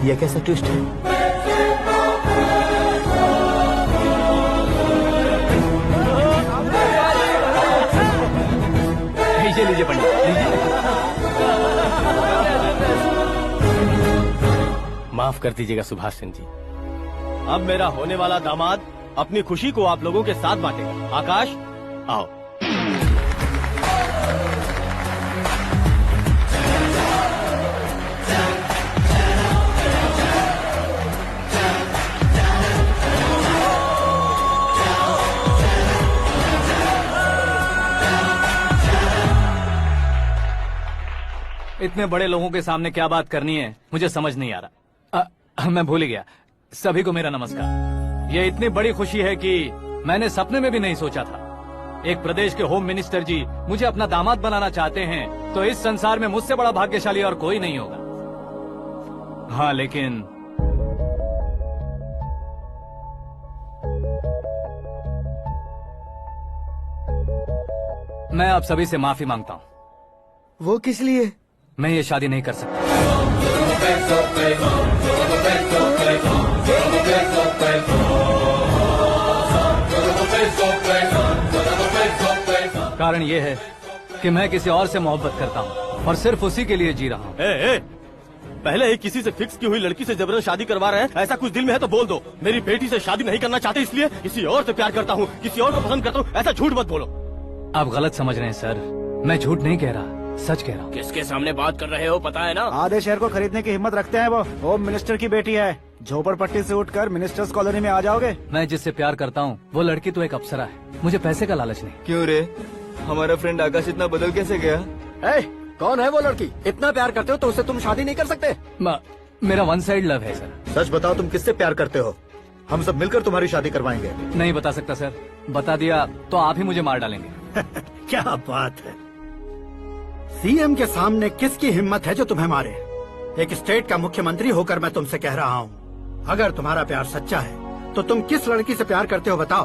S3: यह कैसा ट्विस्ट है?
S1: लीजिए पंडित,
S9: माफ कर दीजिएगा सुभाष सिंह जी। अब मेरा होने वाला दामाद अपनी खुशी को आप लोगों के साथ बांटेगा। आकाश, आओ।
S1: इतने बड़े लोगों के सामने क्या बात करनी है मुझे समझ नहीं आ रहा। मैं भूल ही गया। सभी को मेरा नमस्कार। ये इतनी बड़ी खुशी है कि मैंने सपने में भी नहीं सोचा था। एक प्रदेश के होम मिनिस्टर जी मुझे अपना दामाद बनाना चाहते हैं तो इस संसार में मुझसे बड़ा भाग्यशाली और कोई नहीं होगा। हाँ, लेकिन मैं आप सभी से माफी मांगता हूँ।
S3: वो किस लिए?
S1: मैं ये शादी नहीं कर सकता। कारण ये है कि मैं किसी और से मोहब्बत करता हूँ और सिर्फ उसी के लिए जी रहा हूँ।
S9: पहले ही किसी से फिक्स की हुई लड़की से जबरन शादी करवा रहे हैं। ऐसा कुछ दिल में है तो बोल दो। मेरी बेटी से शादी नहीं करना चाहते इसलिए किसी और से प्यार करता हूँ, किसी और को पसंद करता हूँ, ऐसा झूठ मत बोलो।
S1: आप गलत समझ रहे हैं सर, मैं झूठ नहीं कह रहा, सच कह रहा हूँ।
S12: किसके सामने बात कर रहे हो पता है ना?
S11: आधे शहर को खरीदने की हिम्मत रखते हैं वो। होम मिनिस्टर की बेटी है, झोपड़पट्टी से उठकर मिनिस्टर्स कॉलोनी में आ जाओगे।
S1: मैं जिससे प्यार करता हूँ वो लड़की तो एक अप्सरा है, मुझे पैसे का लालच नहीं।
S7: क्यों रे, हमारा फ्रेंड आकाश इतना बदल कैसे गया?
S12: कौन है वो लड़की? इतना प्यार करते हो तो उससे तुम शादी नहीं कर सकते?
S1: मेरा वन साइड लव है सर।
S3: सच बताओ, तुम किससे प्यार करते हो? हम सब मिलकर तुम्हारी शादी करवाएंगे।
S1: नहीं बता सकता सर, बता दिया तो आप ही मुझे मार डालेंगे।
S13: क्या बात है, सीएम के सामने किसकी हिम्मत है जो तुम्हें मारे? एक स्टेट का मुख्यमंत्री होकर मैं तुमसे कह रहा हूँ, अगर तुम्हारा प्यार सच्चा है तो तुम किस लड़की से प्यार करते हो बताओ,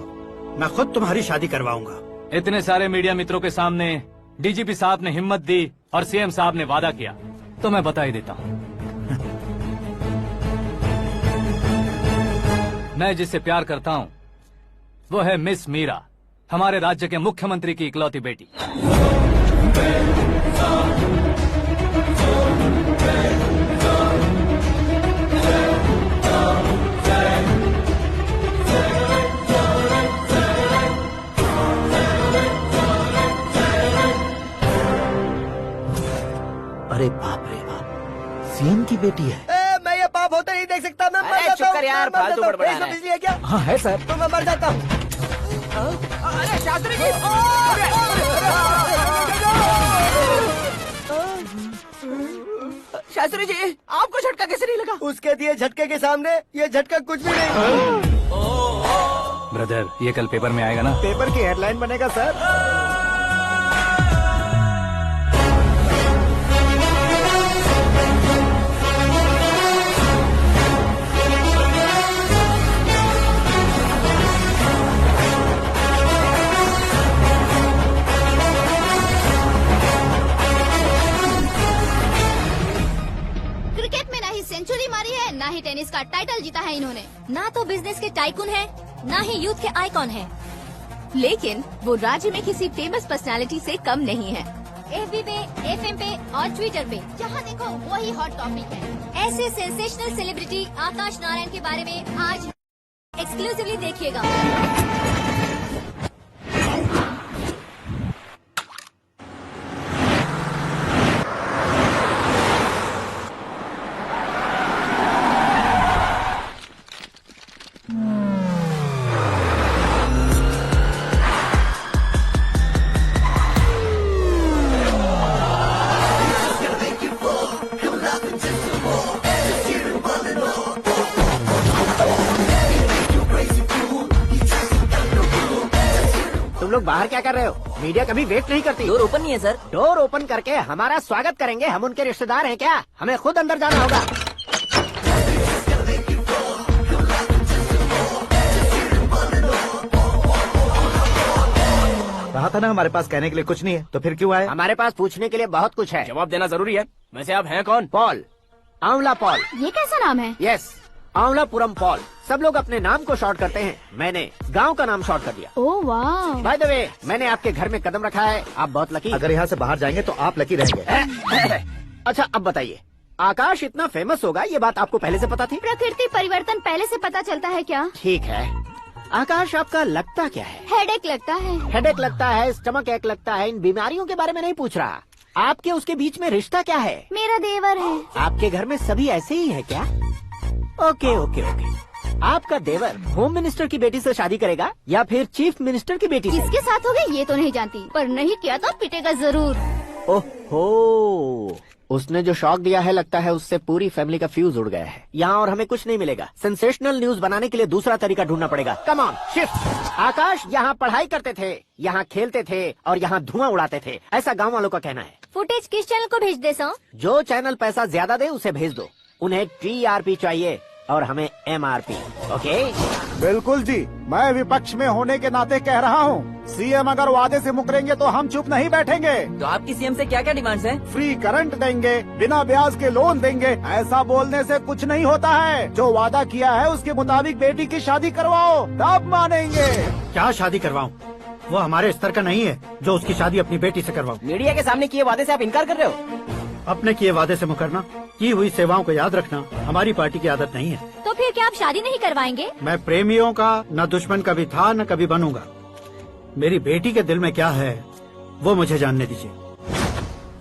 S13: मैं खुद तुम्हारी शादी करवाऊंगा।
S1: इतने सारे मीडिया मित्रों के सामने डीजीपी साहब ने हिम्मत दी और सीएम साहब ने वादा किया तो मैं बता ही देता हूँ। मैं जिससे प्यार करता हूँ वो है मिस मीरा, हमारे राज्य के मुख्यमंत्री की इकलौती बेटी।
S3: अरे बाप रे बाप, सीएम की बेटी है।
S10: मैं ये पाप होते नहीं देख सकता। मैं मर जाता हूँ।
S2: यार, फालतू बड़बड़ा रहा है।
S10: बिजली है क्या?
S6: हाँ है सर।
S10: तो मैं मर जाता हूँ।
S2: अरे शास्त्री जी, शास्त्री जी, आपको झटका कैसे नहीं लगा?
S10: उसके दिए झटके के सामने ये झटका कुछ भी नहीं।
S1: ब्रदर, ये कल पेपर में आएगा ना?
S11: पेपर की हेडलाइन बनेगा सर।
S4: क्रिकेट में ना ही सेंचुरी मारी है, ना ही टेनिस का टाइटल जीता है इन्होंने। ना तो बिजनेस के टाइकून है, ना ही यूथ के आइकॉन है।
S5: लेकिन वो राज्य में किसी फेमस पर्सनालिटी से कम नहीं है।
S4: FB पे, FM पे और ट्विटर पे जहाँ देखो वही हॉट टॉपिक है। ऐसे सेंसेशनल सेलिब्रिटी आकाश नारायण के बारे में आज एक्सक्लूसिवली देखिएगा।
S10: तुम लोग बाहर क्या कर रहे हो? मीडिया कभी वेट नहीं करती।
S2: डोर ओपन नहीं है सर।
S10: डोर ओपन करके हमारा स्वागत करेंगे? हम उनके रिश्तेदार हैं क्या? हमें खुद अंदर जाना होगा।
S3: कहा था ना हमारे पास कहने के लिए कुछ नहीं है, तो फिर क्यों आए?
S10: हमारे पास पूछने के लिए बहुत कुछ है।
S12: जवाब देना जरूरी है। वैसे आप हैं कौन?
S10: पॉल, आंवला पॉल।
S5: ये कैसा नाम है?
S10: Yes, Aanwalapuram Paul. सब लोग अपने नाम को शॉर्ट करते हैं, मैंने गांव का नाम शॉर्ट कर दिया।
S5: ओह वाह।
S10: बाय द वे, मैंने आपके घर में कदम रखा है, आप बहुत लकी।
S3: अगर यहाँ से बाहर जाएंगे तो आप लकी रहेंगे।
S10: अच्छा अब बताइए, आकाश इतना फेमस होगा ये बात आपको पहले से पता थी?
S5: प्रकृति परिवर्तन पहले से पता चलता है क्या?
S10: ठीक है, आकाश आपका लगता क्या है?
S5: हेडेक लगता है।
S10: हेडेक लगता है, स्टमक एक लगता है, इन बीमारियों के बारे में नहीं पूछ रहा। आपके उसके बीच में रिश्ता क्या है?
S5: मेरा देवर है।
S10: आपके घर में सभी ऐसे ही है क्या? Okay okay okay. आपका देवर होम मिनिस्टर की बेटी से शादी करेगा या फिर चीफ मिनिस्टर की बेटी से?
S5: किसके साथ होगा ये तो नहीं जानती, पर नहीं किया तो पिटेगा जरूर।
S10: ओहो, उसने जो शॉक दिया है लगता है उससे पूरी फैमिली का फ्यूज उड़ गया है। यहाँ और हमें कुछ नहीं मिलेगा। सेंसेशनल न्यूज बनाने के लिए दूसरा तरीका ढूंढना पड़ेगा। Come on, shift. आकाश यहाँ पढ़ाई करते थे, यहाँ खेलते थे और यहाँ धुआं उड़ाते थे, ऐसा गाँव वालों का कहना है।
S5: फुटेज किस चैनल को भेज दे सो?
S10: जो चैनल पैसा ज्यादा दे उसे भेज दो। उन्हें TRP चाहिए और हमें MRP। ओके?
S11: बिल्कुल जी, मैं विपक्ष में होने के नाते कह रहा हूँ, सीएम अगर वादे से मुकरेंगे तो हम चुप नहीं बैठेंगे।
S2: तो आपकी सीएम से क्या क्या डिमांड्स हैं?
S11: फ्री करंट देंगे, बिना ब्याज के लोन देंगे। ऐसा बोलने से कुछ नहीं होता है। जो वादा किया है उसके मुताबिक बेटी की शादी करवाओ, तब मानेंगे।
S13: क्या शादी करवाऊं? वो हमारे स्तर का नहीं है जो उसकी शादी अपनी बेटी से करवाऊं।
S2: मीडिया के सामने किए वादे से आप इनकार कर रहे हो?
S13: अपने किए वादे से मुकरना, की हुई सेवाओं को याद रखना हमारी पार्टी की आदत नहीं है।
S5: तो फिर क्या आप शादी नहीं करवाएंगे?
S13: मैं प्रेमियों का न दुश्मन कभी था न कभी बनूंगा। मेरी बेटी के दिल में क्या है वो मुझे जानने दीजिए।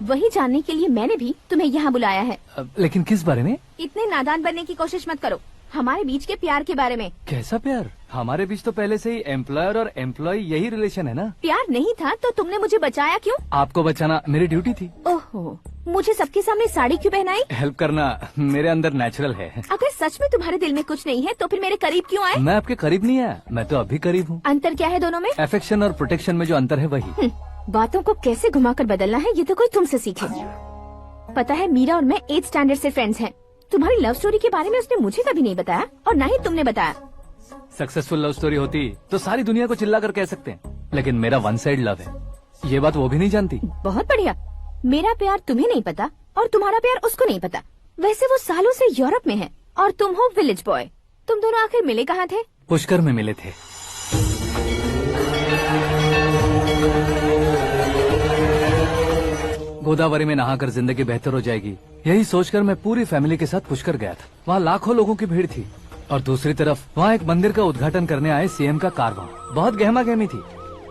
S5: वही जानने के लिए मैंने भी तुम्हें यहाँ बुलाया है।
S1: लेकिन किस बारे में?
S5: इतने नादान बनने की कोशिश मत करो। हमारे बीच के प्यार के बारे में।
S1: कैसा प्यार? हमारे बीच तो पहले से ही एम्प्लॉयर और एम्प्लॉय यही रिलेशन है ना।
S5: प्यार नहीं था तो तुमने मुझे बचाया क्यों?
S1: आपको बचाना मेरी ड्यूटी थी।
S5: ओहो, मुझे सबके सामने साड़ी क्यों पहनाई?
S1: हेल्प करना मेरे अंदर नेचुरल है।
S5: अगर सच में तुम्हारे दिल में कुछ नहीं है तो फिर मेरे करीब क्यों आए?
S1: मैं आपके करीब नहीं आया, मैं तो अभी करीब हूँ।
S5: अंतर क्या है दोनों में?
S1: अफेक्शन और प्रोटेक्शन में जो अंतर है वही।
S5: बातों को कैसे घुमाकर बदलना है ये तो कोई तुमसे सीखे। पता है, मीरा और मैं 8th स्टैंडर्ड से फ्रेंड्स हैं। तुम्हारी लव स्टोरी के बारे में उसने मुझे कभी नहीं बताया और न ही तुमने बताया।
S1: सक्सेसफुल लव स्टोरी होती तो सारी दुनिया को चिल्ला कर कह सकते हैं, लेकिन मेरा वन साइड लव है, ये बात वो भी नहीं जानती।
S5: बहुत बढ़िया। मेरा प्यार तुम्हें नहीं पता और तुम्हारा प्यार उसको नहीं पता। वैसे वो सालों से यूरोप में है और तुम हो विलेज बॉय। तुम दोनों आखिर मिले कहाँ थे?
S1: पुष्कर में मिले थे। गोदावरी में नहाकर जिंदगी बेहतर हो जाएगी, यही सोचकर मैं पूरी फैमिली के साथ पुष्कर गया था। वहाँ लाखों लोगों की भीड़ थी और दूसरी तरफ वहाँ एक मंदिर का उद्घाटन करने आए सीएम का कारवां। बहुत गहमा गहमी थी।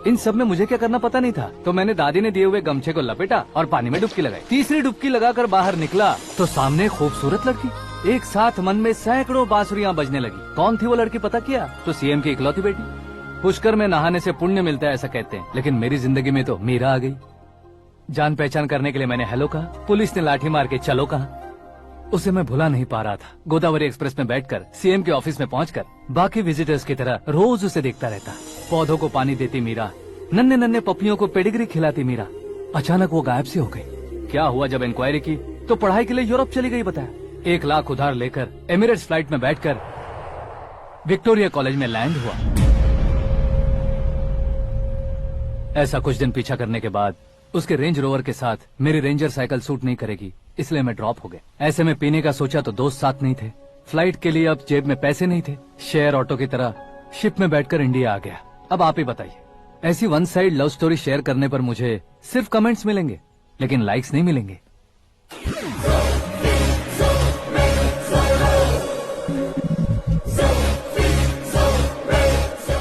S1: इन सब में मुझे क्या करना पता नहीं था, तो मैंने दादी ने दिए हुए गमछे को लपेटा और पानी में डुबकी लगाई। तीसरी डुबकी लगाकर बाहर निकला तो सामने खूबसूरत लड़की। एक साथ मन में सैकड़ों बांसुरियां बजने लगी। कौन थी वो लड़की पता किया? तो सीएम की इकलौती बेटी। पुष्कर में नहाने से पुण्य मिलता है ऐसा कहते हैं, लेकिन मेरी जिंदगी में तो मीरा आ गई। जान पहचान करने के लिए मैंने हेलो कहा, पुलिस ने लाठी मार के चलो कहा। उसे मैं भुला नहीं पा रहा था। गोदावरी एक्सप्रेस में बैठकर सीएम के ऑफिस में पहुंचकर बाकी विजिटर्स की तरह रोज उसे देखता रहता। पौधों को पानी देती मीरा, नन्हे नन्हे पपियों को पेडिग्री खिलाती मीरा। अचानक वो गायब सी हो गई। क्या हुआ? जब इंक्वायरी की तो पढ़ाई के लिए यूरोप चली गई बताया। 1 लाख उधार लेकर एमिरेट्स फ्लाइट में बैठकर विक्टोरिया कॉलेज में लैंड हुआ। ऐसा कुछ दिन पीछा करने के बाद उसके रेंज रोवर के साथ मेरी रेंजर साइकिल सूट नहीं करेगी, इसलिए मैं ड्रॉप हो गया। ऐसे में पीने का सोचा तो दोस्त साथ नहीं थे। फ्लाइट के लिए अब जेब में पैसे नहीं थे। शेयर ऑटो की तरह शिप में बैठकर इंडिया आ गया। अब आप ही बताइए, ऐसी one side love story share करने पर मुझे सिर्फ कमेंट्स मिलेंगे, लेकिन लाइक्स नहीं मिलेंगे।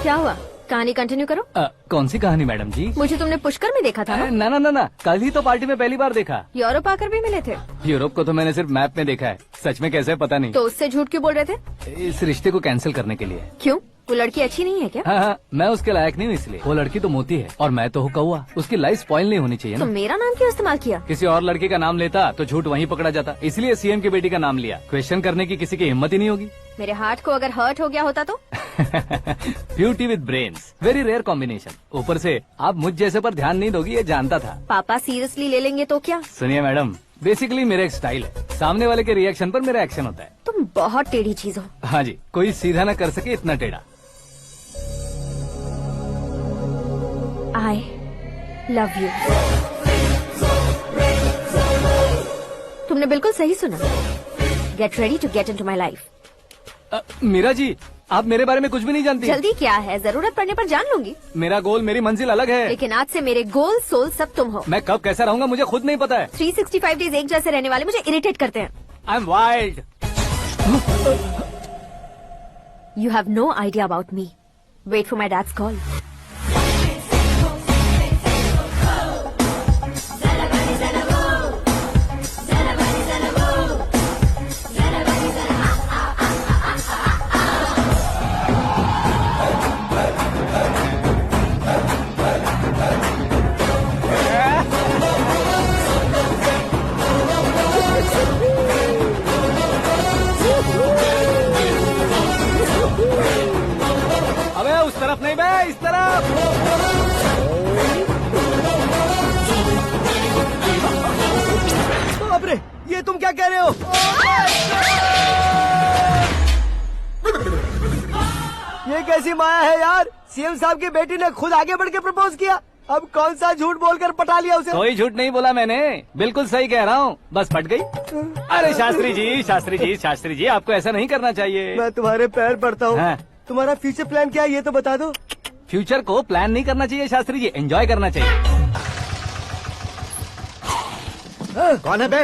S5: क्या हुआ? कहानी कंटिन्यू करो।
S1: कौन सी कहानी मैडम जी?
S5: मुझे तुमने पुष्कर में देखा था ना?
S1: ना, कल ही तो पार्टी में पहली बार देखा।
S5: यूरोप आकर भी मिले थे?
S1: यूरोप को तो मैंने सिर्फ मैप में देखा है, सच में कैसे पता नहीं।
S5: तो उससे झूठ क्यों बोल रहे थे?
S1: इस रिश्ते को कैंसिल करने के लिए।
S5: क्यों? वो लड़की अच्छी नहीं है क्या?
S1: हाँ, मैं उसके लायक नहीं हूँ इसलिए। वो लड़की तो मोती है और मैं तो हूँ कौवा। उसकी लाइफ स्पॉइल नहीं होनी चाहिए
S5: तो
S1: ना।
S5: मेरा नाम क्यों इस्तेमाल किया?
S1: किसी और लड़की का नाम लेता तो झूठ वहीं पकड़ा जाता, इसलिए सीएम की बेटी का नाम लिया। क्वेश्चन करने की किसी की हिम्मत ही नहीं होगी।
S5: मेरे हार्ट को अगर हर्ट हो गया होता तो?
S1: Beauty with brains, very rare combination. ऊपर से आप मुझ जैसे पर ध्यान नहीं दोगी ये जानता था।
S5: पापा सीरियसली ले लेंगे तो क्या?
S1: सुनिए मैडम, बेसिकली मेरा एक स्टाइल है, सामने वाले के रिएक्शन पर मेरा एक्शन होता है।
S5: तुम बहुत टेढ़ी चीज हो।
S1: हाँ जी, कोई सीधा न कर सके इतना टेढ़ा।
S5: I love you। तुमने बिल्कुल सही सुना। Get ready to get into my life।
S1: Meera ji, आप मेरे बारे में कुछ भी नहीं जानती।
S5: जल्दी क्या है, जरूरत पड़ने पर जान लूंगी।
S1: मेरा गोल, मेरी मंजिल अलग है।
S5: लेकिन आज से मेरे गोल सोल सब तुम हो।
S1: मैं कब कैसा रहूंगा मुझे खुद नहीं पता है।
S5: 365 डेज एक जैसे रहने वाले मुझे इरिटेट करते हैं।
S1: I am wild.
S5: You have no idea about me। Wait for my dad's call।
S1: अबे उस तरफ नहीं बे, इस तरफ।
S11: बाप रे, ये तुम क्या कह रहे हो? ये कैसी माया है यार? सीएम साहब की बेटी ने खुद आगे बढ़ के प्रपोज किया। अब कौन सा झूठ बोलकर पटा लिया उसे?
S1: कोई झूठ नहीं बोला मैंने, बिल्कुल सही कह रहा हूँ, बस फट गई। अरे शास्त्री जी, शास्त्री जी, शास्त्री जी, आपको ऐसा नहीं करना चाहिए।
S11: मैं तुम्हारे पैर पड़ता हूँ।
S1: हाँ।
S11: तुम्हारा फ्यूचर प्लान क्या है ये तो बता दो।
S1: फ्यूचर को प्लान नहीं करना चाहिए शास्त्री जी, एंजॉय करना चाहिए।
S3: कौन है बे?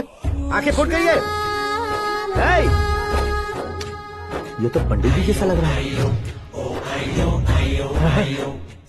S3: आंखें फूट गई है। ये तो पंडित जी जैसा लग रहा है।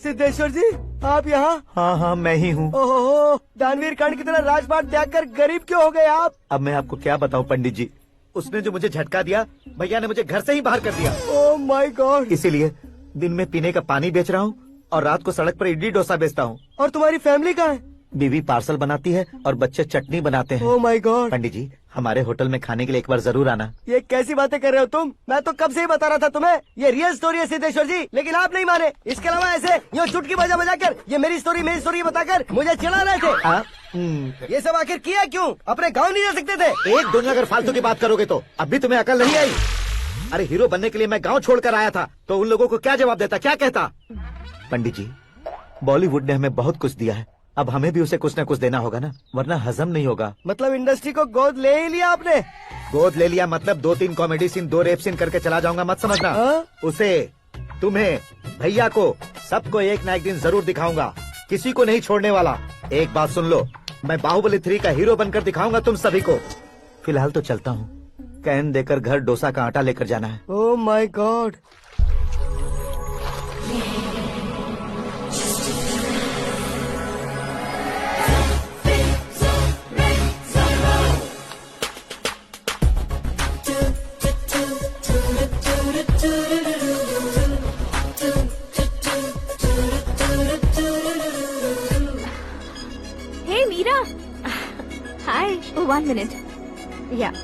S11: सिद्धेश्वर जी, आप यहाँ?
S3: हाँ हाँ, मैं ही हूँ।
S11: ओहो, दानवीर कांड की तरह राजपाट त्याग कर गरीब क्यों हो गए आप?
S3: अब मैं आपको क्या बताऊँ पंडित जी, उसने जो मुझे झटका दिया, भैया ने मुझे घर से ही बाहर कर दिया।
S11: Oh my God.
S3: इसीलिए दिन में पीने का पानी बेच रहा हूँ और रात को सड़क पर इडली डोसा बेचता हूँ।
S11: और तुम्हारी फैमिली कहाँ है?
S3: बीवी पार्सल बनाती है और बच्चे चटनी बनाते हैं।
S11: Oh my God.
S3: पंडित जी, हमारे होटल में खाने के लिए एक बार जरूर आना।
S11: ये कैसी बातें कर रहे हो तुम? मैं तो कब से ही बता रहा था तुम्हें, ये रियल स्टोरी है सिद्धेश्वर जी, लेकिन आप नहीं माने। इसके अलावा ऐसे यूँ चुटकी बजा कर ये मेरी स्टोरी बताकर मुझे चिढ़ा रहे थे। ये सब आखिर किया क्यों? अपने गाँव नहीं जा सकते थे?
S3: एक दुनिया अगर फालतू की बात करोगे तो अब भी तुम्हें अकल नहीं आई। अरे हीरो बनने के लिए मैं गाँव छोड़कर आया था तो उन लोगों को क्या जवाब देता, क्या कहता? पंडित जी, बॉलीवुड ने हमें बहुत कुछ दिया है, अब हमें भी उसे कुछ न कुछ देना होगा ना, वरना हजम नहीं होगा।
S11: मतलब इंडस्ट्री को गोद ले ही लिया आपने?
S3: गोद ले लिया मतलब 2-3 कॉमेडी सीन, 2 रेप सीन करके चला जाऊंगा मत समझना। उसे, तुम्हें, भैया को, सबको एक ना एक दिन जरूर दिखाऊंगा, किसी को नहीं छोड़ने वाला। एक बात सुन लो, मैं बाहुबली 3 का हीरो बनकर दिखाऊंगा तुम सभी को। फिलहाल तो चलता हूँ, कैन देकर घर डोसा का आटा लेकर जाना है।
S11: Oh my God.
S5: Hey Meera। Hi। Oh, 1 minute। Yeah।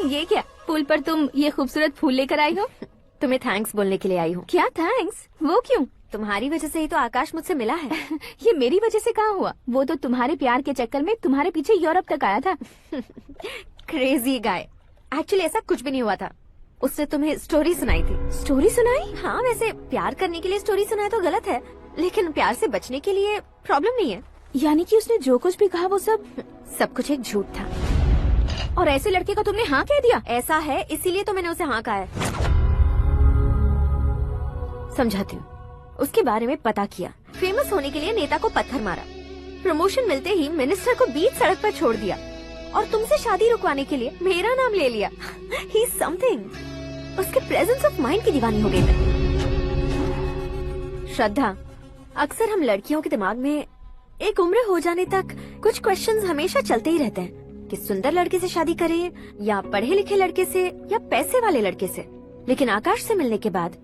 S5: ये क्या, पुल पर तुम ये खूबसूरत फूल लेकर आई हो? तुम्हें थैंक्स बोलने के लिए आई हूँ। क्या थैंक्स? वो क्यों? तुम्हारी वजह से ही तो आकाश मुझसे मिला है। ये मेरी वजह से कहाँ हुआ? वो तो तुम्हारे प्यार के चक्कर में तुम्हारे पीछे यूरोप तक आया था। Crazy guy. एक्चुअली ऐसा कुछ भी नहीं हुआ था, उसने तुम्हें स्टोरी सुनाई थी। स्टोरी सुनाई? हाँ, वैसे प्यार करने के लिए स्टोरी सुनाए तो गलत है, लेकिन प्यार से बचने के लिए प्रॉब्लम नहीं है। यानी कि उसने जो कुछ भी कहा वो सब कुछ एक झूठ था। और ऐसे लड़के को तुमने हाँ कह दिया? ऐसा है, इसीलिए तो मैंने उसे हाँ कहा है। समझाती हूँ। उसके बारे में पता किया, फेमस होने के लिए नेता को पत्थर मारा, प्रमोशन मिलते ही मिनिस्टर को बीच सड़क पर छोड़ दिया और तुमसे शादी रुकवाने के लिए मेरा नाम ले लिया। ही समथिंग। उसके प्रेजेंस ऑफ माइंड की दीवानी हो गई मैं। श्रद्धा, अक्सर हम लड़कियों के दिमाग में एक उम्र हो जाने तक कुछ क्वेश्चंस हमेशा चलते ही रहते हैं कि सुंदर लड़के से शादी करें या पढ़े लिखे लड़के से या पैसे वाले लड़के से। लेकिन आकाश से मिलने के बाद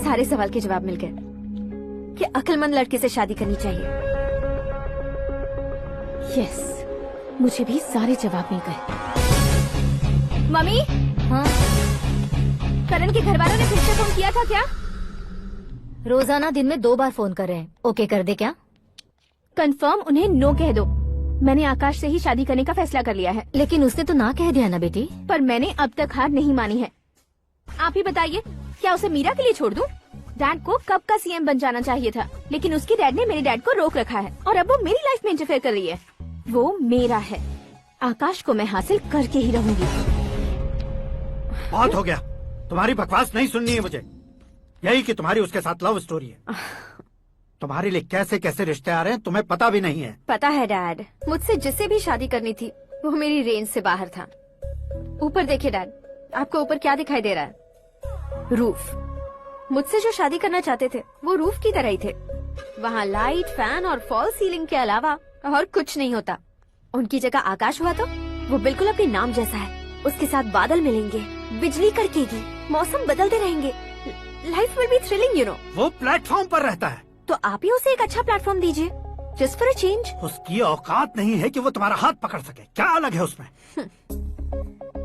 S5: सारे सवाल के जवाब मिल गए कि अक्लमंद लड़के से शादी करनी चाहिए। यस, मुझे भी सारे जवाब मिल गए। मम्मी,
S4: हाँ?
S5: करण के घर वालों ने फिर से फोन किया था क्या?
S4: रोजाना दिन में 2 बार फोन कर रहे हैं। ओके कर दे क्या?
S5: कंफर्म उन्हें नो कह दो। मैंने आकाश से ही शादी करने का फैसला कर लिया है।
S4: लेकिन उसने तो ना कह दिया ना बेटी।
S5: पर मैंने अब तक हार नहीं मानी है। आप ही बताइए, क्या उसे मीरा के लिए छोड़ दूं? डैड को कब का सीएम बन जाना चाहिए था, लेकिन उसके डैड ने मेरे डैड को रोक रखा है और अब वो मेरी लाइफ में इंटरफेयर कर रही है। वो मेरा है, आकाश को मैं हासिल करके ही रहूंगी।
S13: बहुत हो गया, तुम्हारी बकवास नहीं सुननी है मुझे। यही कि तुम्हारी उसके साथ लव स्टोरी है। तुम्हारे लिए कैसे कैसे रिश्ते आ रहे हैं तुम्हें पता भी नहीं है।
S5: पता है डैड, मुझसे जिसे भी शादी करनी थी वो मेरी रेंज से बाहर था। ऊपर देखिए डैड, आपको ऊपर क्या दिखाई दे रहा है? रूफ। मुझसे जो शादी करना चाहते थे वो रूफ की तरह ही थे। वहाँ लाइट, फैन और फॉल सीलिंग के अलावा और कुछ नहीं होता। उनकी जगह आकाश हुआ तो वो बिल्कुल अपने नाम जैसा है। उसके साथ बादल मिलेंगे, बिजली कड़केगी, मौसम बदलते रहेंगे, life will be thrilling, you know.
S13: वो प्लेटफॉर्म पर रहता है
S5: तो आप ही उसे एक अच्छा प्लेटफॉर्म दीजिए, जस्ट फॉर अ चेंज।
S13: उसकी औकात नहीं है कि वो तुम्हारा हाथ पकड़ सके। क्या अलग है उसमें?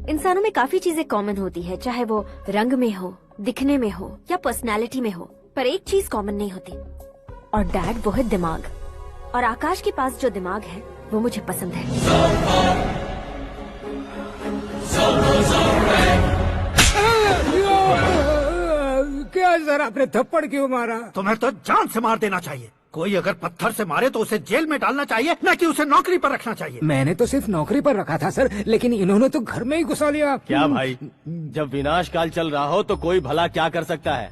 S5: इंसानों में काफी चीजें कॉमन होती है, चाहे वो रंग में हो, दिखने में हो या पर्सनालिटी में हो, पर एक चीज कॉमन नहीं होती, और डैड वो है दिमाग। और आकाश के पास जो दिमाग है वो मुझे पसंद है।
S8: क्या सर, आपने थप्पड़ क्यों मारा?
S13: तुम्हें तो जान से मार देना चाहिए। कोई अगर पत्थर से मारे तो उसे जेल में डालना चाहिए, न कि उसे नौकरी पर रखना चाहिए।
S8: मैंने तो सिर्फ नौकरी पर रखा था सर, लेकिन इन्होंने तो घर में ही घुसा लिया।
S9: क्या भाई, जब विनाश काल चल रहा हो तो कोई भला क्या कर सकता है?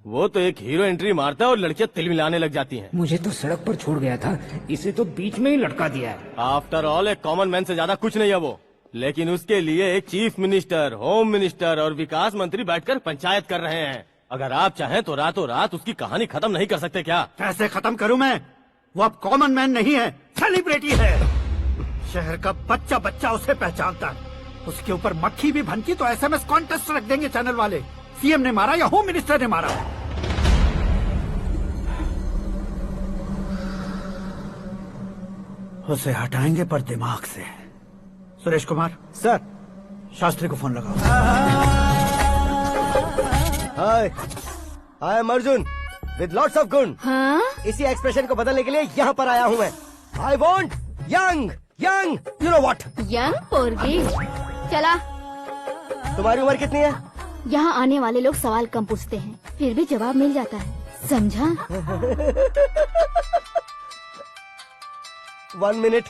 S9: वो तो एक हीरो एंट्री मारता है और लड़कियां तिल मिलाने लग जाती हैं।
S8: मुझे तो सड़क पर छोड़ गया था, इसे तो बीच में ही लटका दिया है।
S9: आफ्टर ऑल एक कॉमन मैन से ज्यादा कुछ नहीं है वो। लेकिन उसके लिए एक चीफ मिनिस्टर, होम मिनिस्टर और विकास मंत्री बैठकर पंचायत कर रहे हैं। अगर आप चाहें तो रातों रात उसकी कहानी खत्म नहीं कर सकते क्या?
S13: कैसे खत्म करूं मैं? वो अब कॉमन मैन नहीं है, सेलिब्रिटी है। शहर का बच्चा बच्चा उसे पहचानता है। उसके ऊपर मक्खी भी भनकी तो एसएमएस कॉन्टेस्ट रख देंगे चैनल वाले। सीएम ने मारा या होम मिनिस्टर ने मारा। उसे हटाएंगे पर दिमाग से। सुरेश कुमार
S11: सर,
S13: शास्त्री को फोन लगाओ।
S11: Hi, I am Arjun with lots of गुण।
S5: हाँ?
S11: इसी एक्सप्रेशन को बदलने के लिए यहाँ पर आया हूँ मैं। I want young young, you know what?
S5: Young पोरगी। चला।
S11: तुम्हारी उम्र कितनी है?
S5: यहाँ आने वाले लोग सवाल कम पूछते हैं, फिर भी जवाब मिल जाता है, समझा?
S11: 1 मिनट।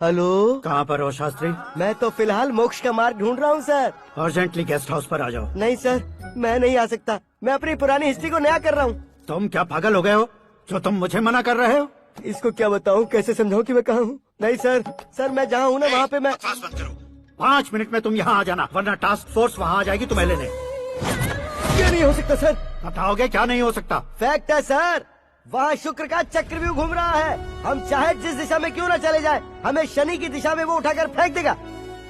S11: हेलो,
S13: कहाँ पर हो शास्त्री?
S11: मैं तो फिलहाल मोक्ष का मार्ग ढूंढ रहा हूँ सर।
S13: अर्जेंटली गेस्ट हाउस पर आ जाओ।
S11: नहीं सर, मैं नहीं आ सकता। मैं अपनी पुरानी हिस्ट्री को नया कर रहा हूँ।
S13: तुम क्या पागल हो गए हो जो तुम मुझे मना कर रहे हो?
S11: इसको क्या बताऊँ, कैसे समझाऊँ कि मैं कहाँ हूँ? नहीं सर, सर मैं जहाँ हूँ ना वहाँ पे मैं।
S13: 5 मिनट में तुम यहाँ आ जाना, वरना टास्क फोर्स वहाँ आ जाएगी तुम्हें लेने।
S11: क्या नहीं हो सकता सर?
S13: बताओगे क्या नहीं हो सकता?
S11: फैक्ट है सर, वहाँ शुक्र का चक्रव्यूह घूम रहा है। हम चाहे जिस दिशा में क्यों न चले जाए, हमें शनि की दिशा में वो उठाकर फेंक देगा।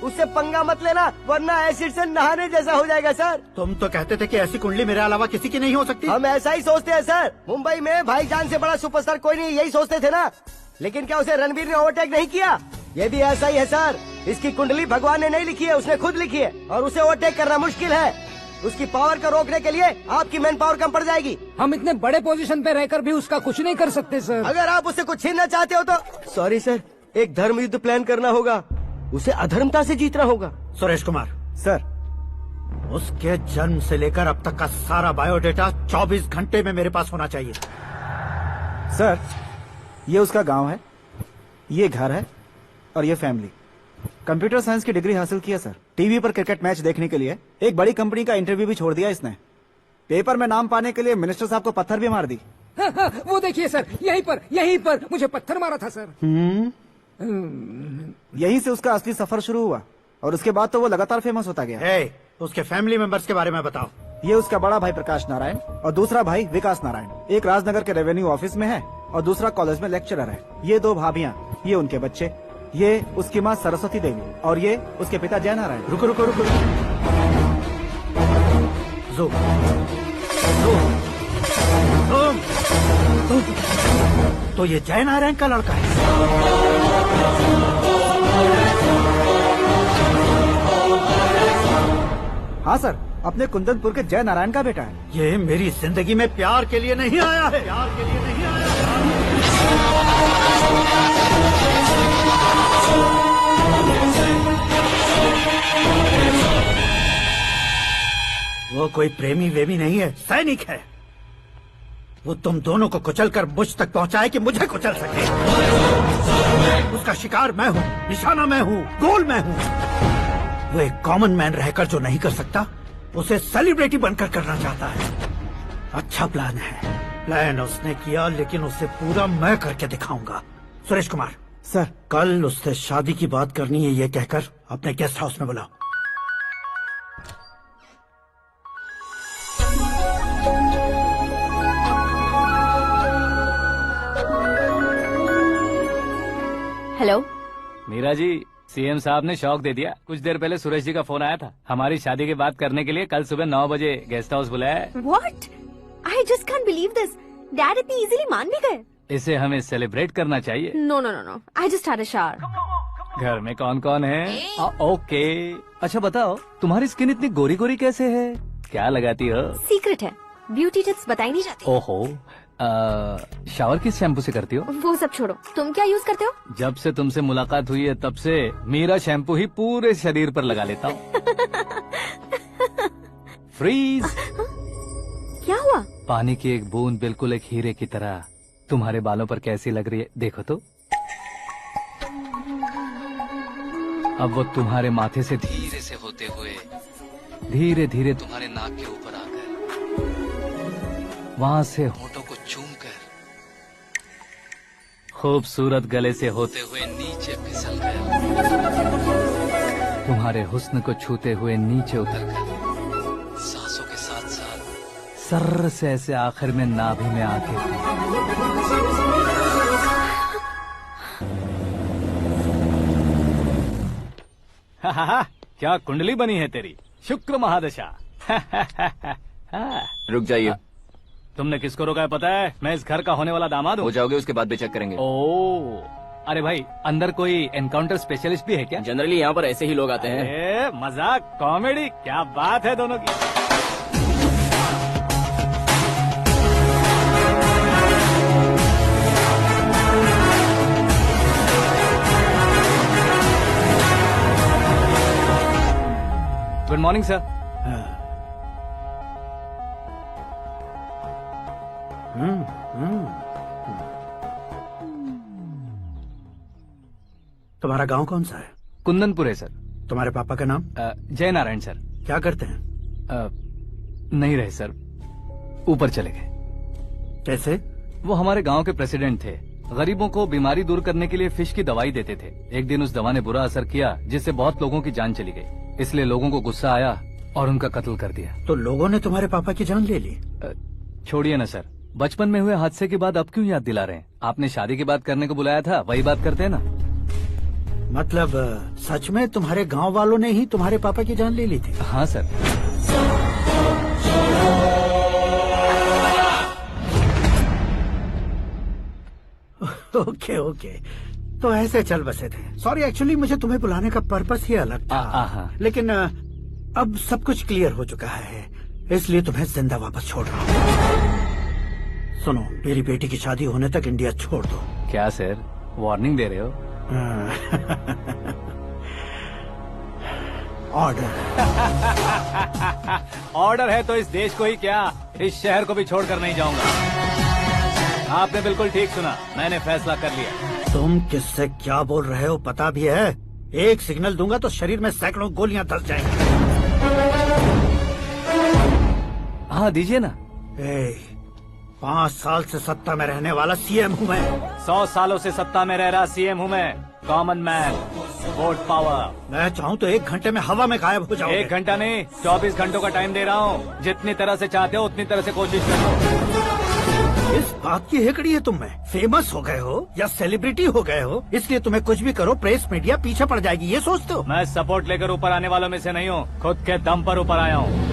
S11: उससे पंगा मत लेना, वरना एसिड से नहाने जैसा हो जाएगा सर।
S13: तुम तो कहते थे कि ऐसी कुंडली मेरे अलावा किसी की नहीं हो सकती।
S11: हम ऐसा ही सोचते हैं सर। मुंबई में भाईजान से बड़ा सुपरस्टार कोई नहीं, यही सोचते थे ना। लेकिन क्या उसे रणवीर ने ओवरटेक नहीं किया? ये भी ऐसा ही है सर। इसकी कुंडली भगवान ने नहीं लिखी है, उसने खुद लिखी है, और उसे ओवरटेक करना मुश्किल है। उसकी पावर को रोकने के लिए आपकी मैन पावर कम पड़ जाएगी।
S8: हम इतने बड़े पोजीशन पे रहकर भी उसका कुछ नहीं कर सकते सर।
S11: अगर आप उससे कुछ छीनना चाहते हो तो सॉरी सर, एक धर्म युद्ध प्लान करना होगा। उसे अधर्मता से जीतना होगा।
S13: सुरेश कुमार
S11: सर,
S13: उसके जन्म से लेकर अब तक का सारा बायोडेटा 24 घंटे में मेरे पास होना चाहिए।
S14: सर, ये उसका गांव है, ये घर है और ये फैमिली। कंप्यूटर साइंस की डिग्री हासिल किया सर। टीवी पर क्रिकेट मैच देखने के लिए एक बड़ी कंपनी का इंटरव्यू भी छोड़ दिया इसने। पेपर में नाम पाने के लिए मिनिस्टर साहब को पत्थर भी मार दी।
S8: वो देखिए सर, यहीं पर मुझे पत्थर मारा था सर।
S14: यहीं से उसका असली सफर शुरू हुआ और उसके बाद तो वो लगातार फेमस होता गया।
S13: उसके फैमिली मेंबर्स के बारे में बताओ।
S14: ये उसका बड़ा भाई प्रकाश नारायण और दूसरा भाई विकास नारायण, एक राजनगर के रेवेन्यू ऑफिस में है और दूसरा कॉलेज में लेक्चरर है। ये 2 भाभियाँ, ये उनके बच्चे, ये उसकी माँ सरस्वती देवी और ये उसके पिता जय नारायण।
S13: रुको रुको रुको, तो ये जय नारायण का लड़का है।
S14: हाँ सर, अपने कुंदनपुर के जय नारायण का बेटा है।
S13: ये मेरी जिंदगी में प्यार के लिए नहीं आया है, प्यार के लिए नहीं आया वो कोई प्रेमी वेमी नहीं है, सैनिक है। वो तुम दोनों को कुचलकर मुझ तक पहुंचाए कि मुझे कुचल सके। उसका शिकार मैं हूँ, निशाना मैं हूँ, गोल मैं हूँ। वो एक कॉमन मैन रहकर जो नहीं कर सकता, उसे सेलिब्रिटी बनकर करना चाहता है। अच्छा प्लान है, प्लान उसने किया, लेकिन उसे पूरा मैं करके दिखाऊंगा। सुरेश कुमार
S14: सर,
S13: कल उससे शादी की बात करनी है, ये कहकर अपने गेस्ट हाउस में बुलाओ।
S5: हेलो
S1: मीरा जी, सीएम साहब ने शौक दे दिया। कुछ देर पहले सुरेश जी का फोन आया था, हमारी शादी की बात करने के लिए कल सुबह 9 बजे गेस्ट हाउस बुलाया है।
S5: What? I just can't believe this. Dad इतनी इजीली मान भी गए।
S1: इसे हमें सेलिब्रेट करना चाहिए।
S5: No no no no, I just had a shower.
S1: घर में कौन कौन है? ओके, अच्छा बताओ, तुम्हारी स्किन इतनी गोरी गोरी कैसे है? क्या लगाती हो?
S5: सीक्रेट है, ब्यूटी टिप्स बताई नहीं जाती।
S1: ओहो, शावर किस शैम्पू से करती हो?
S5: वो सब छोड़ो, तुम क्या यूज करते हो?
S1: जब से तुमसे मुलाकात हुई है तब से मेरा शैम्पू ही पूरे शरीर पर लगा लेता हूँ। फ्रीज।
S5: क्या हुआ?
S1: पानी की एक बूंद बिल्कुल एक हीरे की तरह तुम्हारे बालों पर कैसी लग रही है, देखो तो। अब वो तुम्हारे माथे से धीरे से होते हुए धीरे धीरे तुम्हारे नाक के ऊपर आकर वहां से होठों को चूमकर खूबसूरत गले से होते हुए नीचे फिसल कर तुम्हारे हुस्न को छूते हुए नीचे उतरकर सांसों के साथ साथ सर्र से ऐसे आखिर में नाभि में आके क्या कुंडली बनी है तेरी, शुक्र महादशा।
S7: रुक जाइए।
S1: तुमने किसको रोका है पता है? मैं इस घर का होने वाला दामाद हूँ।
S7: हो जाओगे उसके बाद भी चेक करेंगे।
S1: ओ, अरे भाई, अंदर कोई एनकाउंटर स्पेशलिस्ट भी है क्या?
S7: जनरली यहाँ पर ऐसे ही लोग आते हैं।
S1: मजाक, कॉमेडी, क्या बात है दोनों की। Good morning sir.
S13: तुम्हारा गांव कौन सा है?
S1: कुंदनपुर है सर।
S13: तुम्हारे पापा का नाम?
S1: जय नारायण सर।
S13: क्या करते हैं?
S1: नहीं रहे सर, ऊपर चले गए।
S13: कैसे?
S1: वो हमारे गांव के प्रेसिडेंट थे। गरीबों को बीमारी दूर करने के लिए फिश की दवाई देते थे। एक दिन उस दवा ने बुरा असर किया जिससे बहुत लोगों की जान चली गई। इसलिए लोगों को गुस्सा आया और उनका कत्ल कर दिया।
S13: तो लोगों ने तुम्हारे पापा की जान ले ली?
S1: छोड़िए ना सर, बचपन में हुए हादसे के बाद अब क्यों याद दिला रहे हैं? आपने शादी की बात करने को बुलाया था, वही बात करते हैं ना।
S13: मतलब सच में तुम्हारे गांव वालों ने ही तुम्हारे पापा की जान ले ली थी?
S1: हाँ सर।
S13: ओके ओके, तो ऐसे चल बसे थे। सॉरी, एक्चुअली मुझे तुम्हें बुलाने का पर्पस ही अलग था। लेकिन अब सब कुछ क्लियर हो चुका है, इसलिए तुम्हें जिंदा वापस छोड़ रहा हूँ। सुनो, मेरी बेटी की शादी होने तक इंडिया छोड़ दो।
S1: क्या सर, वार्निंग दे रहे हो?
S13: ऑर्डर।
S1: ऑर्डर है तो इस देश को ही क्या, इस शहर को भी छोड़कर नहीं जाऊंगा। आपने बिल्कुल ठीक सुना, मैंने फैसला कर लिया।
S13: तुम किससे क्या बोल रहे हो पता भी है? एक सिग्नल दूंगा तो शरीर में सैकड़ों गोलियां धस जाएंगी।
S1: हाँ दीजिए ना।
S13: 5 साल से सत्ता में रहने वाला सीएम हूँ मैं।
S1: 100 सालों से सत्ता में रह रहा सीएम हूँ मैं। Common man, vote power.
S13: मैं चाहूँ तो 1 घंटे में हवा में गायब हो जाऊँ।
S1: 1 घंटा नहीं, 24 घंटों का टाइम दे रहा हूँ। जितनी तरह से चाहते हो उतनी तरह से कोशिश कर लो।
S13: इस बात की हेकड़ी है तुम में। फेमस हो गए हो या सेलिब्रिटी हो गए हो, इसलिए तुम्हें कुछ भी करो प्रेस मीडिया पीछे पड़ जाएगी, ये सोचते हो?
S1: मैं सपोर्ट लेकर ऊपर आने वालों में से नहीं हूँ, खुद के दम पर ऊपर आया हूँ।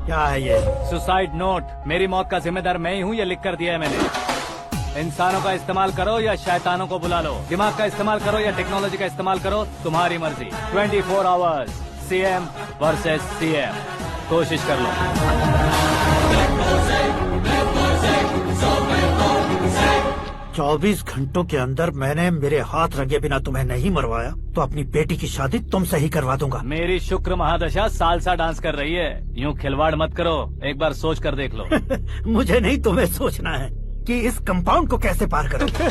S13: क्या है ये?
S1: Suicide note. मेरी मौत का जिम्मेदार मैं ही हूँ, ये लिख कर दिया है मैंने। इंसानों का इस्तेमाल करो या शैतानों को बुला लो, दिमाग का इस्तेमाल करो या टेक्नोलॉजी का इस्तेमाल करो, तुम्हारी मर्जी। 24 आवर्स, सीएम वर्सेस सीएम। कोशिश कर लो।
S13: 24 घंटों के अंदर मैंने मेरे हाथ रंगे बिना तुम्हें नहीं मरवाया तो अपनी बेटी की शादी तुमसे ही करवा दूंगा।
S1: मेरी शुक्र महादशा सालसा डांस कर रही है, यूँ खिलवाड़ मत करो, एक बार सोच कर देख लो।
S13: मुझे नहीं, तुम्हें सोचना है कि इस कंपाउंड को कैसे पार करोगे।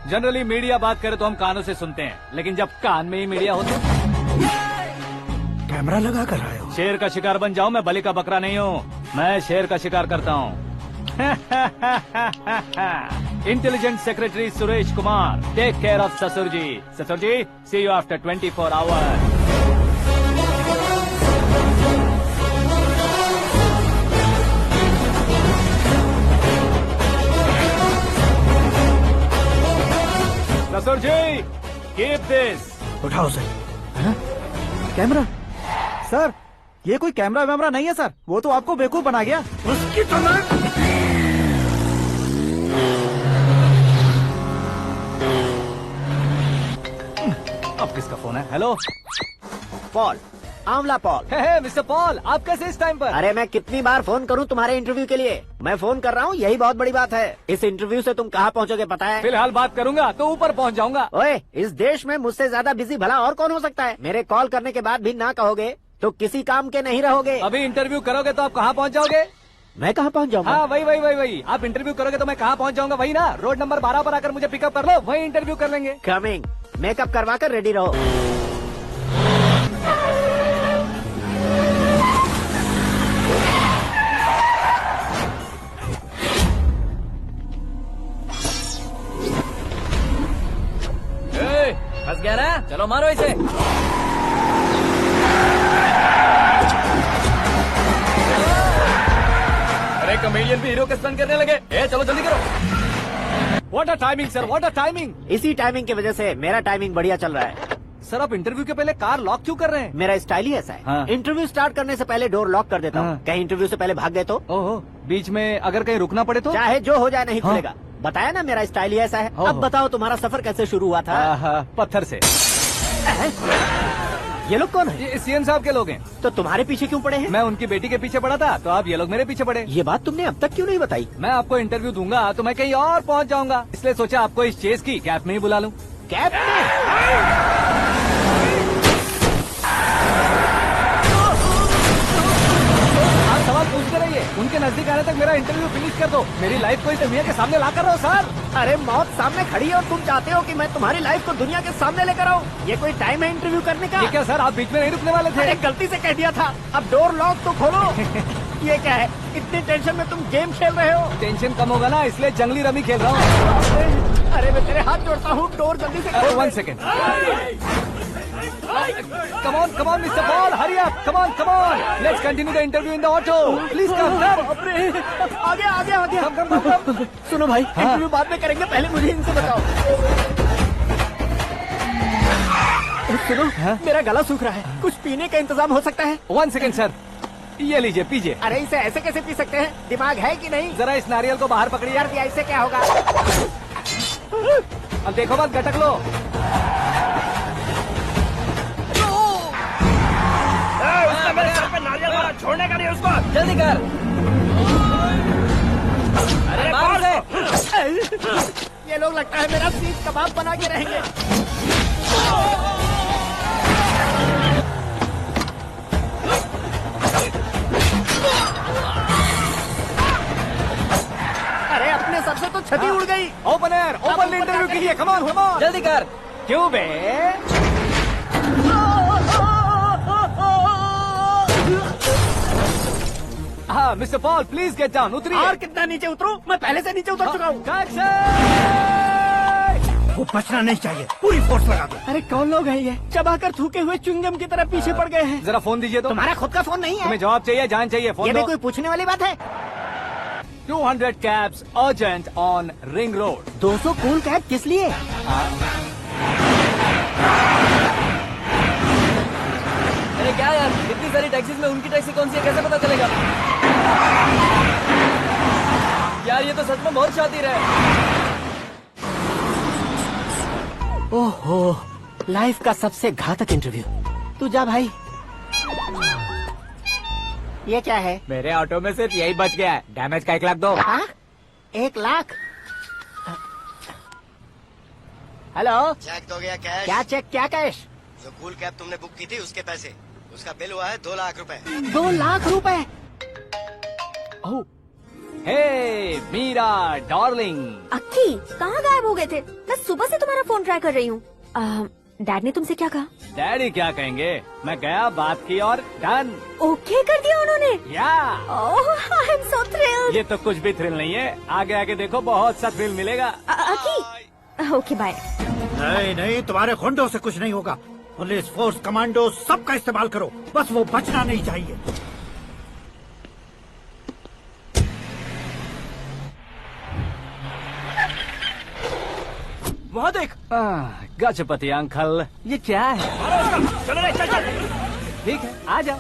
S1: जनरली मीडिया बात करे तो हम कानों से सुनते हैं, लेकिन जब कान में ही मीडिया होता
S13: कैमरा लगा कर आए हो।
S1: शेर का शिकार बन जाऊं, मैं बलि का बकरा नहीं हूँ, मैं शेर का शिकार करता हूँ। Intelligent secretary Suresh Kumar, take care of ससुर जी। ससुर जी, सी यू आफ्टर 24 आवर्स। ससुर जी, कीप दिस।
S13: उठाओ सर।
S14: कैमरा सर, ये कोई कैमरा वैमरा नहीं है सर, वो तो आपको बेवकूफ बना गया।
S13: उसकी तो मैं...
S1: अब किसका फोन है? हेलो
S10: पॉल, आंवला पॉल।
S1: मिस्टर पॉल, आप कैसे इस टाइम पर?
S10: अरे मैं कितनी बार फोन करूं तुम्हारे इंटरव्यू के लिए? मैं फोन कर रहा हूं, यही बहुत बड़ी बात है। इस इंटरव्यू से तुम कहां पहुंचोगे पता है?
S1: फिलहाल बात करूंगा तो ऊपर पहुंच जाऊंगा।
S10: ओए, इस देश में मुझसे ज्यादा बिजी भला और कौन हो सकता है? मेरे कॉल करने के बाद भी ना कहोगे तो किसी काम के नहीं रहोगे।
S1: अभी इंटरव्यू करोगे तो आप कहाँ पहुँच जाओगे?
S10: मैं कहाँ पहुँच जाऊंगा?
S1: हाँ वही। आप इंटरव्यू करोगे तो मैं कहाँ पहुँच जाऊंगा? वही ना, रोड नंबर 12 पर आकर मुझे पिकअप कर लो, वही इंटरव्यू कर लेंगे।
S10: कमिंग। मेकअप करवा कर रेडी रहो।
S7: फंस गया ना, चलो मारो इसे। अरे कमेडियन भी हीरो के स्टंट करने लगे। चलो जल्दी करो।
S1: What a timing sir, what a timing.
S10: इसी टाइमिंग की वजह से मेरा टाइमिंग बढ़िया चल रहा है।
S1: सर आप इंटरव्यू के पहले कार लॉक क्यों कर रहे हैं?
S10: मेरा स्टाइल ही ऐसा है।
S1: हाँ।
S10: इंटरव्यू स्टार्ट करने से पहले डोर लॉक कर देता हूँ।
S1: हाँ।
S10: कहीं इंटरव्यू से पहले भाग गए तो?
S1: ओहो, बीच में अगर कहीं रुकना पड़े तो?
S10: चाहे जो हो जाए नहीं
S1: हाँ।
S10: खुलेगा। बताया ना मेरा स्टाइल ही ऐसा है। अब बताओ तुम्हारा सफर कैसे शुरू हुआ था?
S1: पत्थर से।
S10: ये लोग कौन है?
S1: ये सीएम साहब के लोग हैं।
S10: तो तुम्हारे पीछे क्यों पड़े हैं?
S1: मैं उनकी बेटी के पीछे पड़ा था, तो आप ये लोग मेरे पीछे पड़े।
S10: ये बात तुमने अब तक क्यों नहीं बताई?
S1: मैं आपको इंटरव्यू दूंगा तो मैं कहीं और पहुंच जाऊंगा, इसलिए सोचा आपको इस चेस की कैप में ही बुला लूं।
S10: कैप में?
S1: आप सवाल पूछते रहिए, उनके नजदीक आने तक मेरा इंटरव्यू फिनिश कर दो। मेरी लाइफ को इस दुनिया के सामने ला कर रहो सर।
S10: अरे मौत सामने खड़ी है और तुम चाहते हो कि मैं तुम्हारी लाइफ को दुनिया के सामने लेकर आऊं? ये कोई टाइम है इंटरव्यू करने का?
S1: ये क्या सर, आप बीच में नहीं रुकने वाले थे?
S10: अरे गलती से कह दिया था। अब डोर लॉक तो खोलो। ये क्या है? इतनी टेंशन में तुम गेम खेल रहे हो?
S1: टेंशन कम होगा ना, इसलिए जंगली रमी खेल रहा हूँ।
S10: अरे मैं तेरे हाथ जोड़ता हूँ, डोर जल्दी से खोलो।
S1: 1 second. Come on, Mr. Paul, hurry up! Come on! Let's continue the interview in the auto. Please come.
S10: आगे।
S1: Come.
S10: सुनो भाई, इंटरव्यू बाद में करेंगे, पहले मुझे इनसे बताओ। सुनो, मेरा गला सूख रहा है, कुछ पीने का इंतजाम हो सकता है?
S1: 1 सेकेंड सर, ये लीजिए पीजिए।
S10: अरे इसे ऐसे कैसे पी सकते हैं? दिमाग है कि नहीं?
S1: जरा इस नारियल को बाहर पकड़िए।
S10: यार दिया, इससे क्या होगा?
S1: अब देखो मत, गटक लो।
S11: मेरे सर पे नारियल मारा, छोड़ने का नहीं उसको।
S7: जल्दी कर। अरे मार उसे।
S10: ये लोग लगता है मेरा सीख कबाब बना के रहेंगे। अरे अपने सर से तो
S11: छतरी उड़ गई।
S1: ओपन एयर, ओपन इंटरव्यू के लिए, कम ऑन कम ऑन,
S7: जल्दी कर।
S1: क्यों बे? हाँ mister Paul, please get down, उतरिए।
S11: और कितना नीचे उतरूं? मैं पहले से नीचे उतर चुका हूँ। वो बचना नहीं चाहिए, पूरी फोर्स लगा दो।
S10: अरे कौन लोग हैं ये? चबाकर थूके हुए च्युइंगम की तरह पीछे पड़ गए हैं।
S1: जरा फोन दीजिए तो।
S10: तुम्हारा खुद का फोन नहीं है?
S1: तुम्हें जवाब चाहिए, जान चाहिए, फोन
S10: ये
S1: दो।
S10: भी कोई पूछने वाली बात है?
S1: 200 cabs urgent on Ring Road.
S10: 200 cool cab किस लिए?
S7: अरे क्या यार, इतनी सारी टैक्सीज में उनकी टैक्सी कौन सी है, कैसे पता चलेगा? यार ये तो सच में बहुत शातिर है।
S10: ओहो, लाइफ का सबसे घातक इंटरव्यू। तू जा भाई। ये क्या है?
S6: मेरे ऑटो में सिर्फ यही बच गया है, डैमेज का 1 लाख दो।
S10: हाँ? 1 लाख? हेलो,
S11: चेक तो गया कैश।
S10: क्या चेक, क्या कैश?
S11: जो कूल कैब तुमने बुक की थी उसके पैसे, उसका बिल हुआ है 2 लाख रुपए।
S10: 2 लाख रुपए?
S1: ओह, हे मीरा डार्लिंग।
S5: अक्की, कहाँ गायब हो गए थे? मैं सुबह से तुम्हारा फोन ट्राई कर रही हूँ। डैड ने तुमसे क्या कहा?
S1: डैडी क्या कहेंगे, मैं गया, बात की और डन।
S5: ओके कर दिया उन्होंने?
S1: या
S5: ओह, आई एम सो थ्रिल्ड।
S1: ये तो कुछ भी थ्रिल नहीं है, आगे आगे देखो बहुत सा थ्रिल मिलेगा।
S5: अक्की, ओके बाय।
S13: नहीं नहीं, तुम्हारे गुंडों से कुछ नहीं होगा। पुलिस फोर्स, कमांडो, सबका इस्तेमाल करो, बस वो बचना नहीं चाहिए।
S1: वहाँ देख। गजपति अंकल, ये क्या है?
S11: चलो रे, चल चल।
S1: ठीक है, आ जाओ।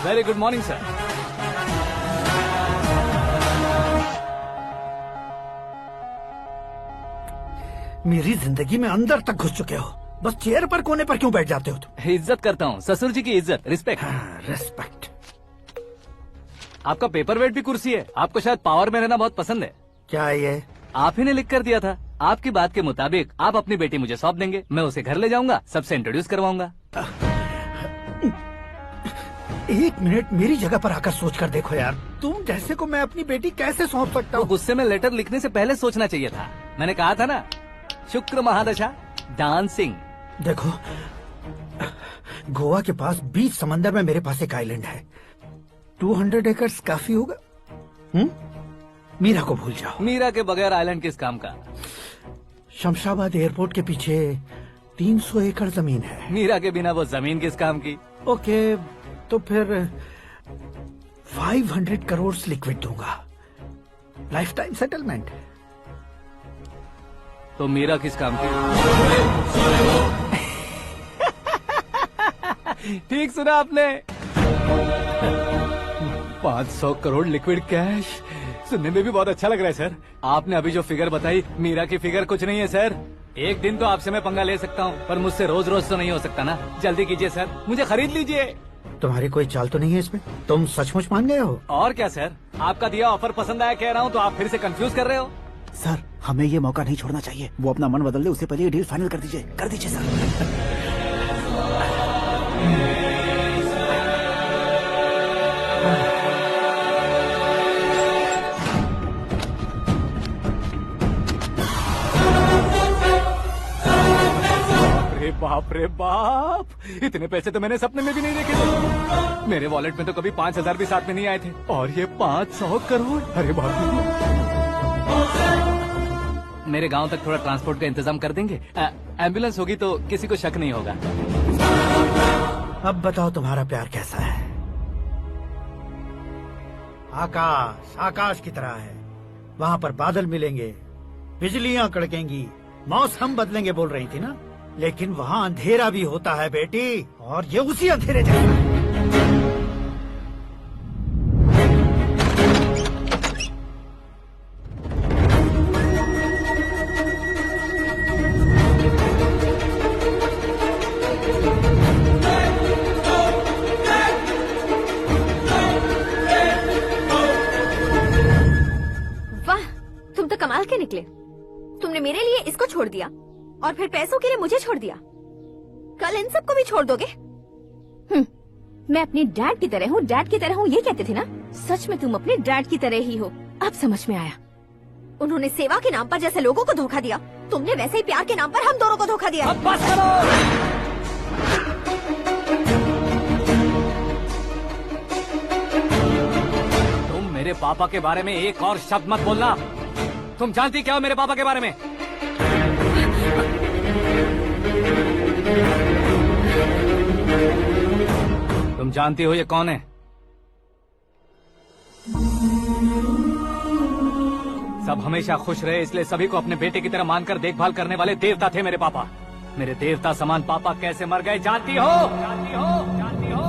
S1: Very good morning sir.
S13: मेरी जिंदगी में अंदर तक घुस चुके हो, बस चेयर पर कोने पर क्यों बैठ जाते हो तुम?
S1: इज्जत करता हूँ, ससुर जी की इज्जत, रिस्पेक्ट।
S13: रिस्पेक्ट।
S1: आपका पेपर वेट भी कुर्सी है, आपको शायद पावर में रहना बहुत पसंद है।
S13: क्या ये?
S1: आप ही ने लिख कर दिया था, आपकी बात के मुताबिक आप अपनी बेटी मुझे सौंप देंगे, मैं उसे घर ले जाऊंगा, सबसे इंट्रोड्यूस करवाऊंगा।
S13: 1 मिनट मेरी जगह पर आकर सोच कर देखो यार, तुम जैसे को मैं अपनी बेटी कैसे सौंप सकता हूँ?
S1: गुस्से में लेटर लिखने से पहले सोचना चाहिए था। मैंने कहा था ना, शुक्र महादशा डांसिंग।
S13: देखो, गोवा के पास बीच समंदर में मेरे पास एक आइलैंड है। 200 एकर्स काफी होगा? मीरा को भूल जाओ।
S1: मीरा के बगैर आइलैंड किस काम का?
S13: शमशाबाद एयरपोर्ट के पीछे 300 एकड़ जमीन है।
S1: मीरा के बिना वो जमीन किस काम की?
S13: ओके, तो फिर 500 करोड़ लिक्विड दूंगा, लाइफ टाइम सेटलमेंट।
S1: तो मीरा किस काम की? ठीक सुना आपने। 500 करोड़ लिक्विड कैश सुनने में भी बहुत अच्छा लग रहा है सर। आपने अभी जो फिगर बताई, मीरा की फिगर कुछ नहीं है सर। एक दिन तो आपसे मैं पंगा ले सकता हूँ, पर मुझसे रोज रोज तो नहीं हो सकता ना। जल्दी कीजिए सर, मुझे खरीद लीजिए।
S13: तुम्हारी कोई चाल तो नहीं है इसमें? तुम सचमुच मान गए हो?
S1: और क्या सर, आपका दिया ऑफर पसंद आया कह रहा हूँ, तो आप फिर से कंफ्यूज कर रहे हो।
S14: सर, हमें ये मौका नहीं छोड़ना चाहिए। वो अपना मन बदल दे, उससे पहले ये डील फाइनल कर दीजिए। कर दीजिए सर।
S1: बाप रे बाप, इतने पैसे तो मैंने सपने में भी नहीं देखे थे। मेरे वॉलेट में तो कभी 5,000 भी साथ में नहीं आए थे, और ये 500 करोड़। अरे बाप रे। मेरे गांव तक थोड़ा ट्रांसपोर्ट का इंतजाम कर देंगे? एम्बुलेंस होगी तो किसी को शक नहीं होगा।
S13: अब बताओ तुम्हारा प्यार कैसा है? आकाश आकाश की तरह है, वहाँ पर बादल मिलेंगे, बिजलियाँ कड़केंगी, मौसम बदलेंगे बोल रही थी ना। लेकिन वहाँ अंधेरा भी होता है बेटी, और ये उसी अंधेरे जैसा।
S4: वाह, तुम तो कमाल के निकले। तुमने मेरे लिए इसको छोड़ दिया और फिर पैसों के लिए मुझे छोड़ दिया। कल इन सबको भी छोड़ दोगे? मैं अपने डैड की तरह हूँ, डैड की तरह हूँ, ये कहते थे ना। सच में तुम अपने डैड की तरह ही हो। अब समझ में आया। उन्होंने सेवा के नाम पर जैसे लोगों को धोखा दिया, तुमने वैसे ही प्यार के नाम पर हम दोनों को धोखा दिया।
S1: अब बस करो। तुम मेरे पापा के बारे में एक और शब्द मत बोलना। तुम जानती क्या हो मेरे पापा के बारे में? तुम जानती हो ये कौन है? सब हमेशा खुश रहे इसलिए सभी को अपने बेटे की तरह मानकर देखभाल करने वाले देवता थे मेरे पापा। मेरे देवता समान पापा कैसे मर गए जानती हो? जानती हो? जानती हो?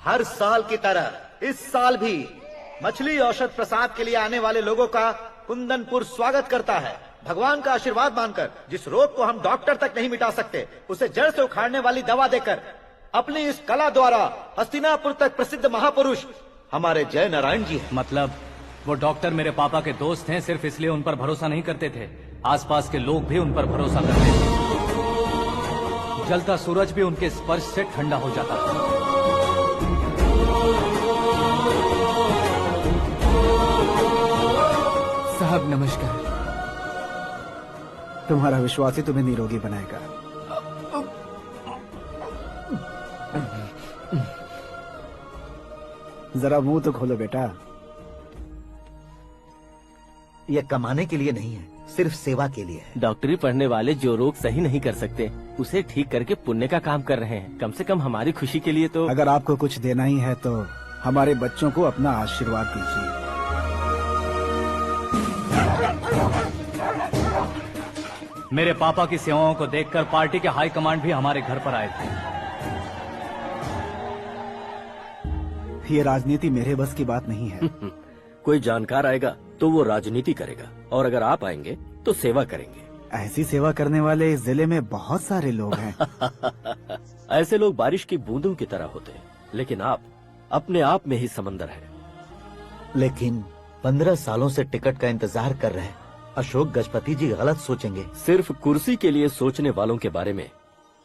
S3: हर साल की तरह इस साल भी मछली औषध प्रसाद के लिए आने वाले लोगों का कुंदनपुर स्वागत करता है। भगवान का आशीर्वाद मानकर जिस रोग को हम डॉक्टर तक नहीं मिटा सकते, उसे जड़ से उखाड़ने वाली दवा देकर अपनी इस कला द्वारा हस्तिनापुर तक प्रसिद्ध महापुरुष हमारे जय नारायण जी हैं।
S1: मतलब वो डॉक्टर मेरे पापा के दोस्त हैं, सिर्फ इसलिए उन पर भरोसा नहीं करते थे। आसपास के लोग भी उन पर भरोसा करते थे। जलता सूरज भी उनके स्पर्श से ठंडा हो जाता था। साहब नमस्कार।
S14: तुम्हारा विश्वास ही तुम्हें निरोगी बनाएगा। जरा मुंह तो खोलो बेटा।
S3: यह कमाने के लिए नहीं है, सिर्फ सेवा के लिए है।
S9: डॉक्टरी पढ़ने वाले जो रोग सही नहीं कर सकते, उसे ठीक करके पुण्य का काम कर रहे हैं। कम से कम हमारी खुशी के लिए तो।
S14: अगर आपको कुछ देना ही है तो हमारे बच्चों को अपना आशीर्वाद दीजिए।
S1: मेरे पापा की सेवाओं को देखकर पार्टी के हाई कमांड भी हमारे घर पर आए थे।
S14: ये राजनीति मेरे बस की बात नहीं है।
S12: कोई जानकार आएगा तो वो राजनीति करेगा, और अगर आप आएंगे तो सेवा करेंगे।
S14: ऐसी सेवा करने वाले इस जिले में बहुत सारे लोग हैं।
S12: ऐसे लोग बारिश की बूंदों की तरह होते हैं, लेकिन आप अपने आप में ही समंदर है।
S3: लेकिन 15 सालों से टिकट का इंतजार कर रहे हैं। अशोक गजपति जी गलत सोचेंगे।
S12: सिर्फ कुर्सी के लिए सोचने वालों के बारे में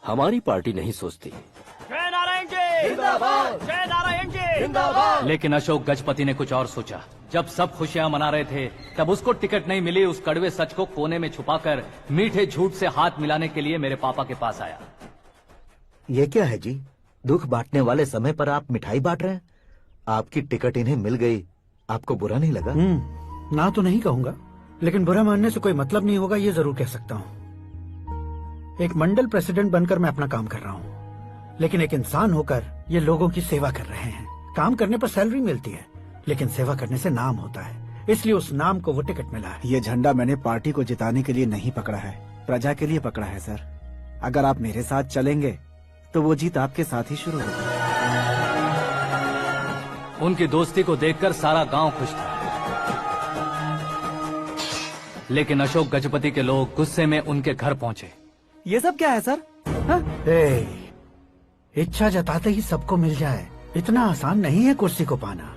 S12: हमारी पार्टी नहीं सोचती।
S2: जय नारायण जी जिंदाबाद, जय नारायण जी जिंदाबाद।
S1: लेकिन अशोक गजपति ने कुछ और सोचा। जब सब खुशियां मना रहे थे, तब उसको टिकट नहीं मिली। उस कड़वे सच को कोने में छुपाकर मीठे झूठ से हाथ मिलाने के लिए मेरे पापा के पास आया।
S3: ये क्या है जी? दुख बांटने वाले समय पर आप मिठाई बांट रहे हैं? आपकी टिकट इन्हें मिल गई, आपको बुरा नहीं लगा?
S13: ना तो नहीं कहूंगा, लेकिन बुरा मानने से कोई मतलब नहीं होगा, ये जरूर कह सकता हूँ। एक मंडल प्रेसिडेंट बनकर मैं अपना काम कर रहा हूँ, लेकिन एक इंसान होकर ये लोगों की सेवा कर रहे हैं। काम करने पर सैलरी मिलती है, लेकिन सेवा करने से नाम होता है, इसलिए उस नाम को वो टिकट मिला है।
S14: ये झंडा मैंने पार्टी को जिताने के लिए नहीं पकड़ा है, प्रजा के लिए पकड़ा है सर। अगर आप मेरे साथ चलेंगे तो वो जीत आपके साथ ही शुरू होगी।
S1: उनकी दोस्ती को देखकर सारा गांव खुश था, लेकिन अशोक गजपति के लोग गुस्से में उनके घर पहुंचे।
S14: ये सब क्या है सर?
S13: इच्छा जताते ही सबको मिल जाए, इतना आसान नहीं है कुर्सी को पाना।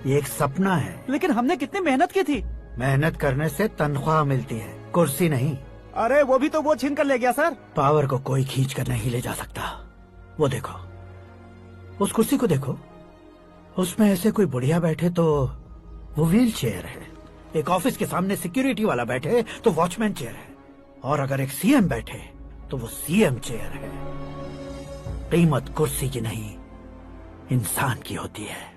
S13: ये एक सपना है।
S14: लेकिन हमने कितनी मेहनत की थी।
S13: मेहनत करने से तनख्वाह मिलती है, कुर्सी नहीं।
S14: अरे वो भी तो वो छीन कर ले गया सर।
S13: पावर को कोई खींच कर नहीं ले जा सकता। वो देखो, उस कुर्सी को देखो, उसमें ऐसे कोई बुढ़िया बैठे तो वो व्हील चेयर है, एक ऑफिस के सामने सिक्योरिटी वाला बैठे तो वॉचमैन चेयर है, और अगर एक सीएम बैठे तो वो सीएम चेयर है। कीमत कुर्सी की नहीं, इंसान की होती है।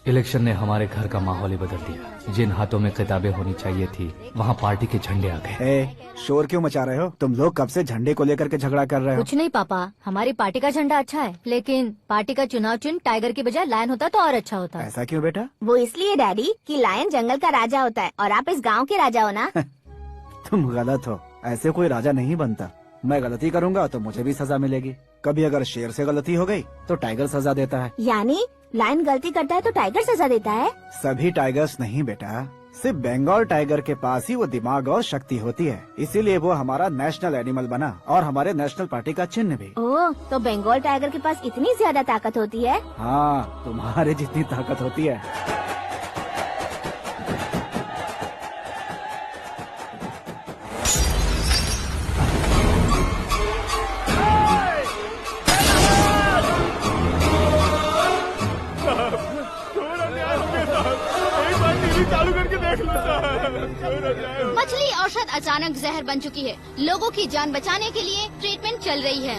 S1: इलेक्शन ने हमारे घर का माहौल ही बदल दिया। जिन हाथों में किताबें होनी चाहिए थी, वहाँ पार्टी के झंडे आ गए।
S14: शोर क्यों मचा रहे हो? तुम लोग कब से झंडे को लेकर के झगड़ा कर रहे हो?
S4: कुछ नहीं पापा, हमारी पार्टी का झंडा अच्छा है, लेकिन पार्टी का चुनाव चिन्ह टाइगर की बजाय लायन होता तो और अच्छा होता।
S14: ऐसा क्यों बेटा?
S15: वो इसलिए डैडी कि लायन जंगल का राजा होता है और आप इस गांव के राजा हो ना।
S14: तुम गलत हो, ऐसे कोई राजा नहीं बनता। मैं गलती करूंगा तो मुझे भी सजा मिलेगी। कभी अगर शेर से गलती हो गई तो टाइगर सजा देता है।
S15: यानी लायन गलती करता है तो टाइगर सजा देता है?
S14: सभी टाइगर्स नहीं बेटा, सिर्फ बंगाल टाइगर के पास ही वो दिमाग और शक्ति होती है, इसीलिए वो हमारा नेशनल एनिमल बना और हमारे नेशनल पार्टी का चिन्ह भी।
S15: ओह, तो बंगाल टाइगर के पास इतनी ज्यादा ताकत होती है?
S14: हाँ, तुम्हारे जितनी ताकत होती है।
S16: मछली औषध अचानक जहर बन चुकी है। लोगों की जान बचाने के लिए ट्रीटमेंट चल रही है।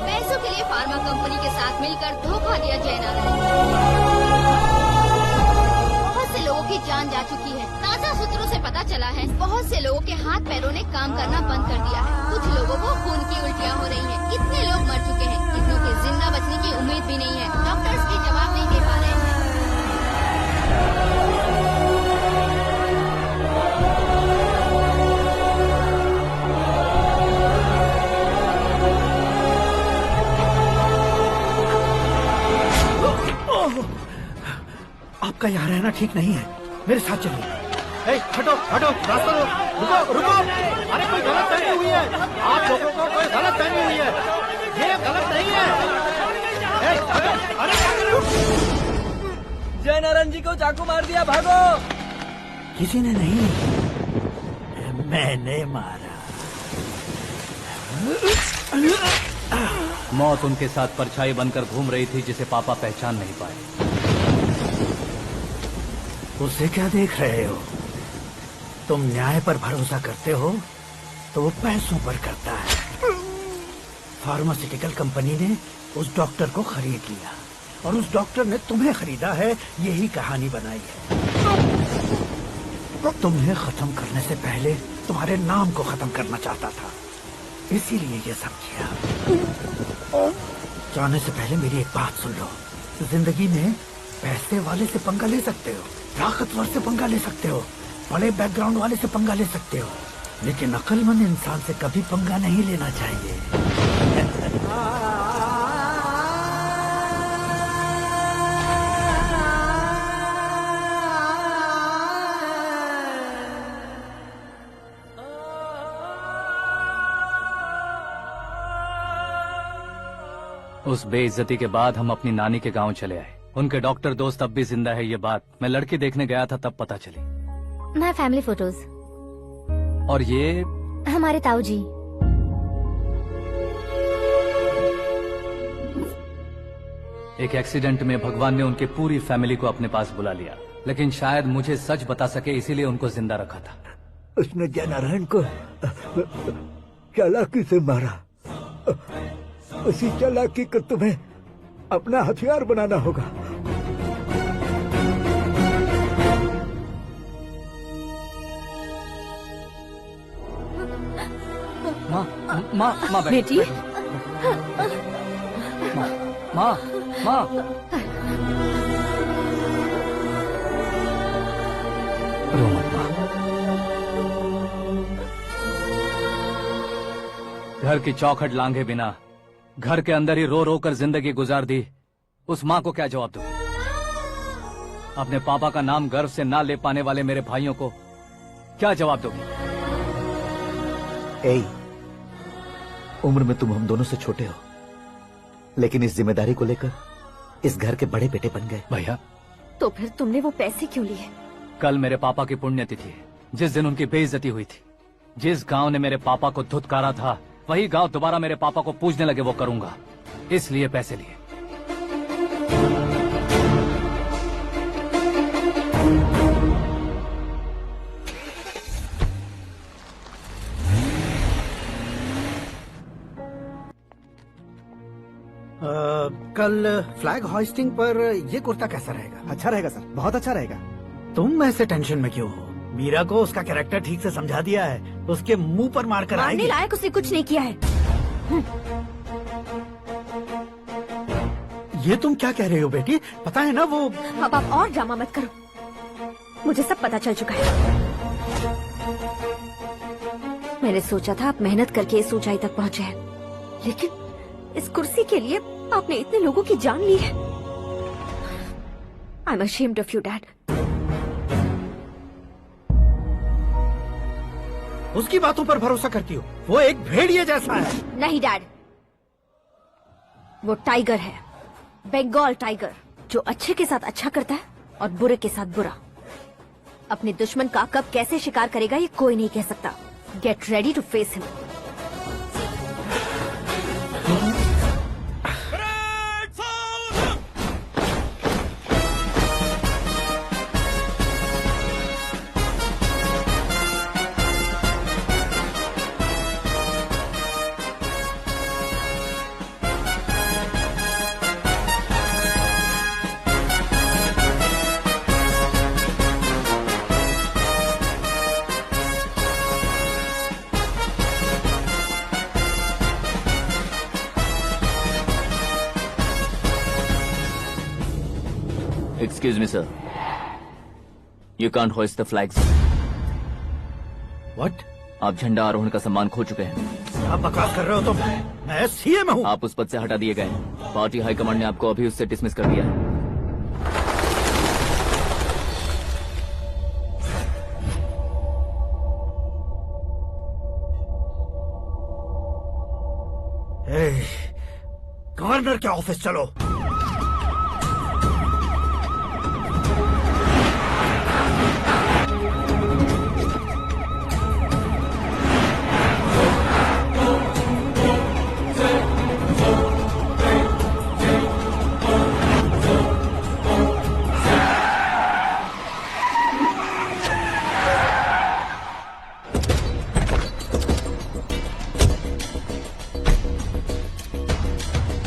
S16: पैसों के लिए फार्मा कंपनी के साथ मिलकर धोखा दिया जयनारायण। बहुत से लोगों की जान जा चुकी है। ताज़ा सूत्रों से पता चला है बहुत से लोगों के हाथ पैरों ने काम करना बंद कर दिया है। कुछ लोगों को खून की उल्टियाँ हो रही हैं। कितने लोग मर चुके हैं, कितनों के जिंदा बचने की उम्मीद भी नहीं है। डॉक्टर्स भी जवाब नहीं दे पा रहे हैं।
S13: आपका यहाँ रहना ठीक नहीं है, मेरे साथ चलिए। हटो हटो, रास्ता दो, रुको रुको। अरे कोई गलत फहमी हुई है, आप लोगों को कोई गलत फहमी हुई है, ये गलत नहीं है। अरे क्या कर रहे हो?
S7: जयनारायण जी को चाकू मार दिया, भागो।
S13: किसी ने नहीं, मैंने मारा।
S1: मौत उनके साथ परछाई बनकर घूम रही थी, जिसे पापा पहचान नहीं पाए।
S13: उसे क्या देख रहे हो? तुम न्याय पर भरोसा करते हो तो वो पैसों पर करता है। फार्मास्यूटिकल कंपनी ने उस डॉक्टर को खरीद लिया और उस डॉक्टर ने तुम्हें खरीदा है, यही कहानी बनाई है। तुम्हें खत्म करने से पहले तुम्हारे नाम को खत्म करना चाहता था, इसीलिए ये सब किया। जाने से पहले मेरी एक बात सुन लो, जिंदगी में पैसे वाले से पंगा ले सकते हो, ताकतवर से पंगा ले सकते हो, बड़े बैकग्राउंड वाले से पंगा ले सकते हो, लेकिन अक्लमंद इंसान से कभी पंगा नहीं लेना चाहिए।
S1: उस बेइज्जती के बाद हम अपनी नानी के गांव चले आए। उनके डॉक्टर दोस्त अब भी जिंदा है, ये बात मैं लड़की देखने गया था तब पता चली।
S4: My family photos.
S1: और ये
S4: हमारे ताऊ जी।
S1: एक एक्सीडेंट में भगवान ने उनकी पूरी फैमिली को अपने पास बुला लिया, लेकिन शायद मुझे सच बता सके इसीलिए उनको जिंदा रखा था।
S17: उसने जयनारायण को चालाकी से मारा, उसी चालाकी को तुम्हें अपना हथियार बनाना होगा।
S1: माँ
S5: बेटी।
S1: माँ रो मत माँ। घर की चौखट लांघे बिना घर के अंदर ही रो रो कर जिंदगी गुजार दी उस माँ को क्या जवाब दूं? अपने पापा का नाम गर्व से ना ले पाने वाले मेरे भाइयों को क्या जवाब दोगी?
S3: ए, उम्र में तुम हम दोनों से छोटे हो, लेकिन इस जिम्मेदारी को लेकर इस घर के बड़े बेटे बन गए।
S1: भैया,
S5: तो फिर तुमने वो पैसे क्यों लिए?
S1: कल मेरे पापा की पुण्यतिथि है, जिस दिन उनकी बेइज्जती हुई थी। जिस गांव ने मेरे पापा को धुतकारा था, वही गांव दोबारा मेरे पापा को पूजने लगे वो करूंगा, इसलिए पैसे लिए।
S13: कल फ्लैग होइस्टिंग पर ये कुर्ता कैसा रहेगा?
S14: अच्छा रहेगा सर, बहुत अच्छा रहेगा।
S13: तुम ऐसे टेंशन में क्यों हो? मीरा को उसका कैरेक्टर ठीक से समझा दिया है, उसके मुंह पर मारकर
S5: मारने
S13: आएगी।
S5: लायक उसने कुछ नहीं किया है।
S13: ये तुम क्या कह रहे हो बेटी? पता है ना वो।
S5: अब आप और ड्रामा मत करो, मुझे सब पता चल चुका है। मैंने सोचा था आप मेहनत करके इस ऊंचाई तक पहुंचे हैं, लेकिन इस कुर्सी के लिए आपने इतने लोगों की जान ली है। I am ashamed of you dad.
S13: उसकी बातों पर भरोसा करती हो? वो एक भेड़िए जैसा है।
S5: नहीं डैड, वो टाइगर है, बंगाल टाइगर, जो अच्छे के साथ अच्छा करता है और बुरे के साथ बुरा। अपने दुश्मन का कब कैसे शिकार करेगा ये कोई नहीं कह सकता। Get ready to face him.
S7: Excuse me, sir. You can't hoist the flags.
S13: What?
S7: आप झंडा आरोहण का सम्मान खो चुके हैं।
S13: आप बकवास कर रहे हो तुम? मैं सीएम हूँ।
S7: आप उस पद से हटा दिए गए। पार्टी हाईकमांड ने आपको अभी उससे डिसमिस कर दिया है।
S13: गवर्नर के ऑफिस चलो।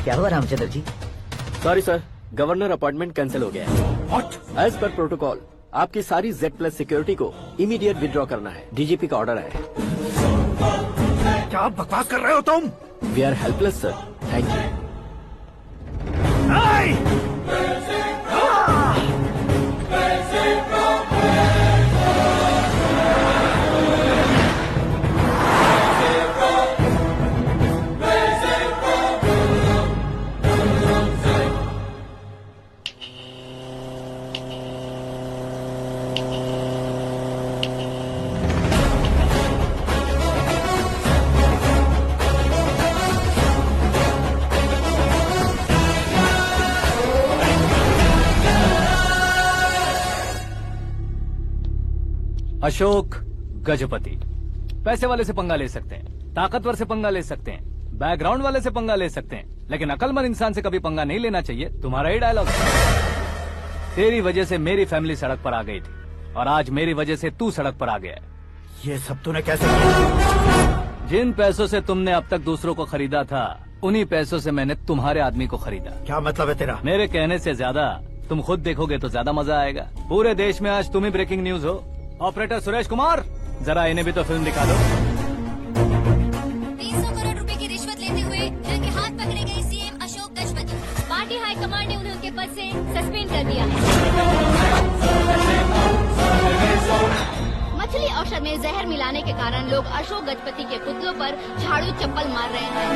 S3: क्या हुआ Ramchandra ji?
S12: Sorry sir, governor appointment cancel हो गया है।
S13: What?
S12: एज पर प्रोटोकॉल आपकी सारी Z+ सिक्योरिटी को इमीडिएट विड्रॉ करना है। डीजीपी का ऑर्डर है।
S13: क्या बकवास कर रहे हो तुम?
S12: We are helpless sir. Thank you.
S1: Ashok Gajapati. पैसे वाले से पंगा ले सकते हैं, ताकतवर से पंगा ले सकते हैं, बैकग्राउंड वाले से पंगा ले सकते हैं, लेकिन अकलमंद इंसान से कभी पंगा नहीं लेना चाहिए। तुम्हारा ही डायलॉग। तेरी वजह से मेरी फैमिली सड़क पर आ गई थी और आज मेरी वजह से तू सड़क पर आ गया है।
S13: ये सब तूने कैसे किया?
S1: जिन पैसों से तुमने अब तक दूसरों को खरीदा था, उन्हीं पैसों से मैंने तुम्हारे आदमी को खरीदा।
S13: क्या मतलब है तेरा?
S1: मेरे कहने से ज्यादा तुम खुद देखोगे तो ज्यादा मजा आएगा। पूरे देश में आज तुम ही ब्रेकिंग न्यूज हो। ऑपरेटर सुरेश कुमार, जरा इन्हें भी तो फिल्म दिखा दो।
S4: 300 करोड़ रुपए की रिश्वत लेते हुए रंगे हाथ पकड़े गए CM Ashok Gajapati. Party high command ने उन्हें उनके पद से सस्पेंड कर दिया है।
S16: मछली औषध में जहर मिलाने के कारण लोग अशोक गजपति के पुतलों पर झाड़ू चप्पल मार रहे हैं।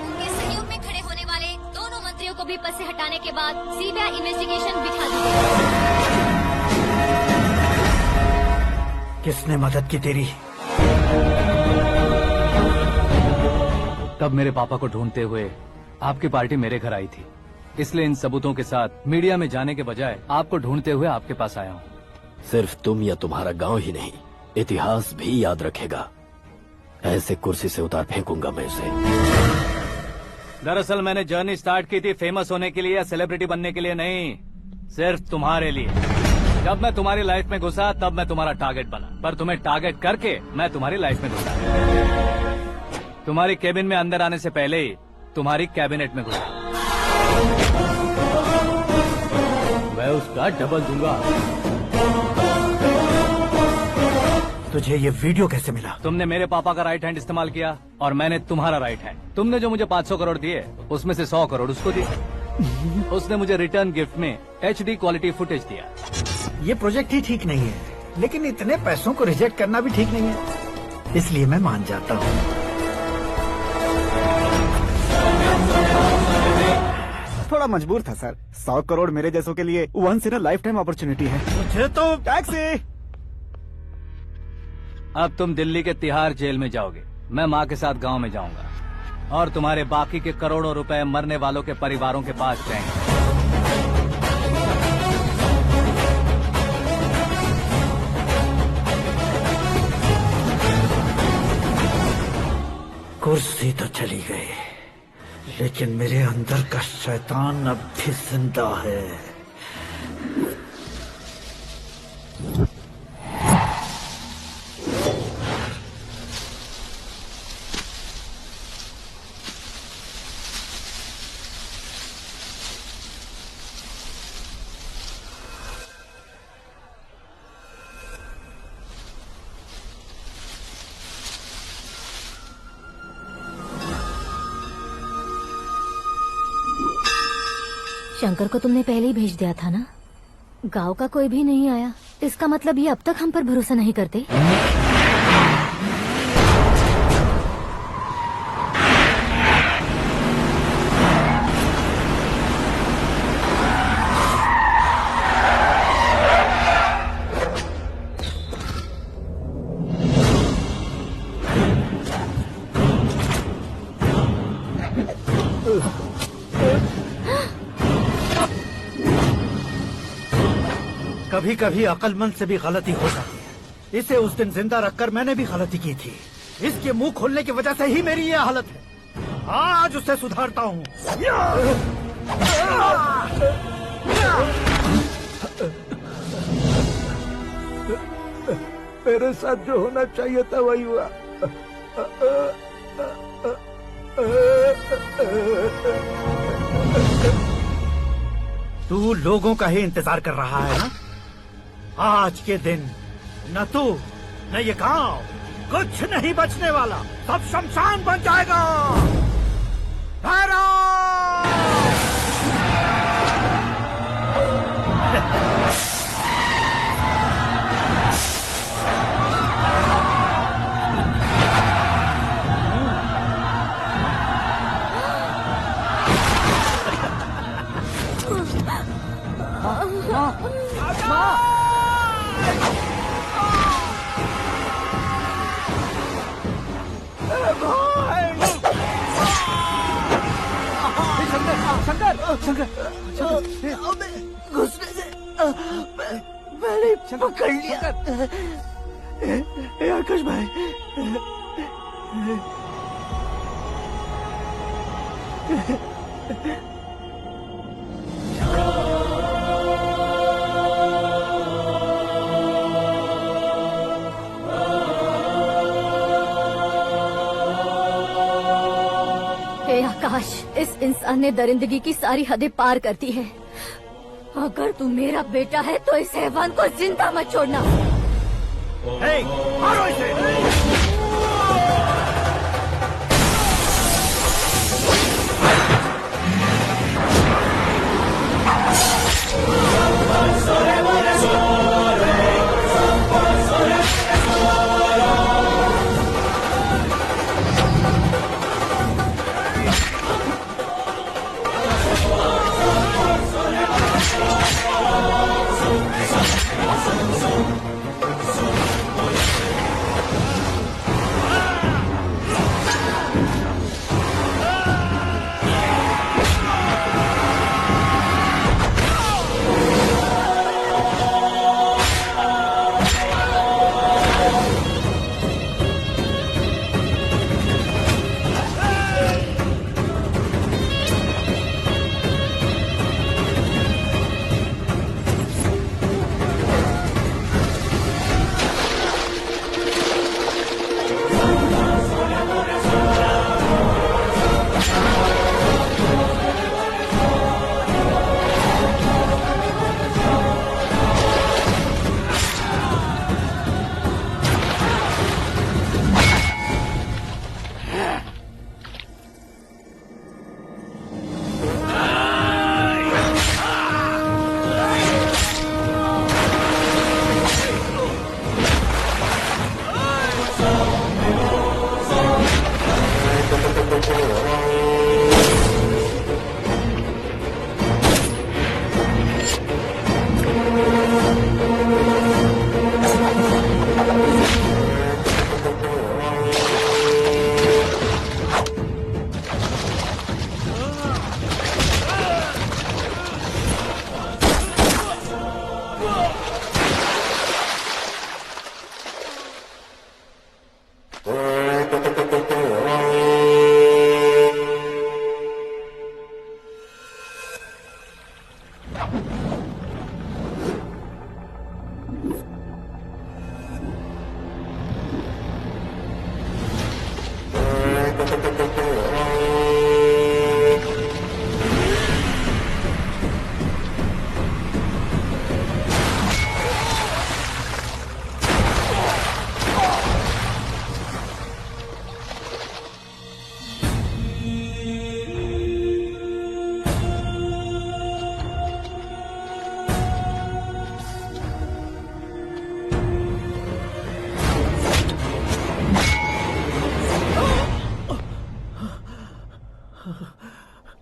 S4: उनके सहयोग में खड़े होने वाले दोनों मंत्रियों को भी पद से हटाने के बाद सीबीआई इन्वेस्टिगेशन बिठा दी गई।
S13: किसने मदद की तेरी?
S1: तब मेरे पापा को ढूंढते हुए आपकी पार्टी मेरे घर आई थी, इसलिए इन सबूतों के साथ मीडिया में जाने के बजाय आपको ढूंढते हुए आपके पास आया हूँ।
S12: सिर्फ तुम या तुम्हारा गांव ही नहीं, इतिहास भी याद रखेगा। ऐसे कुर्सी से उतार फेंकूंगा मैं उसे।
S1: दरअसल मैंने जर्नी स्टार्ट की थी फेमस होने के लिए या सेलिब्रिटी बनने के लिए नहीं, सिर्फ तुम्हारे लिए। जब मैं तुम्हारी लाइफ में घुसा तब मैं तुम्हारा टारगेट बना, पर तुम्हें टारगेट करके मैं तुम्हारी लाइफ में घुसा। तुम्हारी केबिन में अंदर आने से पहले ही तुम्हारी कैबिनेट में घुसा।
S9: मैं उसका डबल दूंगा।
S13: तुझे ये वीडियो कैसे मिला?
S1: तुमने मेरे पापा का राइट हैंड इस्तेमाल किया और मैंने तुम्हारा राइट हैंड। तुमने जो मुझे 500 करोड़ दिए उसमें से 100 करोड़ उसको दिए। उसने मुझे रिटर्न गिफ्ट में HD क्वालिटी फुटेज दिया।
S13: ये प्रोजेक्ट ही ठीक नहीं है, लेकिन इतने पैसों को रिजेक्ट करना भी ठीक नहीं है, इसलिए मैं मान जाता हूँ।
S14: थोड़ा मजबूर था सर। 100 करोड़ मेरे जैसों के लिए once in a lifetime opportunity है।
S13: मुझे तो
S14: टैक्सी।
S1: अब तुम दिल्ली के तिहाड़ जेल में जाओगे, मैं माँ के साथ गांव में जाऊंगा और तुम्हारे बाकी के करोड़ों रुपए मरने वालों के परिवारों के पास जाएंगे।
S13: कुर्सी तो चली गई, लेकिन मेरे अंदर का शैतान अब भी जिंदा है।
S4: शंकर को तुमने पहले ही भेज दिया था ना? गांव का कोई भी नहीं आया, इसका मतलब ये अब तक हम पर भरोसा नहीं करते।
S13: कभी कभी अक्लमंद से भी गलती हो जाती है। इसे उस दिन जिंदा रखकर मैंने भी गलती की थी। इसके मुंह खोलने की वजह से ही मेरी ये हालत है। आज उसे सुधारता हूँ।
S17: मेरे साथ जो होना चाहिए था वही हुआ।
S13: तू लोगों का ही इंतजार कर रहा है ना? आज के दिन न तू न ये गांव कुछ नहीं बचने वाला, सब शमशान बन जाएगा।
S2: घुसने से मैंने पकड़ लिया।
S17: आकाश भाई,
S4: इस इंसान ने दरिंदगी की सारी हदें पार कर दी है। अगर तू मेरा बेटा है तो इस हैवान को जिंदा मत छोड़ना।
S11: मारो इसे।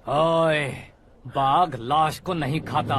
S1: ओए, बाघ लाश को नहीं खाता।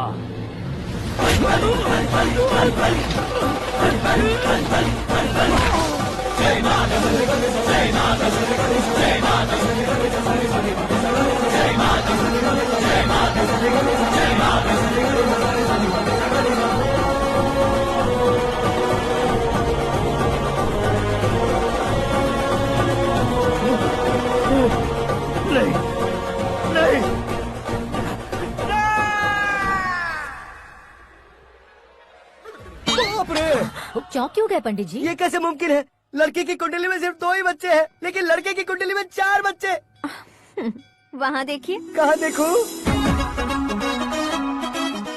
S4: चौंक क्यों गए पंडित जी?
S11: ये कैसे मुमकिन है? लड़की की कुंडली में सिर्फ 2 ही बच्चे हैं, लेकिन लड़के की कुंडली में 4 बच्चे।
S5: वहाँ देखिए।
S11: कहाँ देखूं?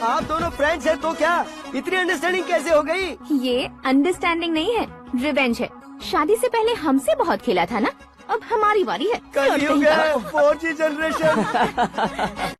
S11: आप दोनों फ्रेंड्स हैं तो क्या इतनी अंडरस्टैंडिंग कैसे हो गई?
S5: ये अंडरस्टैंडिंग नहीं है, रिवेंज है। शादी से पहले हमसे बहुत खेला था ना, अब हमारी बारी है।
S11: कलयुग है, 4G जनरेशन।